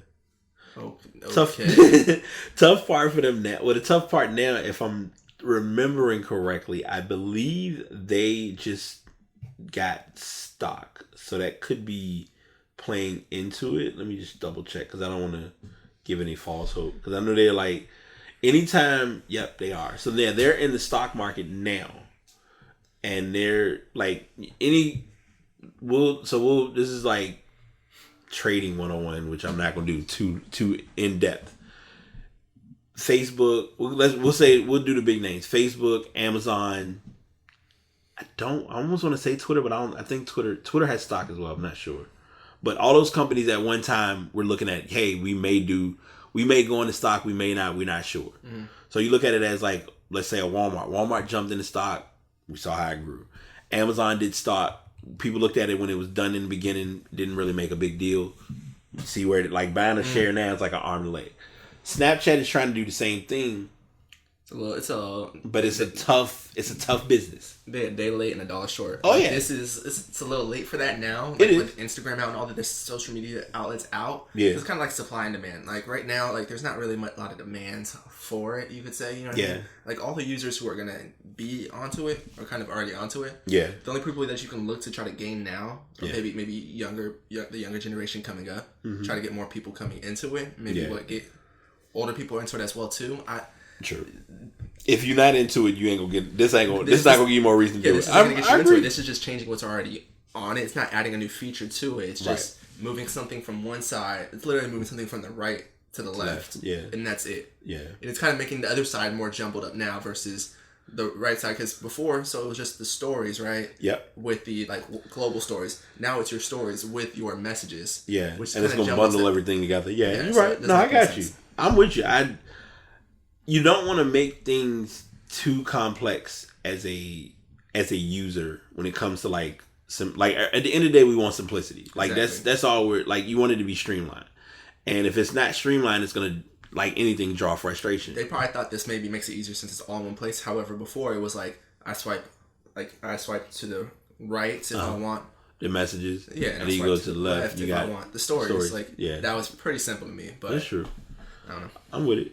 Okay. Tough part for them now. Well, the tough part now, if I'm remembering correctly, I believe they just got stock. So that could be playing into it. Let me just double check because I don't want to give any false hope. Because I know they're like, anytime, yep, they are. So they're in the stock market now. And they're like, this is like trading 101, which I'm not going to do too in depth. Facebook, we'll do the big names. Facebook, Amazon. I almost want to say Twitter, but I think Twitter has stock as well. I'm not sure. But all those companies at one time were looking at, hey, we may go into stock, we may not, we're not sure. Mm-hmm. So you look at it as like, let's say a Walmart. Walmart jumped into stock. We saw how it grew. Amazon did stock. People looked at it when it was done in the beginning, didn't really make a big deal. You see where it, like buying a share now is like an arm and leg. Snapchat is trying to do the same thing. But it's a tough business. They're a day late and a dollar short. Oh, yeah. It's a little late for that now. Like, it is. With Instagram out and all the social media outlets out. Yeah. It's kind of like supply and demand. Like right now, like there's not really a lot of demands for it, you could say. You know what I mean? Like all the users who are going to be onto it are kind of already onto it. Yeah. The only people that you can look to try to gain now, or maybe the younger generation coming up, try to get more people coming into it. Maybe get older people into it as well too. True. If you're not into it, you ain't gonna get this. This not gonna give you more reason to do it. This is gonna get you into it. This is just changing what's already on it. It's not adding a new feature to it. It's just moving something from one side. It's literally moving something from the right to the left. Yeah, and that's it. Yeah, and it's kind of making the other side more jumbled up now versus the right side. Because before, so it was just the stories, right? Yep. With the like global stories. Now it's your stories with your messages. Yeah, which and it's gonna bundle everything together. Yeah, you're right. No, I got you. I'm with you. You don't want to make things too complex as a user when it comes to like at the end of the day we want simplicity. Like that's all we're like. You want it to be streamlined, and if it's not streamlined, it's gonna like anything draw frustration. They probably thought this maybe makes it easier since it's all in one place. However, before it was like I swipe to the right if I want the messages. Yeah, and then you go to the left. You got I want the stories. Like that was pretty simple to me. But that's true. I don't know. I'm with it.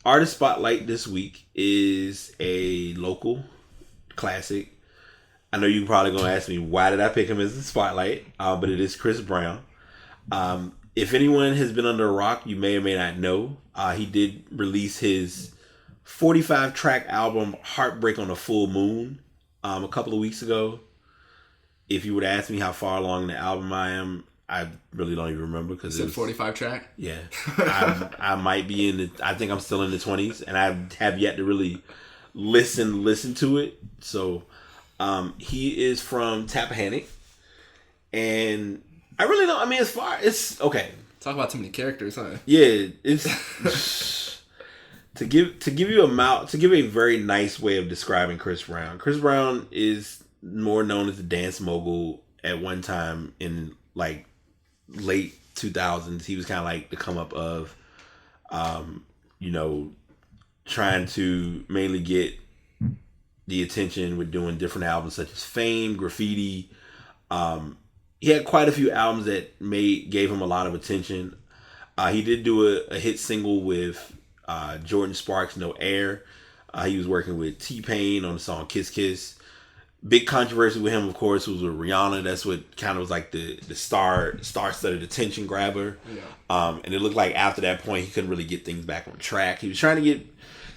Artist Spotlight this week is a local classic. I know you're probably going to ask me, why did I pick him as the Spotlight? But it is Chris Brown. If anyone has been under a rock, you may or may not know. He did release his 45-track album, Heartbreak on a Full Moon, a couple of weeks ago. If you would ask me how far along the album I am, I really don't even remember because it's 45 track. Yeah, I might be in the. I think I'm still in the 20s, and I have yet to really listen to it. So, he is from Tappahannock, and I really don't. I mean, as far it's okay. Talk about too many characters, huh? Yeah, it's to give you a very nice way of describing Chris Brown. Chris Brown is more known as the dance mogul at one time in like late 2000s. He was kind of like the come up of, trying to mainly get the attention with doing different albums such as Fame, Graffiti. He had quite a few albums that gave him a lot of attention. He did do a hit single with Jordan Sparks, No Air. He was working with T-Pain on the song Kiss Kiss. Big controversy with him, of course, was with Rihanna. That's what kind of was like the star-studded attention grabber. Yeah. And it looked like after that point, he couldn't really get things back on track. He was trying to get...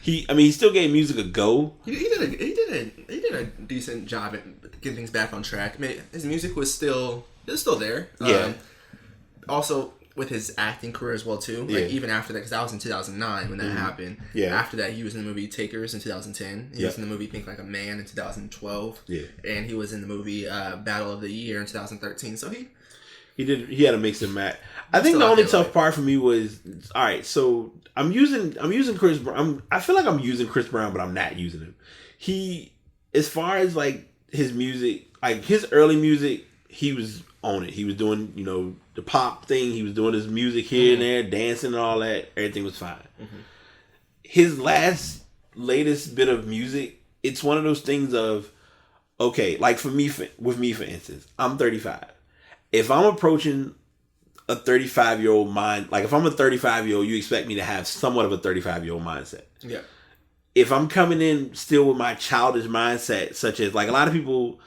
He still gave music a go. He did a decent job at getting things back on track. I mean, his music was still there. Yeah. Also, with his acting career as well too. Like even after that, because that was in 2009 when that happened. Yeah. After that, he was in the movie Takers in 2010. He was in the movie Think Like a Man in 2012. Yeah. And he was in the movie Battle of the Year in 2013. So he had a mix and match. I think the only tough part for me was, all right, so I'm using Chris Brown. I feel like I'm using Chris Brown, but I'm not using him. He, as far as like his music, like his early music, he was on it. He was doing, the pop thing. He was doing his music here and there, dancing and all that. Everything was fine. Mm-hmm. His latest bit of music, it's one of those things of, okay, like for me, for instance, I'm 35. If I'm approaching a 35-year-old mind, like if I'm a 35-year-old, you expect me to have somewhat of a 35-year-old mindset. Yeah. If I'm coming in still with my childish mindset, such as like a lot of people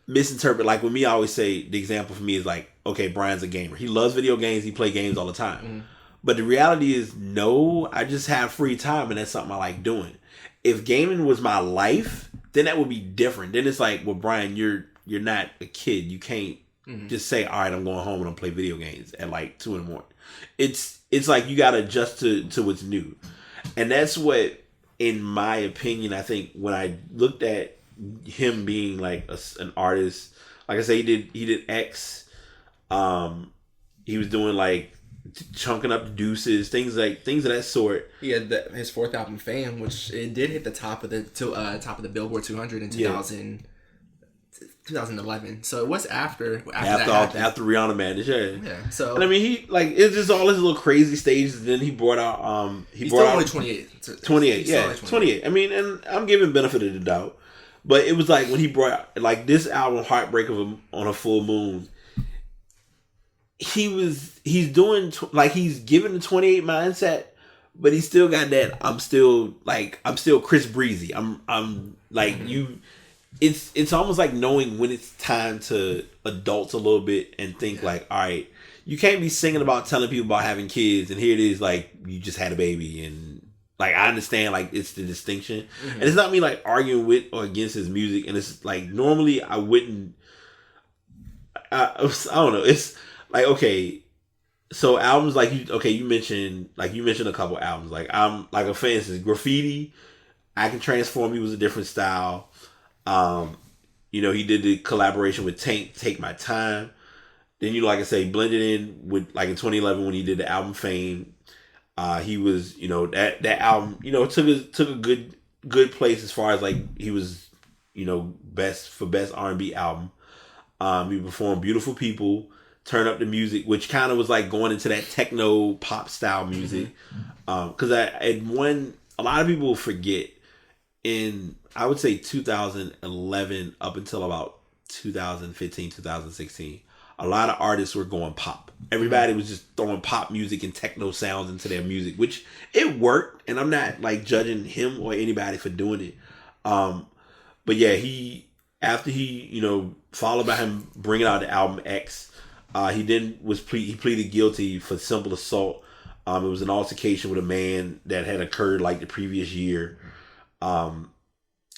misinterpret, like with me, I always say the example for me is like, okay, Brian's a gamer. He loves video games. He plays games all the time. Mm-hmm. But the reality is, no, I just have free time and that's something I like doing. If gaming was my life, then that would be different. Then it's like, well, Brian, you're not a kid. You can't just say, all right, I'm going home and I'm play video games at like 2 a.m. It's like you got to adjust to what's new. And that's what, in my opinion, I think when I looked at him being like an artist, like I say, he did X. He was doing like chunking up deuces, things of that sort. He had his fourth album, Fame, which it did hit the top of the Billboard 200 in 2011. So it was after Rihanna Madness. Yeah. So and I mean, he like it's just all his little crazy stages. And then he brought out he's still only 28. 28. Yeah, 28. I mean, and I'm giving benefit of the doubt. But it was like when he brought like this album, Heartbreak on a Full Moon. He's doing like he's given the 28 mindset, but he still got that. I'm still Chris Breezy. I'm like you. It's almost like knowing when it's time to adults a little bit and think like, all right, you can't be singing about telling people about having kids, and here it is like you just had a baby and. Like, I understand, like, it's the distinction. Mm-hmm. And it's not me, like, arguing with or against his music. And it's, like, normally I wouldn't... I don't know. It's, like, okay, so albums, like, you mentioned a couple albums. Like, I'm, like, for instance, Graffiti, I Can Transform You was a different style. He did the collaboration with Tank, Take My Time. Then, like I say, blended in with, like, in 2011 when he did the album Fame. He was, that album, took a good place as far as like he was, best R&B album. He performed Beautiful People, Turn Up the Music, which kind of was like going into that techno pop style music. Because a lot of people forget in, I would say 2011 up until about 2015, 2016. A lot of artists were going pop. Everybody was just throwing pop music and techno sounds into their music, which it worked. And I'm not like judging him or anybody for doing it. But yeah, after he followed by him bringing out the album X, he pleaded guilty for simple assault. It was an altercation with a man that had occurred like the previous year.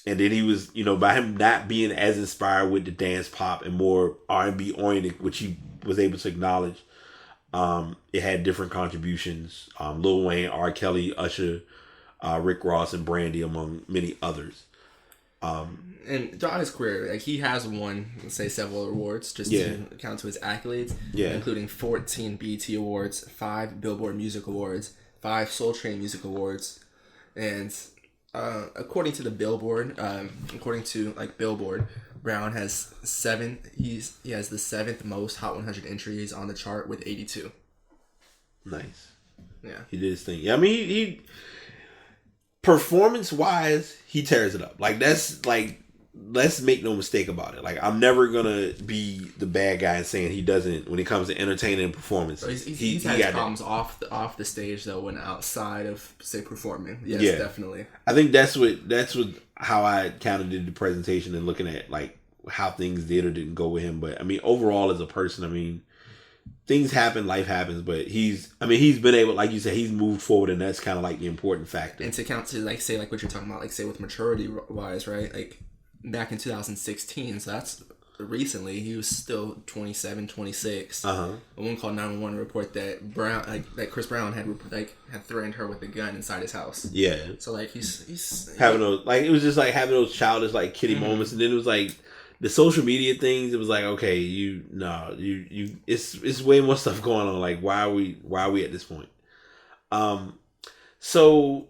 And then he was, by him not being as inspired with the dance pop and more R&B oriented, which he was able to acknowledge, it had different contributions. Lil Wayne, R. Kelly, Usher, Rick Ross, and Brandy, among many others. And throughout his career, he has won, let's say, several awards, just to count to his accolades, including 14 BET Awards, 5 Billboard Music Awards, 5 Soul Train Music Awards, and according to the Billboard, Billboard, Brown has 7. He has the 7th most Hot 100 entries on the chart with 82. Nice. Yeah, he did his thing. Yeah, I mean, he performance wise, he tears it up. Let's make no mistake about it. I'm never gonna be the bad guy and saying he doesn't when it comes to entertaining and performance. So he's had problems off the stage though, when outside of say performing. Yes, definitely. I think that's what how I kind of did the presentation and looking at how things did or didn't go with him. But I mean, overall as a person, I mean, things happen, life happens. But he's been able, like you said, he's moved forward, and that's kind of the important factor. And to count to say what you're talking about, say with maturity wise, right? Back in 2016, so that's recently, he was still 27, 26. A woman called 911 report that Chris Brown had threatened her with a gun inside his house. Yeah. So he's having those it was just having those childish kiddie moments, and then it was the social media things. It was okay, it's way more stuff going on. Why are we at this point? So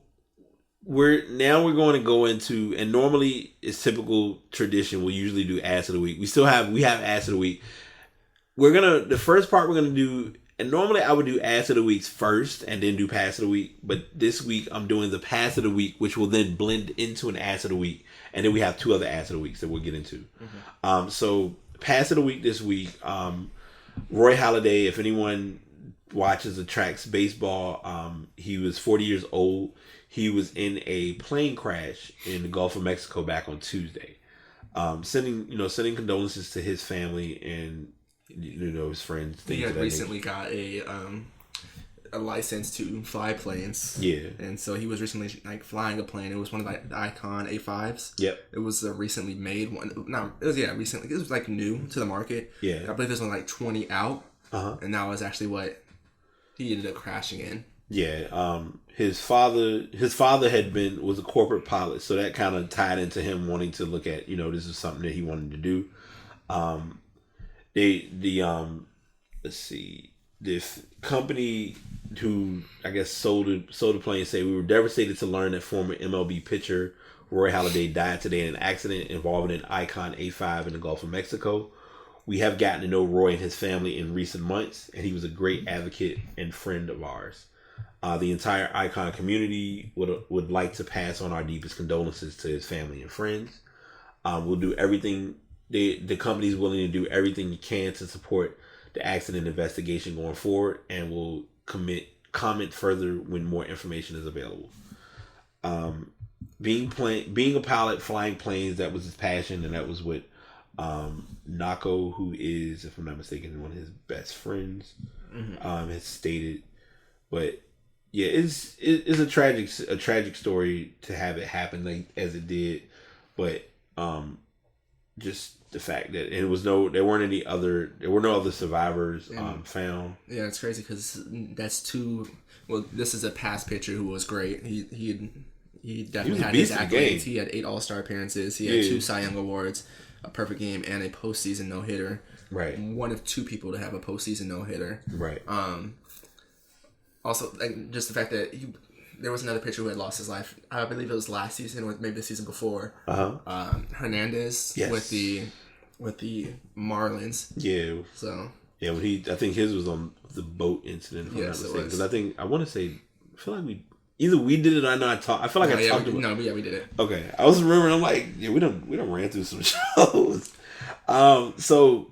we're going to go into, and normally it's typical tradition, we'll usually do Ass of the Week. We have Ass of the Week. The first part we're gonna do, and normally I would do Ass of the Weeks first and then do Pass of the Week, but this week I'm doing the Pass of the Week, which will then blend into an Ass of the Week, and then we have 2 other Ass of the Weeks that we'll get into. So Pass of the Week this week, Roy Halladay, if anyone watches or tracks baseball, he was 40 years old. He was in a plane crash in the Gulf of Mexico back on Tuesday. Sending condolences to his family and his friends. He had recently got a license to fly planes. Yeah, and so he was recently flying a plane. It was one of the Icon A5s. Yep, it was a recently made one. No, it was recently. It was new to the market. Yeah, I believe there's only 20 out. And that was actually what he ended up crashing in. Yeah, his father was a corporate pilot, so that kind of tied into him wanting to look at, this is something that he wanted to do. This company who I guess sold the plane say, we were devastated to learn that former MLB pitcher Roy Halladay died today in an accident involving an Icon A5 in the Gulf of Mexico. We have gotten to know Roy and his family in recent months, and he was a great advocate and friend of ours. The entire Icon community would like to pass on our deepest condolences to his family and friends. We'll do everything. The company is willing to do everything it can to support the accident investigation going forward, and will comment further when more information is available. Being a pilot, flying planes, that was his passion, and that was what Nako, who is, if I'm not mistaken, one of his best friends, has stated. But yeah, it's a tragic story to have it happen as it did, but just the fact that there were no other survivors found. Yeah, it's crazy because that's too. Well, this is a past pitcher who was great. He definitely had his accolades. He had 8 All-Star appearances. He had 2 Cy Young Awards, a perfect game, and a postseason no-hitter. Right. One of 2 people to have a postseason no-hitter. Right. Also, just the fact that there was another pitcher who had lost his life. I believe it was last season, or maybe the season before. Hernandez with the Marlins. Yeah. So. Yeah, I think his was on the boat incident. If I'm not mistaken. Because I feel like either we did it or I know I talked. I feel like I talked about it. No, we did it. Okay. I was remembering, I'm like, yeah, we done ran through some shows. So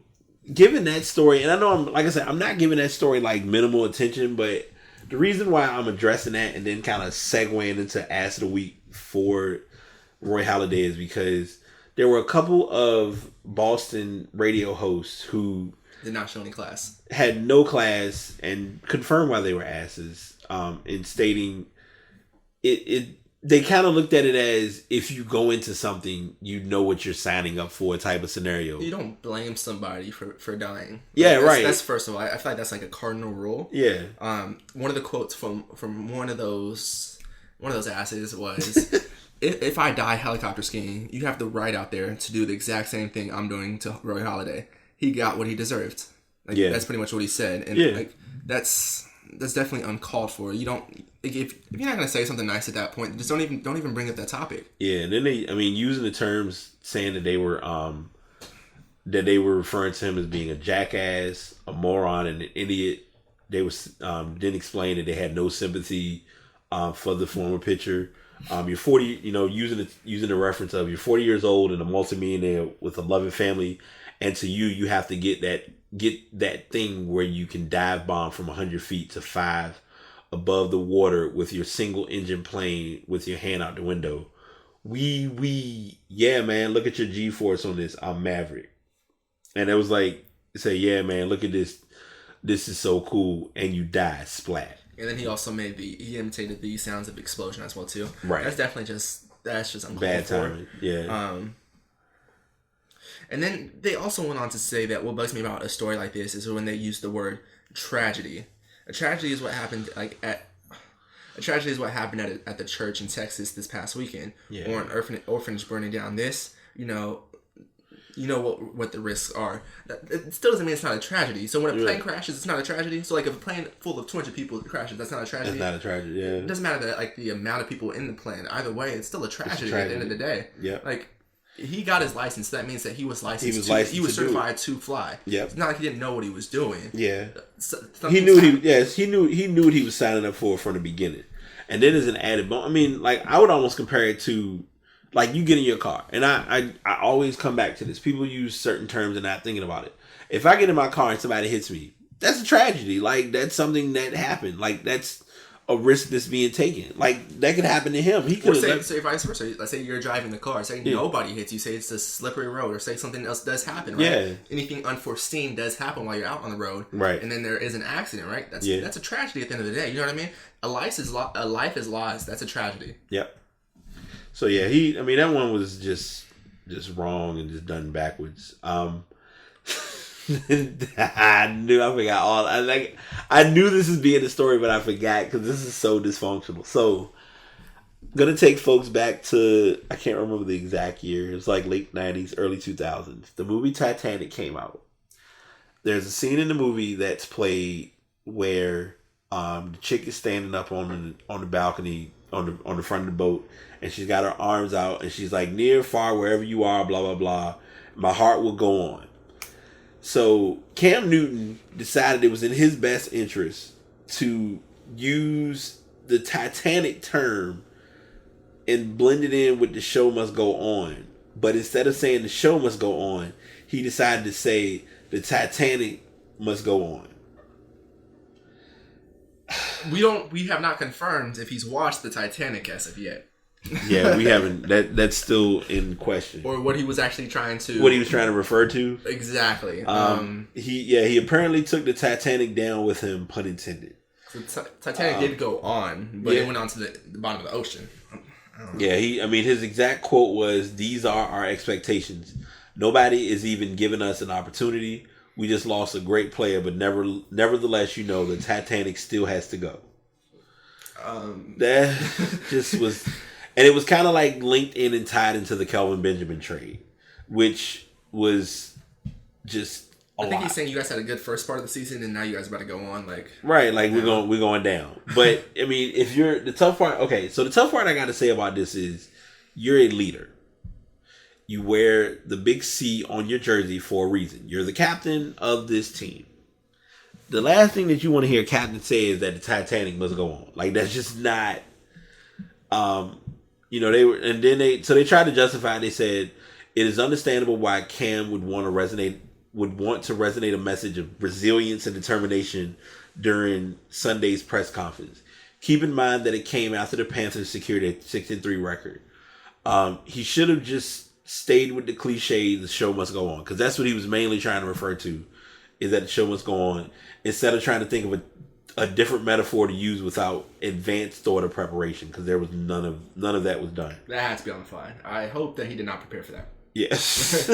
given that story, and I know I'm not giving that story minimal attention, but the reason why I'm addressing that and then kind of segueing into Ass of the Week for Roy Halladay is because there were a couple of Boston radio hosts who did not show any class, had no class, and confirmed why they were asses, in stating it they kind of looked at it as if you go into something, you know what you're signing up for type of scenario. You don't blame somebody for dying. Yeah, right. That's first of all. I feel like that's like a cardinal rule. Yeah. One of the quotes from one of those asses was, if I die helicopter skiing, you have the right out there to do the exact same thing I'm doing to Roy Halladay. He got what he deserved. Like, that's pretty much what he said. And like that's definitely uncalled for. You don't, if you're not gonna say something nice at that point, just don't even bring up that topic. Yeah, and then using the terms, saying that they were referring to him as being a jackass, a moron, and an idiot. They was didn't explain that they had no sympathy for the former pitcher. You're 40, using the reference of you're 40 years old and a multimillionaire with a loving family, and to you have to get that thing where you can dive bomb from 100 feet to 5 above the water with your single engine plane with your hand out the window. Yeah, man, look at your G-force on this. I'm Maverick. And it was like, say, yeah, man, look at this. This is so cool. And you die, splat. And then he also he imitated the sounds of explosion as well too. Right. That's just uncalled bad for. timing. Yeah. And then they also went on to say that what bugs me about a story like this is when they use the word tragedy. A tragedy is what happened at the church in Texas this past weekend, or an orphanage burning down. This, you know what the risks are. It still doesn't mean it's not a tragedy. So when a plane crashes, it's not a tragedy. So like if a plane full of 200 people crashes, that's not a tragedy. That's not a tragedy. Yeah. It doesn't matter that like the amount of people in the plane. Either way, it's still a tragedy at the end of the day. Yeah. Like he got his license. So that means that he was licensed. He was certified to fly. Yeah. It's not like he didn't know what he was doing. Yeah. He knew what he was signing up for from the beginning. And then as an added bonus, I mean, like I would almost compare it to like you get in your car, and I always come back to this. People use certain terms and not thinking about it. If I get in my car and somebody hits me, that's a tragedy. Like that's something that happened. Like that's a risk that's being taken. Like that could happen to him. He could say vice versa. Let's say you're driving the car. Say nobody hits you. Say it's a slippery road, or say something else does happen. Right? Yeah. Anything unforeseen does happen while you're out on the road. Right. And then there is an accident. Right. That's a tragedy at the end of the day. You know what I mean? A life is lost. That's a tragedy. Yep. So yeah, that one was just wrong and just done backwards. I knew this was being a story, but I forgot because this is so dysfunctional. So, gonna take folks back to, I can't remember the exact year. It was like late 90s, early 2000s. The movie Titanic came out. There's a scene in the movie that's played where the chick is standing up on the balcony on the front of the boat, and she's got her arms out, and she's like, near, far, wherever you are, blah blah blah. My heart will go on. So Cam Newton decided it was in his best interest to use the Titanic term and blend it in with the show must go on. But instead of saying the show must go on, he decided to say the Titanic must go on. We have not confirmed if he's watched the Titanic as of yet. Yeah, we haven't. That's still in question. Or what he was actually trying to... What he was trying to refer to. Exactly. He apparently took the Titanic down with him, pun intended. So Titanic did go on, but it went on to the bottom of the ocean. Yeah, his exact quote was, "These are our expectations. Nobody is even giving us an opportunity. We just lost a great player, but nevertheless, the Titanic still has to go." That just was... And it was kind of like linked in and tied into the Kelvin Benjamin trade, which was just a lot. I think he's saying you guys had a good first part of the season, and now you guys are about to go on right, like we're going down. But I mean, if you're the tough part, okay. So the tough part I got to say about this is you're a leader. You wear the big C on your jersey for a reason. You're the captain of this team. The last thing that you want to hear a captain say is that the Titanic must go on. Like that's just not. They tried to justify it. They said it is understandable why Cam would want to resonate a message of resilience and determination during Sunday's press conference. Keep in mind that it came after the Panthers secured a 6-3 record. He should have just stayed with the cliche, the show must go on, because that's what he was mainly trying to refer to, is that the show must go on, instead of trying to think of a a different metaphor to use without advanced thought or preparation, because there was none of that was done. That had to be on the fly. I hope that he did not prepare for that. Yes.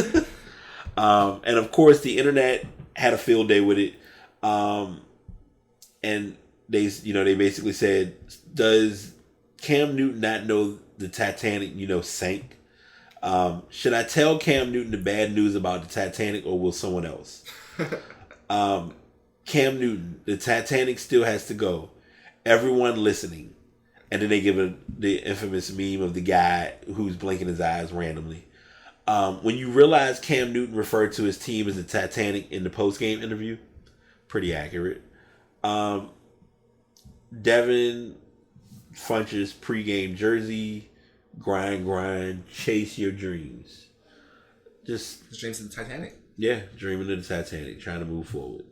And of course, the internet had a field day with it. And they basically said, does Cam Newton not know the Titanic, sank? Should I tell Cam Newton the bad news about the Titanic, or will someone else? Cam Newton, the Titanic still has to go. Everyone listening. And then they give the infamous meme of the guy who's blinking his eyes randomly. When you realize Cam Newton referred to his team as the Titanic in the post-game interview, pretty accurate. Devin Funch's pregame jersey, grind, chase your dreams. Just the dreams of the Titanic. Yeah, dreaming of the Titanic, trying to move forward.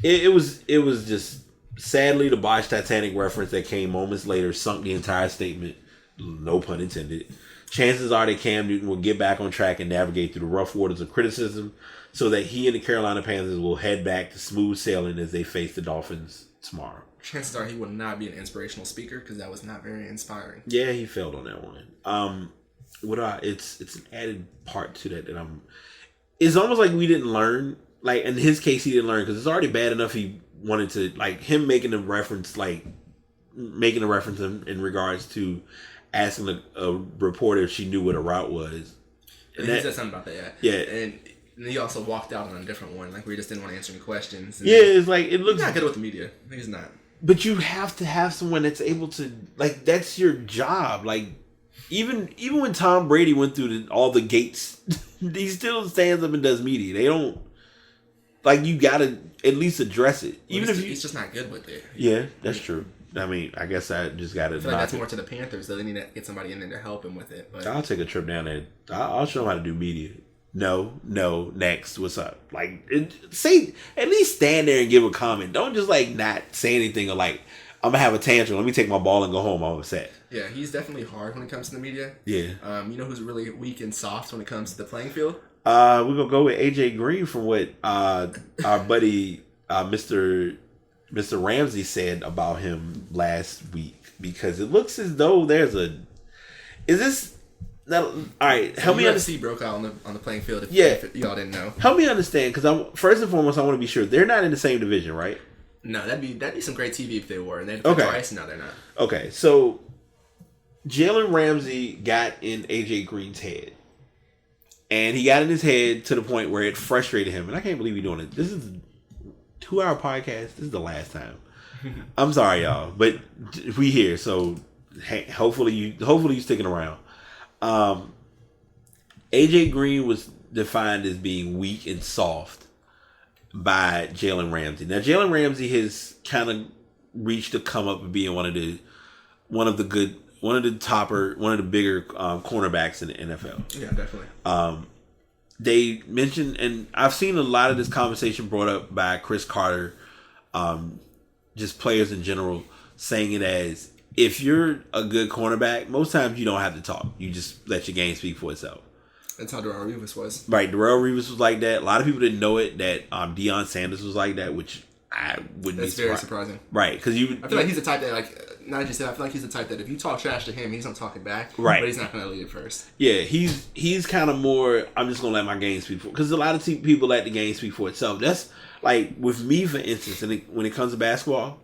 It was just sadly the botched Titanic reference that came moments later sunk the entire statement. No pun intended. Chances are that Cam Newton will get back on track and navigate through the rough waters of criticism, so that he and the Carolina Panthers will head back to smooth sailing as they face the Dolphins tomorrow. Chances are he will not be an inspirational speaker, because that was not very inspiring. Yeah, he failed on that one. It's an added part to that it's almost like we didn't learn. Like in his case, he didn't learn, because it's already bad enough he wanted to, like, him making a reference in regards to asking a reporter if she knew what a route was. And he said something about that, yeah. And he also walked out on a different one, like, we just didn't want to answer any questions. Yeah, it's like, it looks... He's not good with the media. He's not. But you have to have someone that's able to, like, that's your job. Like, even when Tom Brady went through all the gates, he still stands up and does media. They don't... Like, you gotta at least address it. Even if he's just not good with it. Yeah, that's true. I mean, I guess I just gotta. I feel like that's more to the Panthers, though. They need to get somebody in there to help him with it. But I'll take a trip down there. I'll show him how to do media. No, next. What's up? Like, say, at least stand there and give a comment. Don't just, like, not say anything, or, like, I'm gonna have a tantrum. Let me take my ball and go home. I'm upset. Yeah, he's definitely hard when it comes to the media. Yeah. You know who's really weak and soft when it comes to the playing field? We're gonna go with AJ Green from what our buddy Mr. Ramsey said about him last week, because it looks as though there's a. Is this? All right, help me understand. broke out on the playing field. If y'all didn't know. Help me understand, because first and foremost I want to be sure they're not in the same division, right? No, that'd be some great TV if they were, and they'd play twice. No, they're not. Okay, so Jalen Ramsey got in AJ Green's head. And he got in his head to the point where it frustrated him. And I can't believe we're doing it. This is a 2-hour podcast. This is the last time. I'm sorry, y'all. But we here. So hey, hopefully you sticking around. AJ Green was defined as being weak and soft by Jalen Ramsey. Now, Jalen Ramsey has kind of reached to come up and being one of the bigger cornerbacks in the NFL. Yeah, definitely. They mentioned, and I've seen a lot of this conversation brought up by Chris Carter, just players in general, saying it as, if you're a good cornerback, most times you don't have to talk. You just let your game speak for itself. That's how Darrelle Revis was. Right, Darrelle Revis was like that. A lot of people didn't know it, that Deion Sanders was like that, which I wouldn't be surprised. That's very surprising. Right, because I feel like he's the type that, like, not just that, I feel like he's the type that if you talk trash to him, he's not talking back. Right. But he's not going to lead it first. Yeah, he's kind of more, I'm just going to let my game speak for it. Because a lot of people let the game speak for itself. That's, like, with me, for instance, when it comes to basketball,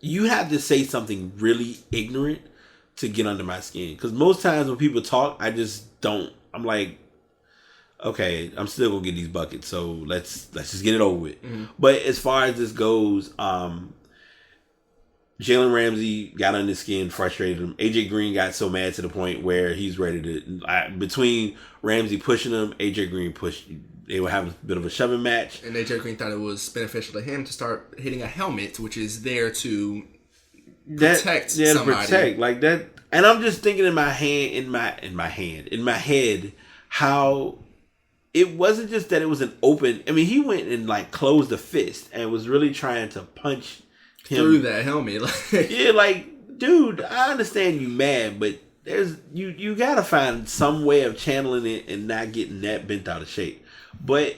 you have to say something really ignorant to get under my skin. Because most times when people talk, I just don't. I'm like, okay, I'm still going to get these buckets. So let's just get it over with. Mm-hmm. But as far as this goes, Jalen Ramsey got under his skin, frustrated him. AJ Green got so mad to the point where he's ready to... between Ramsey pushing him, AJ Green pushed... They were having a bit of a shoving match. And AJ Green thought it was beneficial to him to start hitting a helmet, which is there to protect somebody. To protect. Like that. And I'm just thinking in my head, how... It wasn't just that it was an open... I mean, he went and, like, closed a fist and was really trying to punch... through that helmet. Yeah, like, dude, I understand you mad, but there's you gotta find some way of channeling it and not getting that bent out of shape. But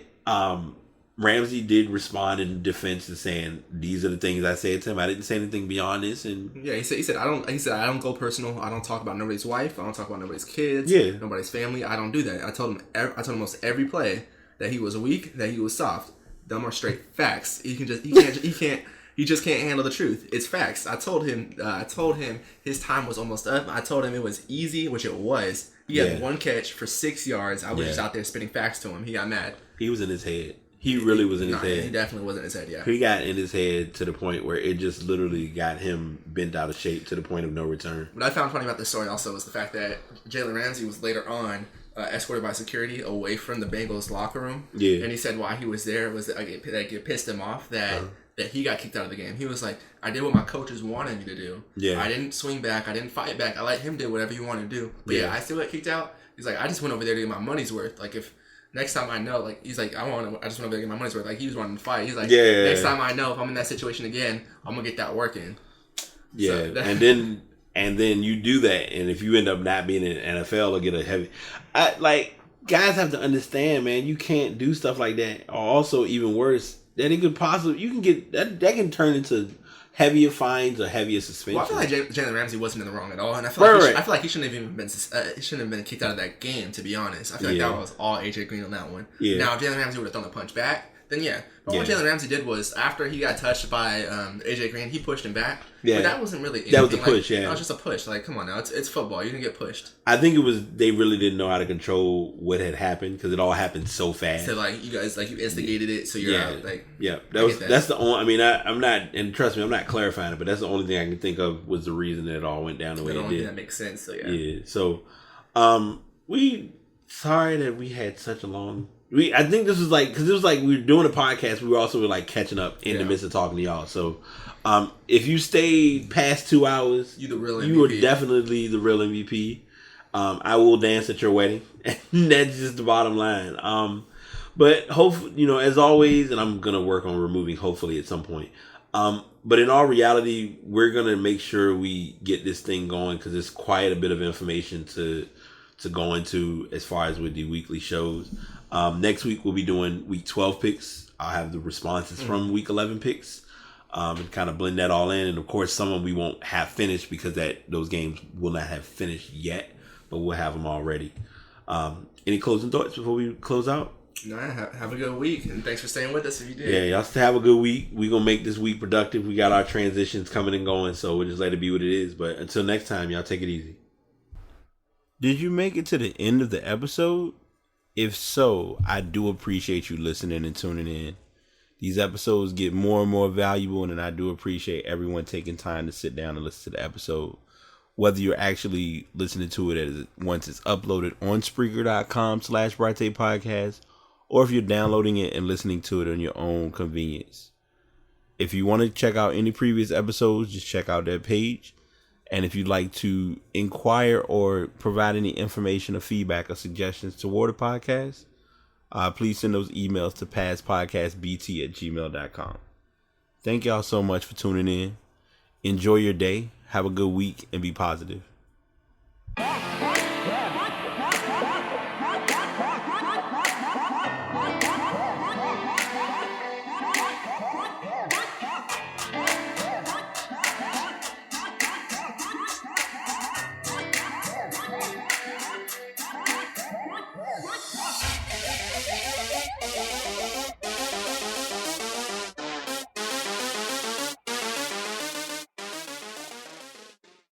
Ramsey did respond in defense to saying, these are the things I said to him. I didn't say anything beyond this. And yeah, he said I don't go personal. I don't talk about nobody's wife. I don't talk about nobody's kids. Yeah. Nobody's family. I don't do that. I told him almost every play that he was weak, that he was soft. Dumb or straight facts. He just can't handle the truth. It's facts. I told him his time was almost up. I told him it was easy, which it was. He had one catch for 6 yards. I was just out there spitting facts to him. He got mad. He was in his head. He really was in his head. He definitely was in his head, yeah. He got in his head to the point where it just literally got him bent out of shape to the point of no return. What I found funny about this story also was the fact that Jalen Ramsey was later on escorted by security away from the Bengals locker room. Yeah. And he said why he was there was that it pissed him off that he got kicked out of the game. He was like, I did what my coaches wanted me to do. Yeah. I didn't swing back. I didn't fight back. I let him do whatever he wanted to do. But I still got kicked out. He's like, I just went over there to get my money's worth. Like, if next time I know, like, he's like, I just went over there to get my money's worth. Like, he was wanting to fight. He's like, next time I know if I'm in that situation again, I'm going to get that work in. Yeah. So and then you do that. And if you end up not being in the NFL or get a heavy, guys have to understand, man, you can't do stuff like that. Or also, even worse, that it could possibly, you can get, that can turn into heavier fines or heavier suspension. Well, I feel like Jalen Ramsey wasn't in the wrong at all, and I feel like he shouldn't have even been kicked out of that game. To be honest, I feel like that was all AJ Green on that one. Yeah. Now, if Jalen Ramsey would have thrown a punch back, then yeah. But what Jalen Ramsey did was after he got touched by AJ Green, he pushed him back. Yeah. But that wasn't really anything. That was a push. That was just a push. Like, come on now, it's football. You didn't get pushed. I think it was they really didn't know how to control what had happened because it all happened so fast. So like you guys you instigated it, so you're out. Like that's the only. I mean, I'm not, and trust me, I'm not clarifying it, but that's the only thing I can think of was the reason that it all went down the way it did. That makes sense. So yeah. Yeah. So, sorry that we had such a long. I think this was like, because it was like we were doing a podcast, we were also like catching up in the midst of talking to y'all. So, if you stayed past 2 hours, you are definitely the real MVP. I will dance at your wedding. That's just the bottom line. But hopefully, as always, and I'm gonna work on removing hopefully at some point. But in all reality, we're gonna make sure we get this thing going because it's quite a bit of information to go into as far as with the weekly shows. Next week we'll be doing week 12 picks. I'll have the responses from week 11 picks and kind of blend that all in. And of course, some of them we won't have finished because those games will not have finished yet, but we'll have them already. Any closing thoughts before we close out? No, have a good week, and thanks for staying with us if you did. Yeah, y'all still have a good week. We're going to make this week productive. We got our transitions coming and going, so we'll just let it be what it is. But until next time, y'all take it easy. Did you make it to the end of the episode? If so, I do appreciate you listening and tuning in. These episodes get more and more valuable, and I do appreciate everyone taking time to sit down and listen to the episode. Whether you're actually listening to it once it's uploaded on Spreaker.com/Brate Podcast, or if you're downloading it and listening to it on your own convenience. If you want to check out any previous episodes, just check out that page. And if you'd like to inquire or provide any information or feedback or suggestions toward the podcast, please send those emails to passpodcastbt@gmail.com. Thank y'all so much for tuning in. Enjoy your day. Have a good week and be positive.